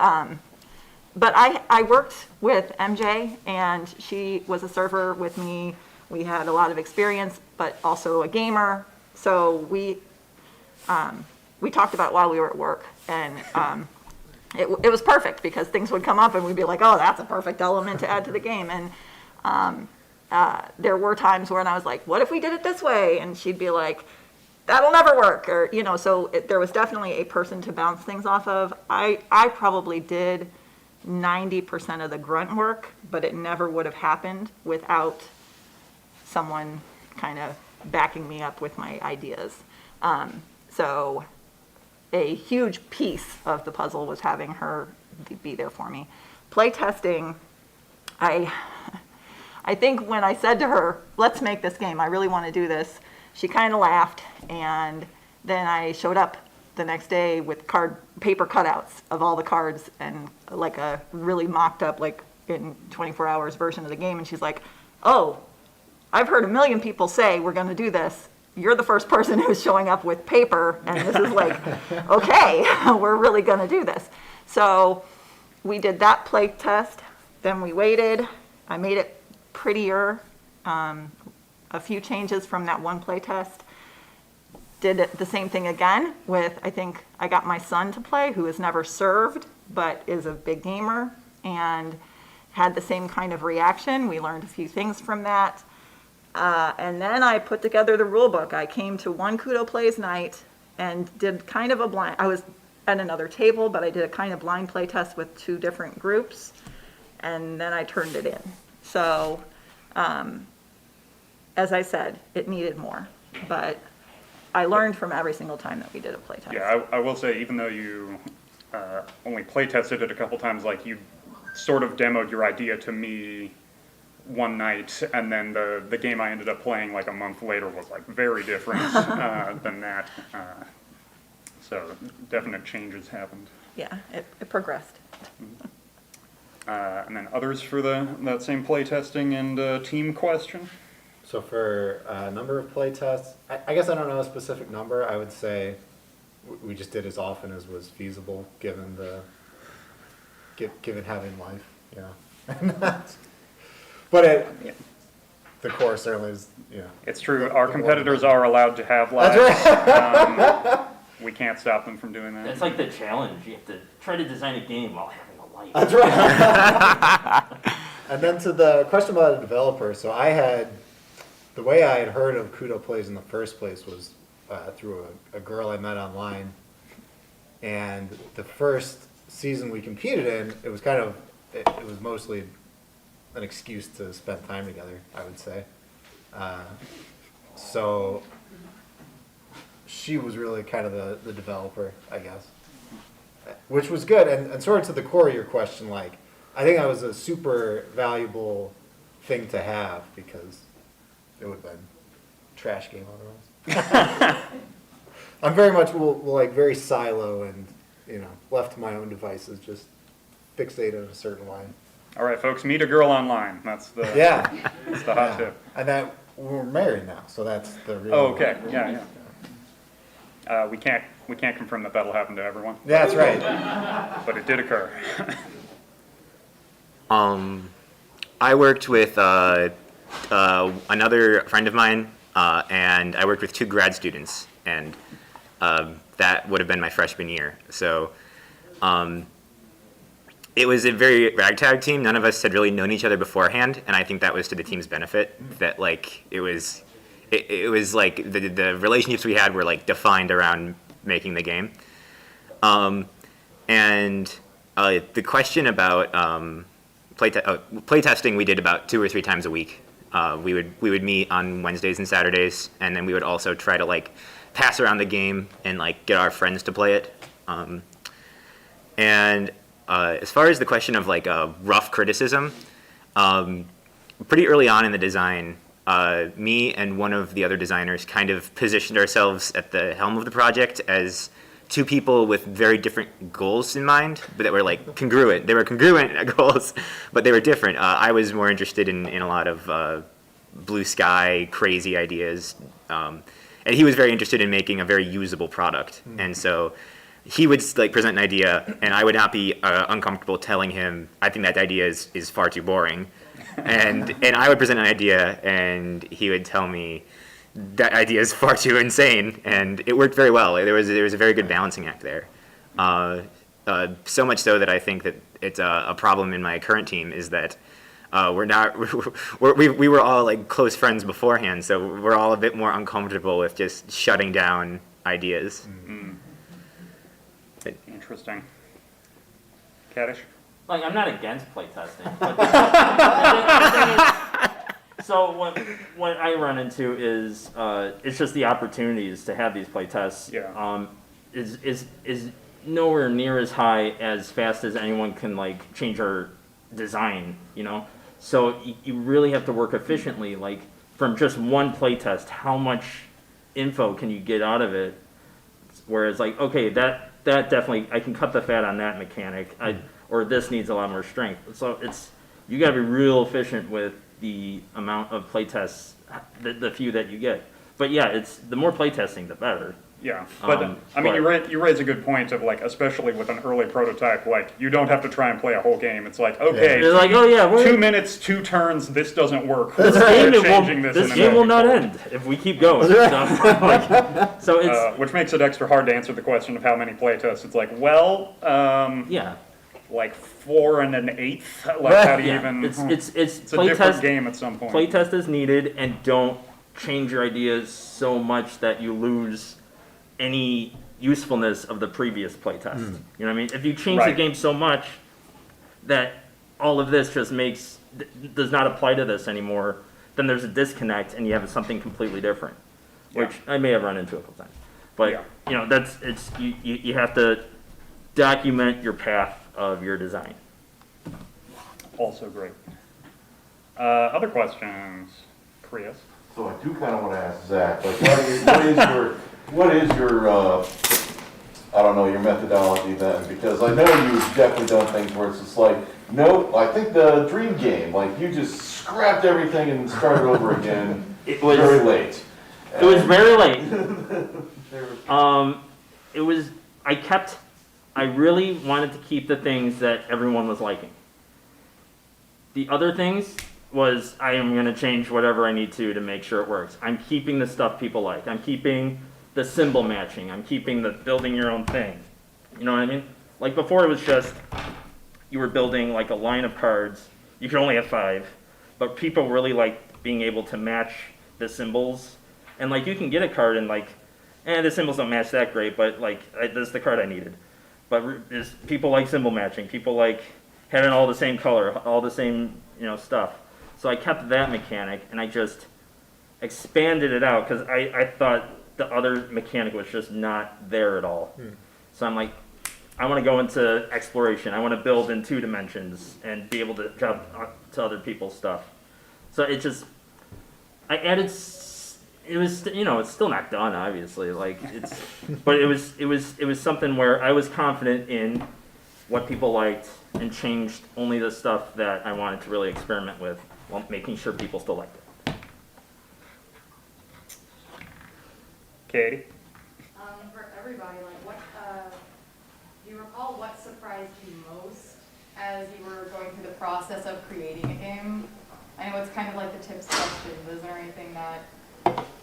but I worked with MJ, and she was a server with me. We had a lot of experience, but also a gamer. So we talked about while we were at work, and it was perfect because things would come up and we'd be like, oh, that's a perfect element to add to the game. And there were times when I was like, what if we did it this way? And she'd be like, that'll never work. Or, you know, so there was definitely a person to bounce things off of. I probably did 90% of the grunt work, but it never would have happened without someone kind of backing me up with my ideas. So a huge piece of the puzzle was having her be there for me. Playtesting, I think when I said to her, let's make this game, I really want to do this, she kind of laughed, and then I showed up the next day with paper cutouts of all the cards and like a really mocked up, like in 24 hours version of the game, and she's like, oh, I've heard a million people say we're going to do this. You're the first person who's showing up with paper, and this is like, okay, we're really going to do this. So we did that play test, then we waited. I made it prettier, a few changes from that one play test. Did the same thing again with, I think I got my son to play, who has never served, but is a big gamer, and had the same kind of reaction. We learned a few things from that. And then I put together the rule book. I came to one Kudo Plays night and did kind of a blind, I was at another table, but I did a kind of blind play test with 2 different groups, and then I turned it in. So as I said, it needed more. But I learned from every single time that we did a playtest. Yeah, I will say, even though you only play tested it a couple times, like you sort of demoed your idea to me one night, and then the game I ended up playing like a month later was like very different than that. So definite changes happened. Yeah, it progressed. And then others for that same play testing and team question? So for number of play tests, I guess I don't know a specific number. I would say we just did as often as was feasible given given having life, yeah. But the core certainly is, yeah. It's true. Our competitors are allowed to have lives. We can't stop them from doing that. It's like the challenge. You have to try to design a game while having a life. That's right. And then to the question about a developer, so the way I had heard of Kudo Plays in the first place was through a girl I met online. And the first season we competed in, it was it was mostly an excuse to spend time together, I would say. So she was really kind of the developer, I guess, which was good. And sort of to the core of your question, like, I think that was a super valuable thing to have because it would have been a trash game otherwise. I'm very much like very silo and, left to my own devices, just fixated in a certain way. All right, folks, meet a girl online. That's the that's the hot tip. And that we're married now, so that's the real. Oh, okay. Yeah. We can't confirm that that'll happen to everyone. Yeah, that's right. But it did occur. I worked with another friend of mine, and I worked with 2 grad students, and that would have been my freshman year. So it was a very ragtag team. None of us had really known each other beforehand, and I think that was to the team's benefit. That like it was like the relationships we had were like defined around making the game. And the question about playtesting, we did about 2 or 3 times a week. We would meet on Wednesdays and Saturdays, and then we would also try to like pass around the game and like get our friends to play it. And as far as the question of like a rough criticism, pretty early on in the design, me and one of the other designers kind of positioned ourselves at the helm of the project as 2 people with very different goals in mind, but that were like congruent. They were congruent goals, but they were different. I was more interested in a lot of blue sky, crazy ideas, and he was very interested in making a very usable product. And so he would like present an idea, and I would not be uncomfortable telling him, I think that idea is far too boring. And I would present an idea, and he would tell me that idea is far too insane, and it worked very well. There was a very good balancing act there. So much so that I think that it's a problem in my current team is that we were all like close friends beforehand, so we're all a bit more uncomfortable with just shutting down ideas. Interesting. Kaddish? Like, I'm not against playtesting, but the thing is, so what I run into is it's just the opportunities to have these playtests is nowhere near as high as fast as anyone can like change our design, So you really have to work efficiently. Like from just one playtest, how much info can you get out of it? Whereas like, okay, that definitely I can cut the fat on that mechanic. Or this needs a lot more strength. So you got to be real efficient with the amount of playtests, the few that you get. But yeah, it's the more playtesting, the better. Yeah, but I mean, you raise a good point of like, especially with an early prototype, like you don't have to try and play a whole game. It's like, okay, They're like, oh yeah, 2 minutes, 2 turns. This doesn't work. This game will not end if we keep going. So it's which makes it extra hard to answer the question of how many playtests. It's like, well, like 4 1/8. Like how do you even? It's a different game at some point. Playtest is needed, and don't change your ideas so much that you lose any usefulness of the previous playtest. You know what I mean? If you change the game so much that all of this just does not apply to this anymore, then there's a disconnect and you have something completely different, which I may have run into a couple times. But you know, you have to document your path of your design. Also great. Other questions, Chris? So I do kind of want to ask Zach, like, what is your I don't know, your methodology then? Because I know you've definitely done things where it's just like, nope, I think the dream game, like you just scrapped everything and started over again. It was very late. It was very late. I really wanted to keep the things that everyone was liking. The other things was I am going to change whatever I need to make sure it works. I'm keeping the stuff people like. I'm keeping the symbol matching. I'm keeping the building your own thing. You know what I mean? Like before it was just, you were building like a line of cards. You could only have 5, but people really liked being able to match the symbols. And like you can get a card and like, the symbols don't match that great, but like this is the card I needed. But people like symbol matching. People like having all the same color, all the same, you know, stuff. So I kept that mechanic and I just expanded it out because I thought the other mechanic was just not there at all. So I'm like, I want to go into exploration. I want to build in 2 dimensions and be able to jump to other people's stuff. So it just, I added, it was, you know, it's still not done, obviously. Like it's, but it was something where I was confident in what people liked and changed only the stuff that I wanted to really experiment with while making sure people still liked it. Katie? For everybody, like what, do you recall what surprised you most as you were going through the process of creating a game? I know it's kind of like the tips questions. Is there anything that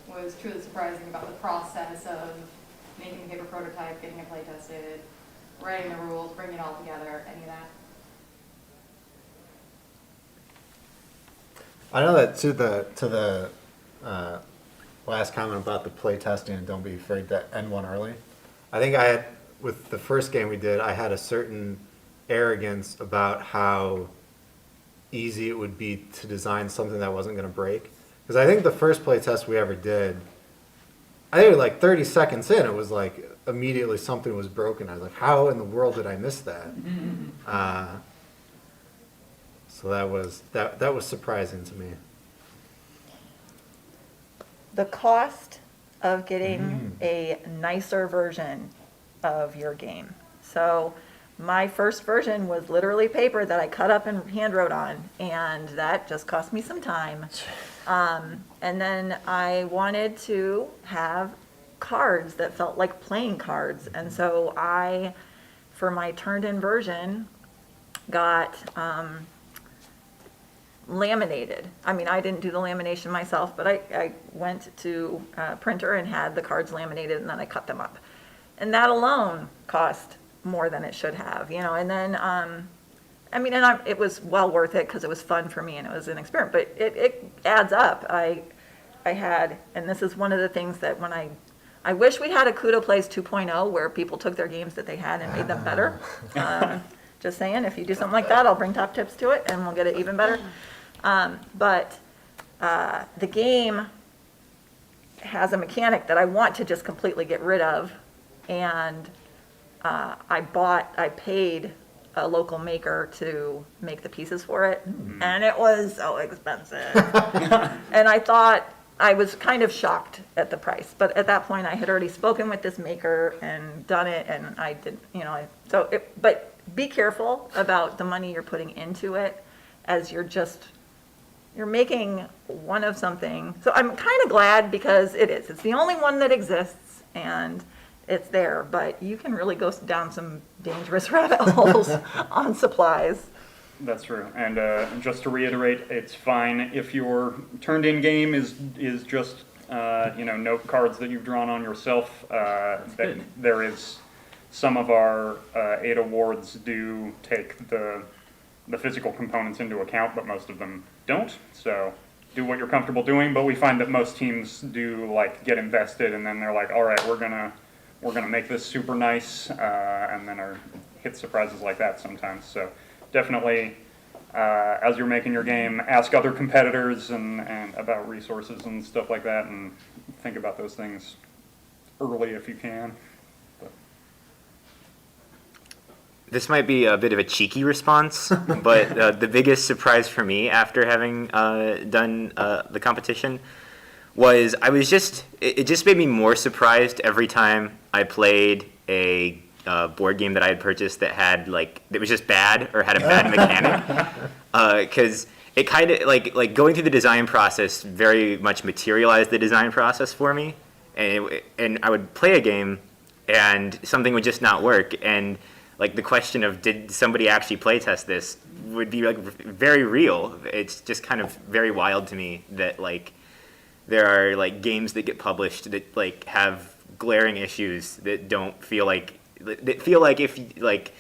was truly surprising about the process of making a paper prototype, getting it play tested, writing the rules, bringing it all together, any of that? I know that to the last comment about the play testing and don't be afraid to end one early. I think I had, with the first game we did, I had a certain arrogance about how easy it would be to design something that wasn't going to break. Because I think the first play test we ever did, I think like 30 seconds in, it was like immediately something was broken. I was like, how in the world did I miss that? So that was surprising to me. The cost of getting a nicer version of your game. So my first version was literally paper that I cut up and hand wrote on, and that just cost me some time. And then I wanted to have cards that felt like playing cards, and so I, for my turned-in version, got laminated. I mean, I didn't do the lamination myself, but I went to a printer and had the cards laminated, and then I cut them up. And that alone cost more than it should have, you know. And then, I mean, it was well worth it because it was fun for me and it was an experiment, but it adds up. I had, and this is one of the things that when I wish we had a Kudo Plays 2.0 where people took their games that they had and made them better. Just saying, if you do something like that, I'll bring top tips to it and we'll get it even better. But the game has a mechanic that I want to just completely get rid of. And I paid a local maker to make the pieces for it. And it was so expensive. And I thought, I was kind of shocked at the price. But at that point, I had already spoken with this maker and done it. And I did, you know, but be careful about the money you're putting into it as you're making one of something. So I'm kind of glad because it's the only one that exists and it's there, but you can really go down some dangerous rabbit holes on supplies. That's true. And just to reiterate, it's fine if your turned-in game is just note cards that you've drawn on yourself. There is some of our 8 awards do take the physical components into account, but most of them don't. So do what you're comfortable doing. But we find that most teams do get invested, and then they're like, all right, we're gonna make this super nice, and then hit surprises like that sometimes. So definitely as you're making your game, ask other competitors and about resources and stuff like that, and think about those things early if you can. This might be a bit of a cheeky response, but the biggest surprise for me after having done the competition was it just made me more surprised every time I played a board game that I had purchased that was just bad or had a bad mechanic. Because it kind of, like going through the design process very much materialized the design process for me. And I would play a game and something would just not work. And like the question of did somebody actually play test this would be like very real. It's just kind of very wild to me that like there are like games that get published that like have glaring issues that feel like if like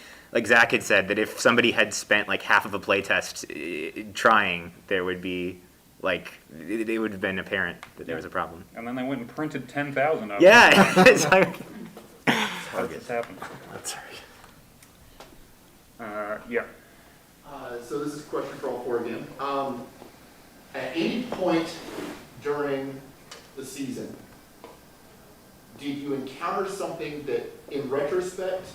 Zach had said that if somebody had spent like half of a playtest trying, there would be like it would have been apparent that there was a problem. And then they went and printed 10,000 of them. Yeah, it's like how does this happen? That's right. Yeah. So this is a question for all four of you. At any point during the season, did you encounter something that, in retrospect,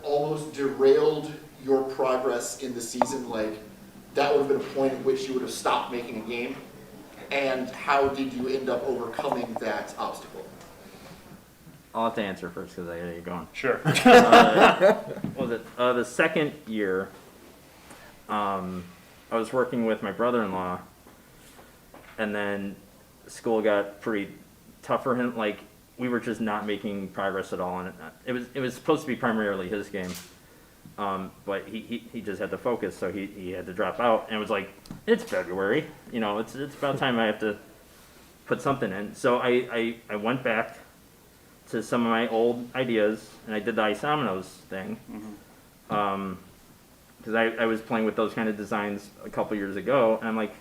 almost derailed your progress in the season? Like, that would have been a point at which you would have stopped making a game? And how did you end up overcoming that obstacle? I'll have to answer first because I gotta get going. Sure. Was it the second year? I was working with my brother-in-law, and then school got pretty tough for him. Like we were just not making progress at all, and it was supposed to be primarily his game, but he just had to focus, so he had to drop out. And it was like it's February, you know, it's about time I have to put something in. So I went back to some of my old ideas, and I did the Isomenos thing. Because I was playing with those kind of designs a couple years ago, and I'm like,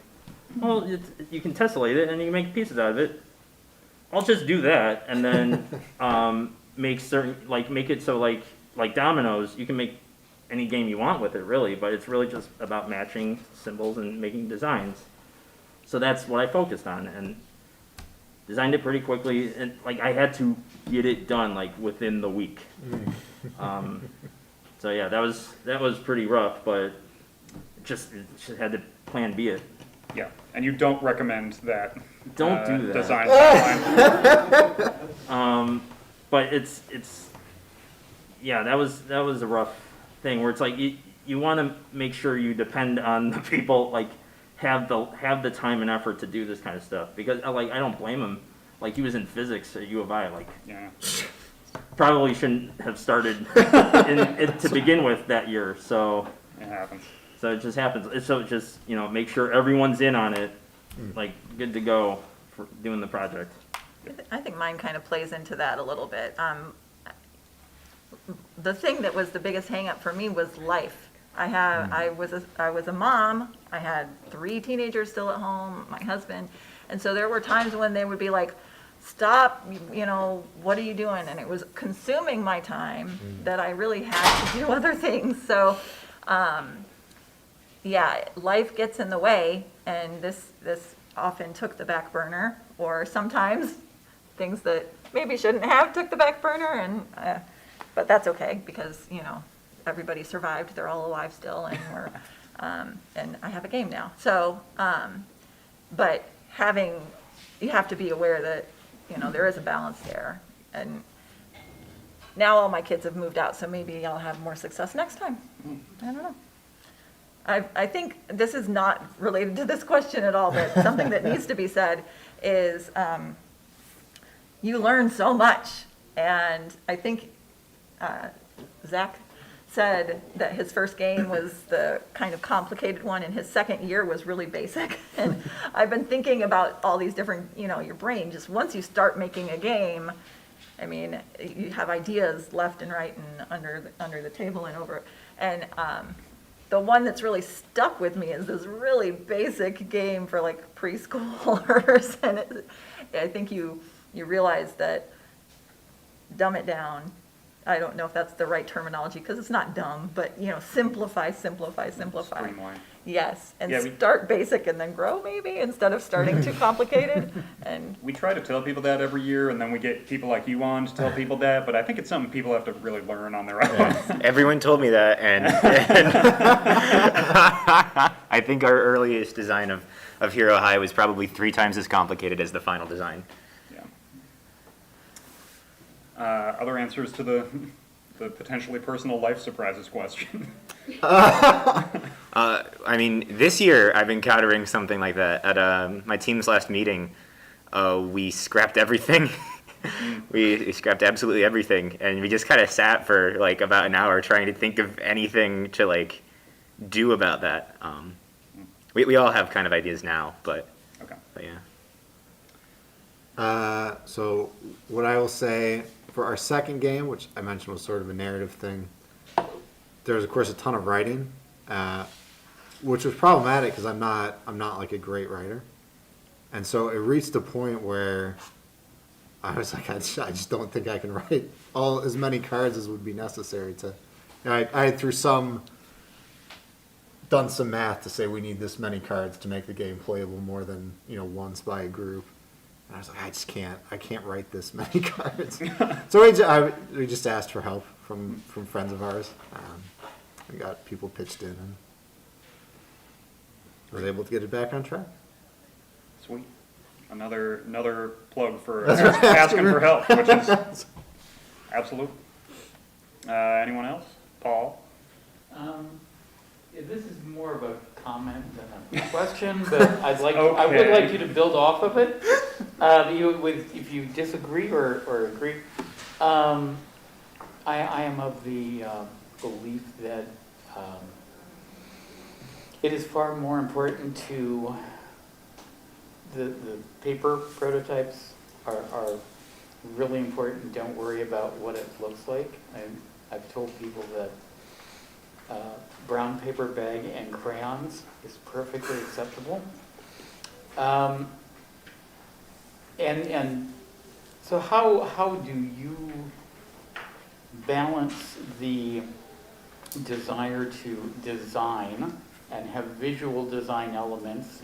well, you can tessellate it, and you can make pieces out of it. I'll just do that, and then make it so like dominoes, you can make any game you want with it, really, but it's really just about matching symbols and making designs. So that's what I focused on, and designed it pretty quickly, and like I had to get it done like within the week. So yeah, that was pretty rough, but just had to plan B it. Yeah, and you don't recommend that. Don't do that. Design timeline. But it's yeah, that was a rough thing where it's like you want to make sure you depend on the people, like have the time and effort to do this kind of stuff, because like I don't blame him. Like he was in physics at U of I, like yeah. Probably shouldn't have started to begin with that year. So it happens. So it just happens. So just make sure everyone's in on it, like good to go for doing the project. I think mine kind of plays into that a little bit. The thing that was the biggest hang up for me was life. I was a mom. I had 3 teenagers still at home, my husband, and so there were times when they would be like, "Stop! What are you doing?" And it was consuming my time that I really had to do other things. So, yeah, life gets in the way, and this often took the back burner, or sometimes things that maybe shouldn't have took the back burner, and but that's okay because everybody survived. They're all alive still, and we're and I have a game now. So, but you have to be aware that there is a balance there, and now all my kids have moved out, so maybe I'll have more success next time. I don't know. I think this is not related to this question at all, but something that needs to be said is you learn so much, and I think Zach said that his first game was the kind of complicated one, and his second year was really basic. And I've been thinking about all these different, your brain, just once you start making a game, I mean, you have ideas left and right and under the table and over. And the one that's really stuck with me is this really basic game for like preschoolers. And I think you realize that dumb it down I don't know if that's the right terminology, because it's not dumb, but, simplify. Streamline. Yes, and Yeah, we- start basic and then grow, maybe, instead of starting too complicated. And We try to tell people that every year, and then we get people like you on to tell people that, but I think it's something people have to really learn on their own. Everyone told me that, and I think our earliest design of Hero High was probably 3 times as complicated as the final design. Other answers to the potentially personal life surprises question. I mean, this year I've been encountering something like that. At my team's last meeting, we scrapped everything. We scrapped absolutely everything, and we just kind of sat for like about an hour trying to think of anything to like do about that. We all have kind of ideas now, but yeah. So what I will say for our second game, which I mentioned was sort of a narrative thing, there's of course a ton of writing, which was problematic because I'm not like a great writer, and so it reached a point where I was like, I just don't think I can write as many cards as would be necessary to. I had done some math to say we need this many cards to make the game playable more than once by a group. And I was like, I can't write this many cards. So we just asked for help from friends of ours. We got people pitched in and was able to get it back on track. Sweet. Another plug for asking for help, which is absolute. Anyone else? Paul? This is more of a comment than a question, but I would like you to build off of it. If you disagree or agree. I am of the belief that it is far more important to the paper prototypes are really important. Don't worry about what it looks like. I've told people that brown paper bag and crayons is perfectly acceptable. And so how do you balance the desire to design and have visual design elements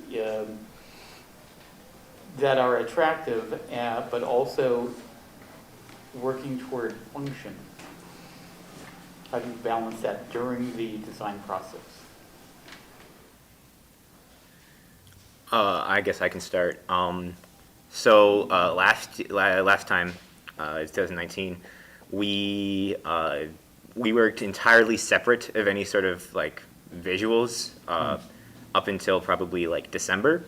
that are attractive, but also working toward function? How do you balance that during the design process? I guess I can start. So last time, 2019, we worked entirely separate of any sort of like visuals up until probably like December.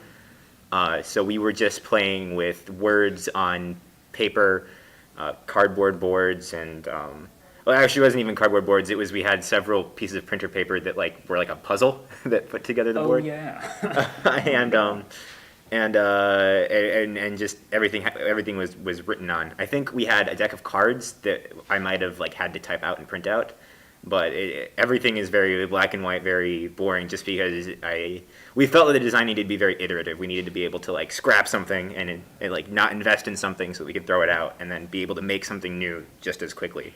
So we were just playing with words on paper, cardboard boards, and well, actually, it wasn't even cardboard boards. It was we had several pieces of printer paper that like were like a puzzle that put together the board. Oh yeah. and just everything was written on. I think we had a deck of cards that I might have like had to type out and print out, but everything is very black and white, very boring. Just because we felt that the design needed to be very iterative. We needed to be able to like scrap something and like not invest in something so that we could throw it out, and then be able to make something new just as quickly.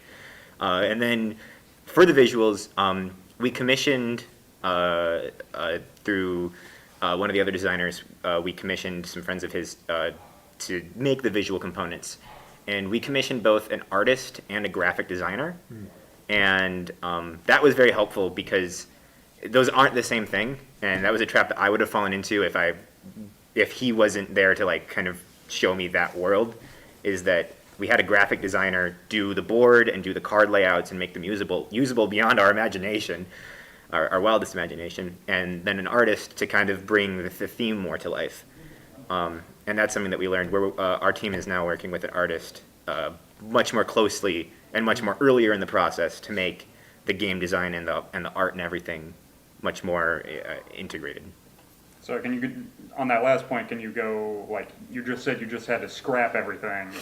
And then for the visuals, we commissioned through one of the other designers, we commissioned some friends of his to make the visual components. And we commissioned both an artist and a graphic designer. And that was very helpful because those aren't the same thing. And that was a trap that I would have fallen into if he wasn't there to like kind of show me that world, is that we had a graphic designer do the board and do the card layouts and make them usable beyond our imagination, our wildest imagination, and then an artist to kind of bring the theme more to life. And that's something that we learned. Our team is now working with an artist much more closely and much more earlier in the process to make the game design and the art and everything much more integrated. So can you, on that last point, can you go, like, you just said you just had to scrap everything.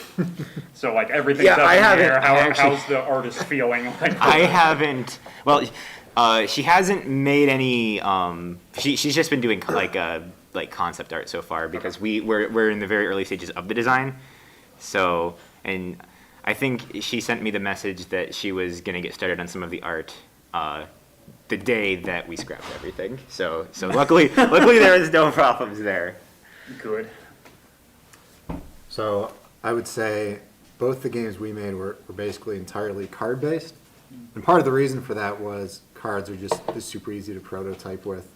So, like, everything's up in the air. How's the artist feeling? Like, I haven't, well, she hasn't made any, she's just been doing, like concept art so far because we're in the very early stages of the design. So, and I think she sent me the message that she was going to get started on some of the art the day that we scrapped everything. So luckily there was no problems there. Good. So I would say both the games we made were basically entirely card-based. And part of the reason for that was cards are just super easy to prototype with.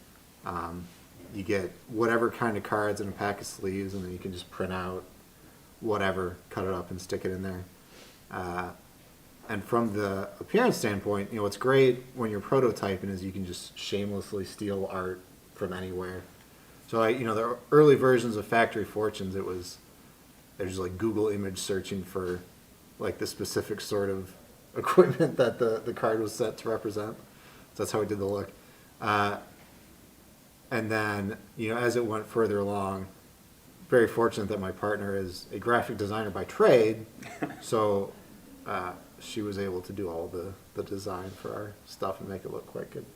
You get whatever kind of cards in a pack of sleeves, and then you can just print out whatever, cut it up, and stick it in there. And from the appearance standpoint, what's great when you're prototyping is you can just shamelessly steal art from anywhere. So, the early versions of Factory Fortunes, there's like Google image searching for like the specific sort of equipment that the card was set to represent. So that's how we did the look. And then, as it went further along, very fortunate that my partner is a graphic designer by trade. So she was able to do all the design for our stuff and make it look quite good.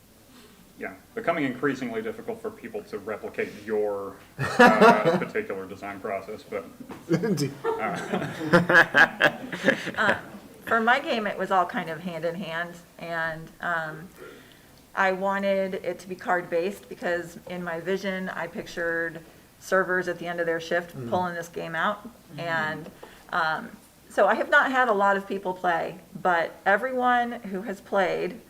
Yeah, becoming increasingly difficult for people to replicate your particular design process, but... For my game, it was all kind of hand in hand, and I wanted it to be card-based because in my vision, I pictured servers at the end of their shift pulling this game out, and so I have not had a lot of people play, but everyone who has played,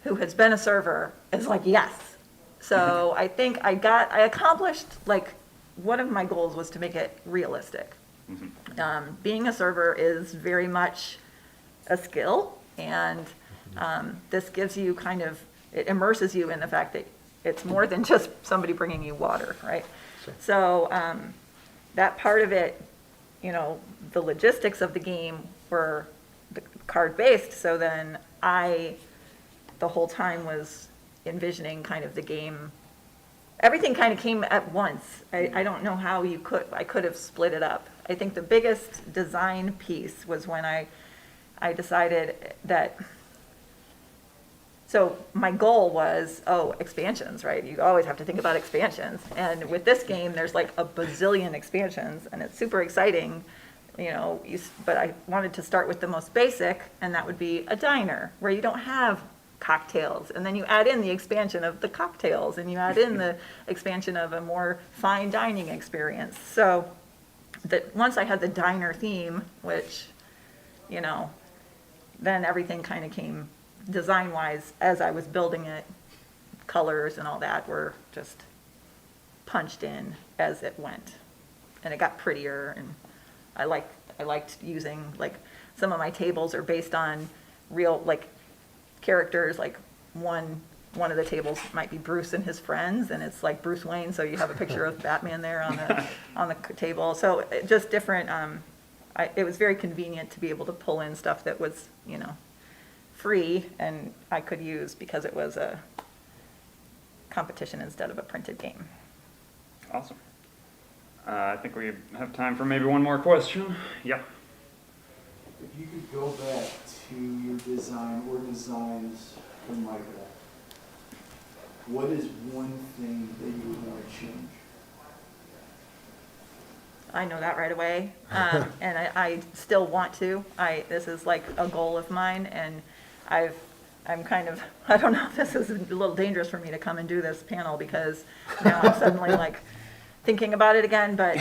who has been a server, is like, yes. So I think I accomplished, like, one of my goals was to make it realistic. Being a server is very much a skill, and this gives you it immerses you in the fact that it's more than just somebody bringing you water, right? Sure. So that part of it, the logistics of the game were card-based, so then the whole time was envisioning kind of the game. Everything kind of came at once. I don't know how I could have split it up. I think the biggest design piece was when I decided that, so my goal was, expansions, right? You always have to think about expansions. And with this game, there's like a bazillion expansions, and it's super exciting, but I wanted to start with the most basic, and that would be a diner, where you don't have cocktails, and then you add in the expansion of the cocktails, and you add in the expansion of a more fine dining experience. So that once I had the diner theme, which, then everything kind of came design-wise as I was building it. Colors and all that were just punched in as it went, and it got prettier. And I liked using, like, some of my tables are based on real, like, characters. Like one of the tables might be Bruce and his friends, and it's like Bruce Wayne, so you have a picture of Batman there on the table. So just different. It was very convenient to be able to pull in stuff that was free and I could use because it was a competition instead of a printed game. Awesome. I think we have time for maybe one more question. Yeah. If you could go back to your design or designs from like that, what is one thing that you would want to change? I know that right away, and I still want to. This is like a goal of mine, and I'm kind of, I don't know if this is a little dangerous for me to come and do this panel because now I'm suddenly like thinking about it again, but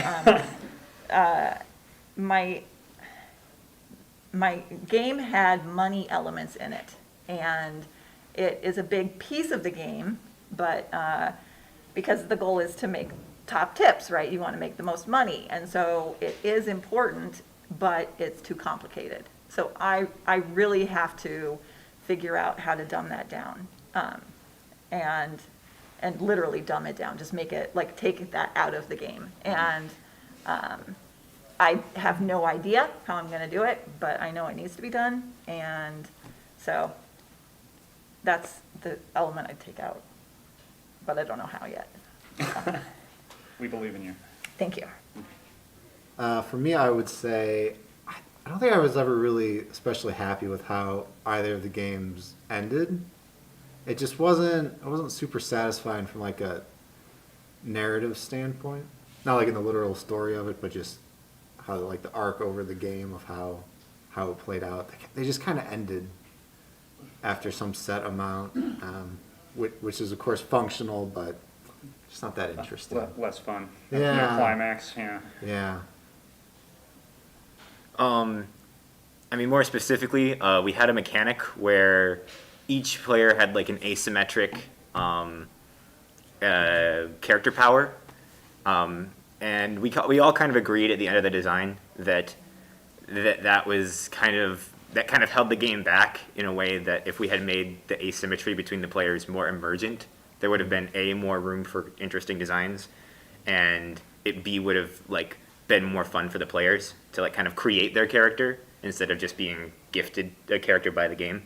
my game had money elements in it, and it is a big piece of the game, but because the goal is to make top tips, right? You want to make the most money, and so it is important, but it's too complicated. So I really have to figure out how to dumb that down, and literally dumb it down, just make it, like, take that out of the game. And I have no idea how I'm going to do it, but I know it needs to be done, and so that's the element I'd take out, but I don't know how yet. We believe in you. Thank you. For me, I would say, I don't think I was ever really especially happy with how either of the games ended. It just wasn't super satisfying from like a narrative standpoint. Not like in the literal story of it, but just like the arc over the game of how it played out. They just kind of ended after some set amount, which is of course functional, but it's not that interesting. Less fun. Yeah. No climax. Yeah. Yeah. I mean, more specifically, we had a mechanic where each player had like an asymmetric character power, and we all kind of agreed at the end of the design that was kind of held the game back in a way that if we had made the asymmetry between the players more emergent, there would have been more room for interesting designs, and B would have like been more fun for the players to like kind of create their character instead of just being gifted a character by the game.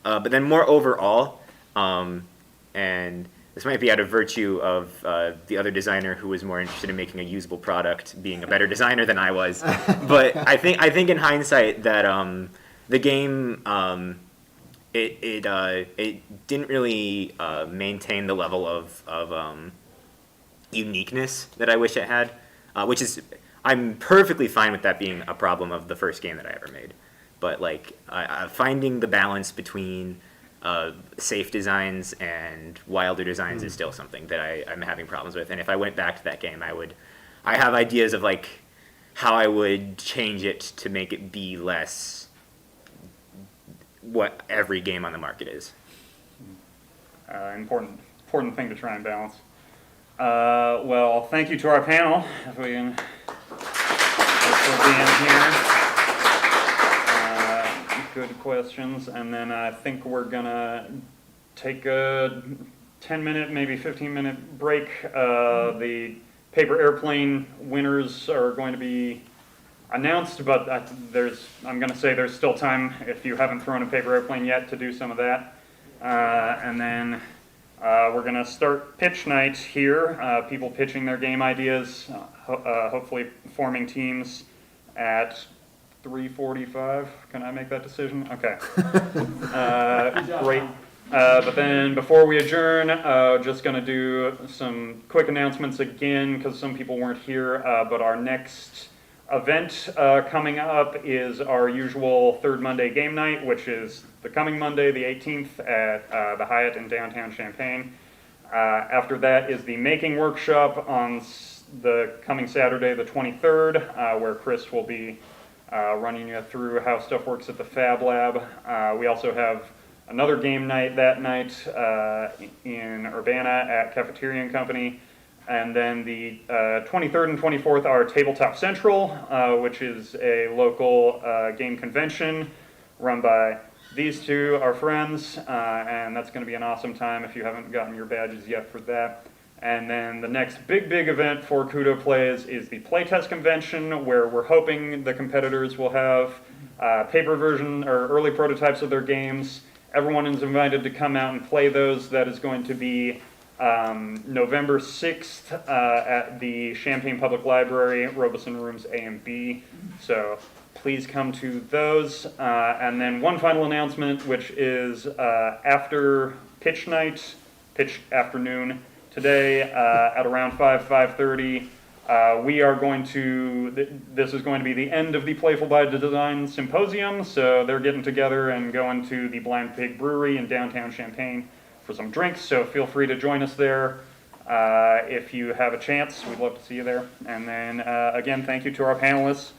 But then more overall, and this might be out of virtue of the other designer who was more interested in making a usable product being a better designer than I was. But I think in hindsight that the game it didn't really maintain the level of uniqueness that I wish it had, which is I'm perfectly fine with that being a problem of the first game that I ever made. But like finding the balance between safe designs and wilder designs is still something that I'm having problems with. And if I went back to that game, I have ideas of like how I would change it to make it be less what every game on the market is. Important thing to try and balance. Well, thank you to our panel. If we can be in here. Good questions, and then I think we're gonna take a 10-minute, maybe 15-minute break. The paper airplane winners are going to be announced, but I'm gonna say there's still time if you haven't thrown a paper airplane yet to do some of that. And then we're gonna start pitch night here. People pitching their game ideas, hopefully forming teams at 3:45. Can I make that decision? Okay. Great. But then before we adjourn, just going to do some quick announcements again because some people weren't here. But our next event coming up is our usual third Monday game night, which is the coming Monday, the 18th, at the Hyatt in downtown Champaign. After that is the making workshop on the coming Saturday, the 23rd, where Chris will be running you through how stuff works at the Fab Lab. We also have another game night that night in Urbana at Cafeteria and Company. And then the 23rd and 24th are Tabletop Central, which is a local game convention run by these two, our friends. And that's going to be an awesome time if you haven't gotten your badges yet for that. And then the next big event for Kudo Plays is the Playtest convention, where we're hoping the competitors will have paper version or early prototypes of their games. Everyone is invited to come out and play those. That is going to be November 6th at the Champaign Public Library, Robeson Rooms A and B. So please come to those. And then one final announcement, which is after pitch night, pitch afternoon, today at around 5:30, we are going to, this is going to be the end of the Playful by Design Symposium, so they're getting together and going to the Blind Pig Brewery in downtown Champaign for some drinks, so feel free to join us there if you have a chance. We'd love to see you there. And then, again, thank you to our panelists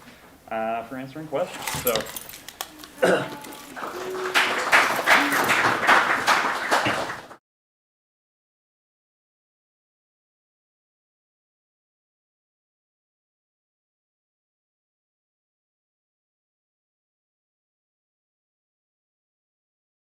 for answering questions. So.